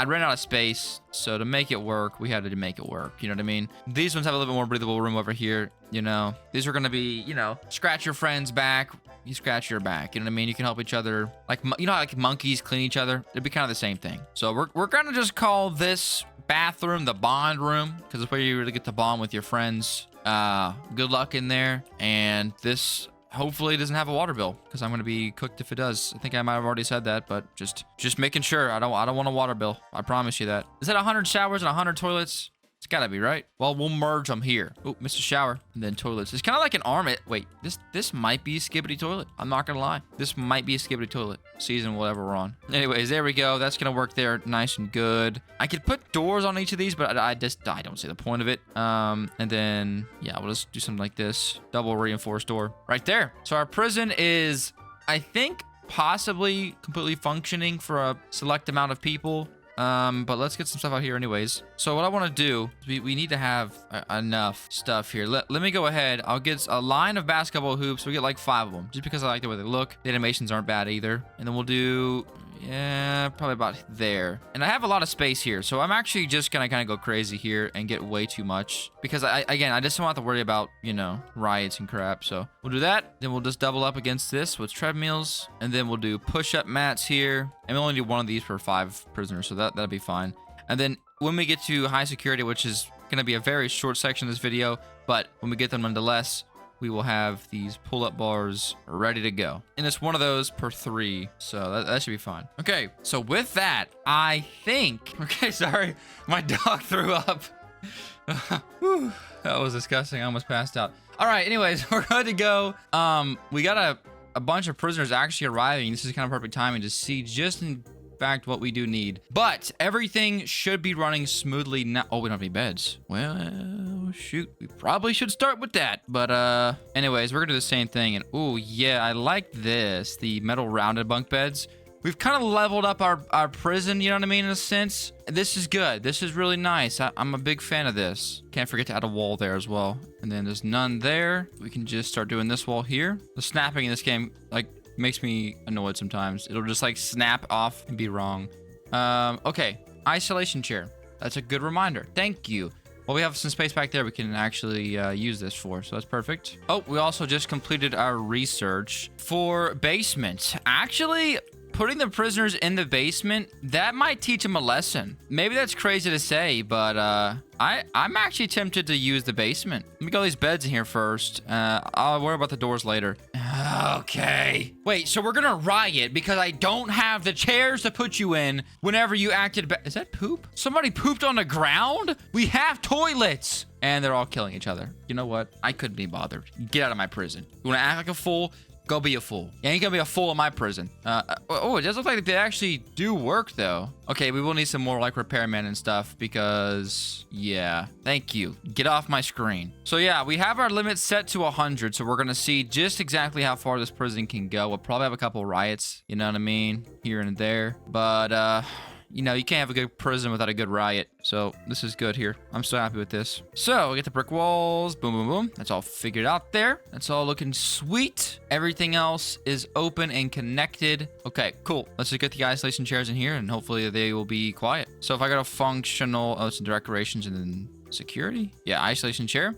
ran out of space, so to make it work, we had to make it work. You know what I mean? These ones have a little bit more breathable room over here. You know, these are gonna be, you know, scratch your friend's back, you scratch your back. You know what I mean? You can help each other, like, you know how like monkeys clean each other? It'd be kind of the same thing. So we're gonna just call this bathroom the bond room, because it's where you really get to bond with your friends. Good luck in there. And this hopefully doesn't have a water bill, because I'm going to be cooked if it does. I think I might have already said that, but just making sure. I don't want a water bill. I promise you that. Is that 100 showers and 100 toilets? It's gotta be, right? Well, we'll merge them here. Oh, missed a shower. And then toilets. It's kind of like an arm. Wait, this might be a skibbity toilet. I'm not gonna lie. This might be a skibbity toilet. Season whatever we're on. Anyways, there we go. That's gonna work there nice and good. I could put doors on each of these, but I don't see the point of it. And then, yeah, we'll just do something like this. Double reinforced door. Right there. So our prison is, I think, possibly completely functioning for a select amount of people. But let's get some stuff out here anyways. So what I want to do, we need to have enough stuff here. Let me go ahead. I'll get a line of basketball hoops. We get like 5 of them, just because I like the way they look. The animations aren't bad either. And then we'll do, yeah, probably about there. And I have a lot of space here, so I'm actually just gonna kind of go crazy here and get way too much, because I just don't have to worry about, you know, riots and crap. So we'll do that. Then we'll just double up against this with treadmills, and then we'll do push-up mats here. And we only do one of these per 5 prisoners, so that'll be fine. And then when we get to high security, which is gonna be a very short section of this video, but when we get them nonetheless, we will have these pull-up bars ready to go. And it's one of those per 3, so that should be fine. Okay, so with that, I think... Okay, sorry, my dog threw up. Whew, that was disgusting. I almost passed out. All right, anyways, we're good to go. We got a bunch of prisoners actually arriving. This is kind of perfect timing to see just in fact what we do need. But everything should be running smoothly now. Oh, we don't have any beds. Well, shoot. We probably should start with that. But anyways, we're gonna do the same thing. And oh yeah, I like this. The metal rounded bunk beds. We've kind of leveled up our prison, you know what I mean, in a sense. This is good. This is really nice. I'm a big fan of this. Can't forget to add a wall there as well. And then there's none there. We can just start doing this wall here. The snapping in this game, like, makes me annoyed sometimes. It'll just, like, snap off and be wrong. Okay. Isolation chair. That's a good reminder. Thank you. Well, we have some space back there we can actually use this for, so that's perfect. Oh, we also just completed our research for basement. Actually... putting the prisoners in the basement, that might teach them a lesson. Maybe that's crazy to say, but I'm actually tempted to use the basement. Let me get all these beds in here first. I'll worry about the doors later. Okay. Wait, so we're gonna riot because I don't have the chairs to put you in whenever you acted Is that poop? Somebody pooped on the ground? We have toilets! And they're all killing each other. You know what? I couldn't be bothered. Get out of my prison. You wanna act like a fool? Go be a fool. You ain't gonna be a fool in my prison. Oh, it does look like they actually do work, though. Okay, we will need some more, like, repairmen and stuff, because, yeah. Thank you. Get off my screen. So, yeah, we have our limit set to 100, so we're gonna see just exactly how far this prison can go. We'll probably have a couple riots, you know what I mean? Here and there. But, you know, you can't have a good prison without a good riot. So this is good here. I'm so happy with this. So we get the brick walls. Boom, boom, boom. That's all figured out there. That's all looking sweet. Everything else is open and connected. Okay, cool. Let's just get the isolation chairs in here and hopefully they will be quiet. So if I go to functional, oh, it's decorations and then security. Yeah, isolation chair.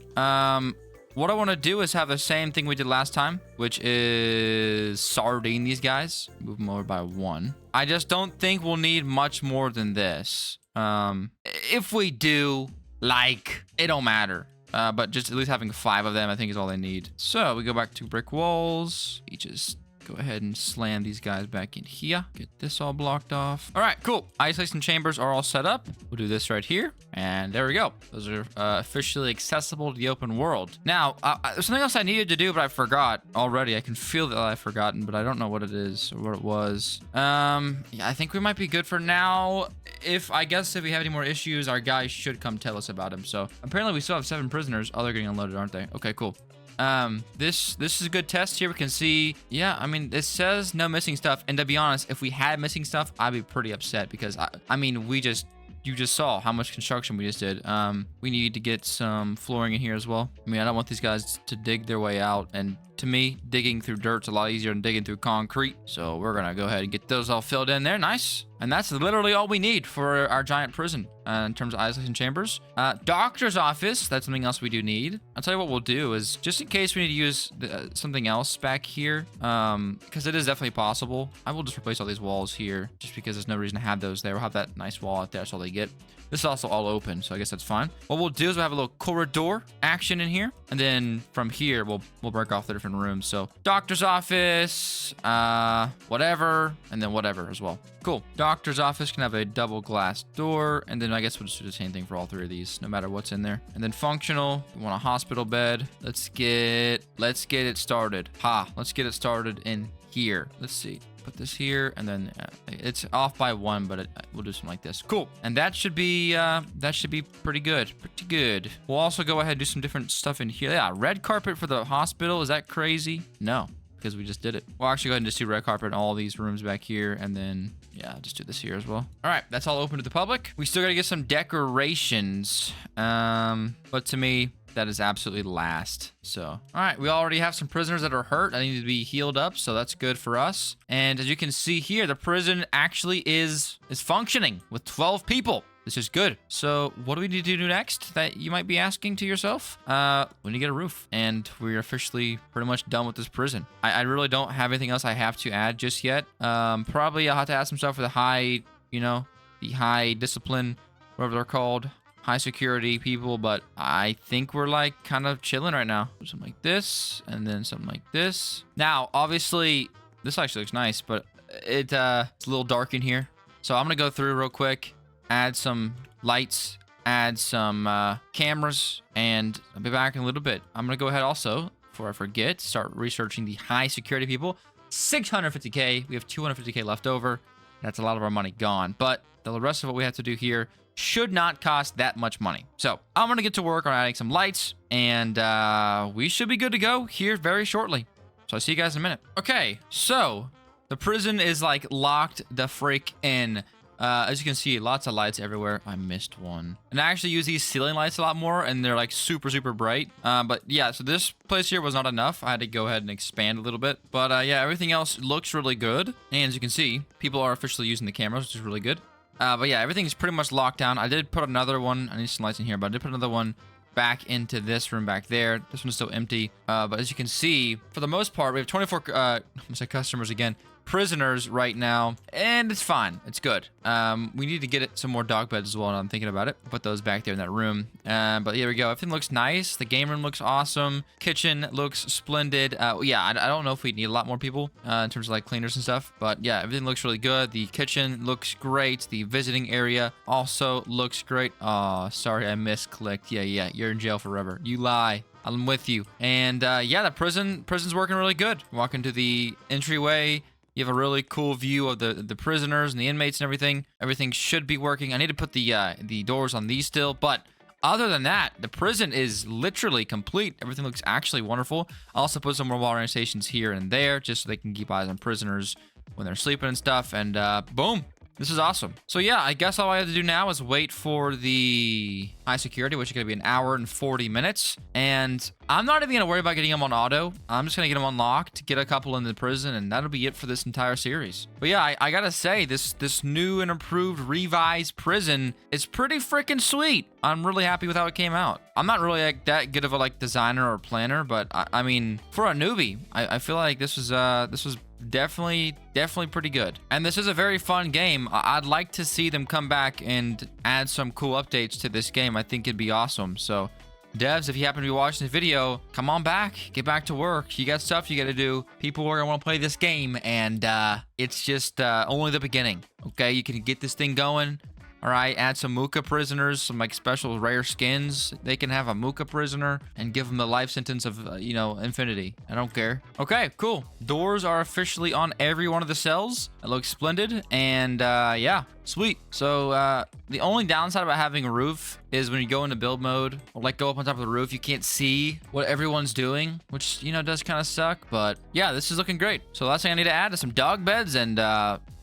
What I want to do is have the same thing we did last time, which is sardine these guys. Move them over by 1. I just don't think we'll need much more than this. If we do, like, it don't matter. But just at least having 5 of them, I think, is all they need. So we go back to brick walls. Each is Go ahead and slam these guys back in here. Get this all blocked off. All right, cool. Isolation chambers are all set up. We'll do this right here. And there we go. Those are officially accessible to the open world. Now, there's something else I needed to do, but I forgot already. I can feel that I've forgotten, but I don't know what it is or what it was. Yeah, I think we might be good for now. I guess if we have any more issues, our guys should come tell us about them. So apparently we still have 7 prisoners. Oh, they're getting unloaded, aren't they? Okay, cool. This is a good test here. We can see, yeah, I mean, it says no missing stuff. And to be honest, if we had missing stuff, I'd be pretty upset because I mean, you just saw how much construction we just did. We need to get some flooring in here as well. I mean, I don't want these guys to dig their way out. And to me, digging through dirt's a lot easier than digging through concrete. So we're going to go ahead and get those all filled in there. Nice. And that's literally all we need for our giant prison in terms of isolation chambers. Doctor's office. That's something else we do need. I'll tell you what we'll do is just in case we need to use something else back here, because it is definitely possible. I will just replace all these walls here just because there's no reason to have those there. We'll have that nice wall out there. That's all they get. This is also all open, so I guess that's fine. What we'll do is we'll have a little corridor action in here. And then from here, we'll break off the different rooms. So doctor's office, whatever, and then whatever as well. Cool. Doctor's office can have a double glass door. And then I guess we'll just do the same thing for all 3 of these, no matter what's in there. And then functional, we want a hospital bed. Let's get it started. Let's get it started in here. Let's see. Put this here, and then it's off by 1, but we'll do something like this. Cool. And that should be pretty good. Pretty good. We'll also go ahead and do some different stuff in here. Yeah, red carpet for the hospital. Is that crazy? No, because we just did it. We'll actually go ahead and just do red carpet in all these rooms back here, and then yeah, just do this here as well. All right, that's all open to the public. We still gotta get some decorations, but to me, that is absolutely last. So, all right, we already have some prisoners that are hurt. I need to be healed up, so that's good for us. And as you can see here, the prison actually is functioning with 12 people. This is good. So what do we need to do next that you might be asking to yourself? We need to get a roof, and we're officially pretty much done with this prison. I really don't have anything else I have to add just yet. Probably I'll have to add some stuff for the high, the high discipline, whatever they're called. High security people, but I think we're like kind of chilling right now. Something like this, and then something like this. Now, obviously, this actually looks nice, but it's a little dark in here. So I'm gonna go through real quick, add some lights, add some cameras, and I'll be back in a little bit. I'm gonna go ahead also, before I forget, start researching the high security people. 650K, we have 250K left over. That's a lot of our money gone, but the rest of what we have to do here should not cost that much money. So I'm going to get to work on adding some lights, and we should be good to go here very shortly. So I'll see you guys in a minute. Okay, so the prison is like locked the frick in. As you can see, lots of lights everywhere. I missed one. And I actually use these ceiling lights a lot more, and they're like super, super bright. But yeah, so this place here was not enough. I had to go ahead and expand a little bit. But yeah, everything else looks really good. And as you can see, people are officially using the cameras, which is really good. But yeah, everything's pretty much locked down. I did put another one. I need some lights in here, but I did put another one back into this room back there. This one's still empty. But as you can see, for the most part, we have 24 I'm gonna say customers again. Prisoners right now, and it's fine. It's good. We need to get some more dog beds as well, and I'm thinking about it. Put those back there in that room. But here we go. Everything looks nice. The game room looks awesome. Kitchen looks splendid. Yeah, I don't know if we need a lot more people in terms of like cleaners and stuff, but yeah, everything looks really good. The kitchen looks great. The visiting area also looks great. Oh, sorry, I misclicked. Yeah, you're in jail forever. You lie. I'm with you. And yeah, the prison's working really good. Walk into the entryway. You have a really cool view of the prisoners and the inmates and everything. Everything should be working. I need to put the doors on these still, but other than that, the prison is literally complete. Everything looks actually wonderful. I also put some more watering stations here and there just so they can keep eyes on prisoners when they're sleeping and stuff. And boom. This is awesome. So yeah, I guess all I have to do now is wait for the high security, which is going to be 1 hour and 40 minutes. And I'm not even going to worry about getting them on auto. I'm just going to get them unlocked, get a couple in the prison, and that'll be it for this entire series. But yeah, I got to say, this new and improved revised prison is pretty freaking sweet. I'm really happy with how it came out. I'm not really like that good of a designer or planner, but I mean, for a newbie, I feel like this was definitely pretty good. And this is a very fun game. I'd like to see them come back and add some cool updates to this game. I think it'd be awesome. So devs, if you happen to be watching this video, come on back. Get back to work. You got stuff you got to do. People are going to want to play this game, and it's just only the beginning. Okay, you can get this thing going. All right, add some Moocah prisoners, some like special rare skins. They can have a Moocah prisoner and give them the life sentence of, infinity. I don't care. Okay, cool. Doors are officially on every one of the cells. It looks splendid. And yeah, sweet. So the only downside about having a roof is when you go into build mode or like go up on top of the roof, you can't see what everyone's doing, which, does kind of suck. But yeah, this is looking great. So last thing I need to add is some dog beds, and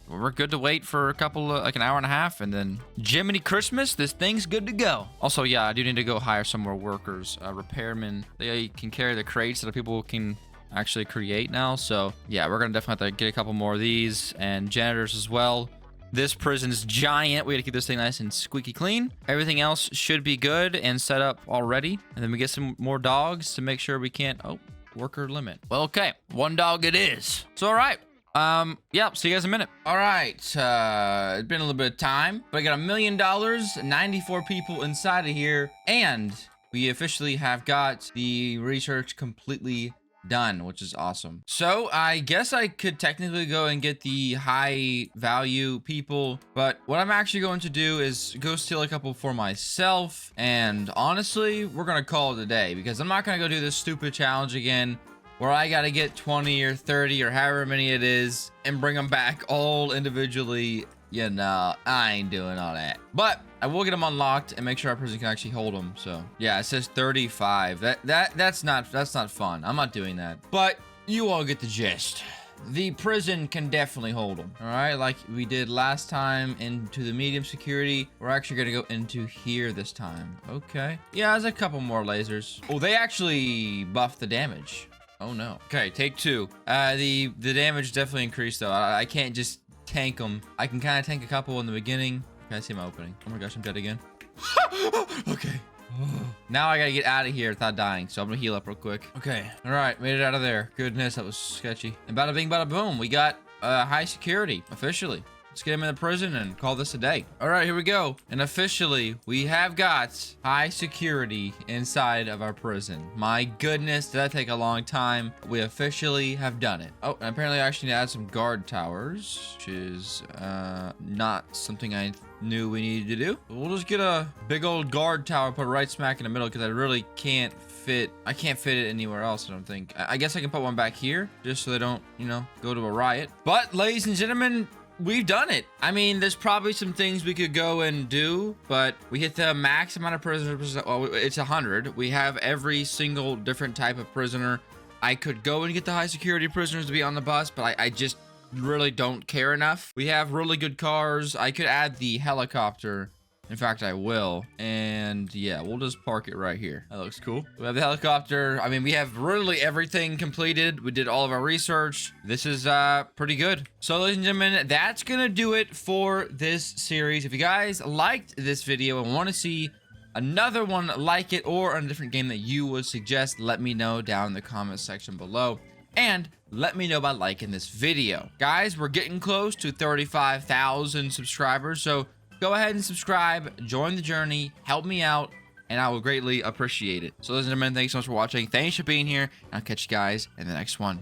we're good to wait for a couple, like an hour and a half, and then Jiminy Christmas, this thing's good to go. Also, yeah, I do need to go hire some more workers, repairmen. They can carry the crates that people can actually create now. So yeah, we're gonna definitely have to get a couple more of these, and janitors as well. This prison's giant. We gotta keep this thing nice and squeaky clean. Everything else should be good and set up already. And then we get some more dogs to make sure we can't, worker limit. Well, okay, 1 dog it is. So, all right. Yeah, see you guys in a minute. All right, it's been a little bit of time, but I got $1 million, 94 people inside of here, and we officially have got the research completely done, which is awesome. So I guess I could technically go and get the high value people, but what I'm actually going to do is go steal a couple for myself, and honestly, we're gonna call it a day, because I'm not gonna go do this stupid challenge again where I gotta get 20 or 30 or however many it is and bring them back all individually. I ain't doing all that. But I will get them unlocked and make sure our prison can actually hold them. So yeah, it says 35. That's not fun. I'm not doing that. But you all get the gist. The prison can definitely hold them. All right, like we did last time into the medium security. We're actually gonna go into here this time. Okay. Yeah, there's a couple more lasers. Oh, they actually buffed the damage. Oh no. Okay, take 2. The damage definitely increased though. I can't just tank them. I can kind of tank a couple in the beginning. Okay, I see my opening. Oh my gosh, I'm dead again. Okay. Now I gotta get out of here without dying, so I'm gonna heal up real quick. Okay. All right, made it out of there. Goodness, that was sketchy. And bada bing, bada boom. We got high security officially. Let's get him in the prison and call this a day. All right, here we go. And officially, we have got high security inside of our prison. My goodness, did that take a long time? We officially have done it. Oh, and apparently I actually need to add some guard towers, which is not something I knew we needed to do. We'll just get a big old guard tower, put it right smack in the middle, because I really can't fit. I can't fit it anywhere else, I don't think. I guess I can put one back here, just so they don't, go to a riot. But, ladies and gentlemen, we've done it. I mean, there's probably some things we could go and do, but we hit the max amount of prisoners. Well, it's 100. We have every single different type of prisoner. I could go and get the high security prisoners to be on the bus, but I just really don't care enough. We have really good cars. I could add the helicopter. In fact, I will. And yeah, we'll just park it right here. That looks cool. We have the helicopter. I mean, we have really everything completed. We did all of our research. This is pretty good. So, ladies and gentlemen, that's gonna do it for this series. If you guys liked this video and want to see another one like it or a different game that you would suggest, let me know down in the comment section below. And let me know by liking this video. Guys, we're getting close to 35,000 subscribers, so go ahead and subscribe, join the journey, help me out, and I will greatly appreciate it. So ladies and gentlemen, thanks so much for watching. Thanks for being here, and I'll catch you guys in the next one.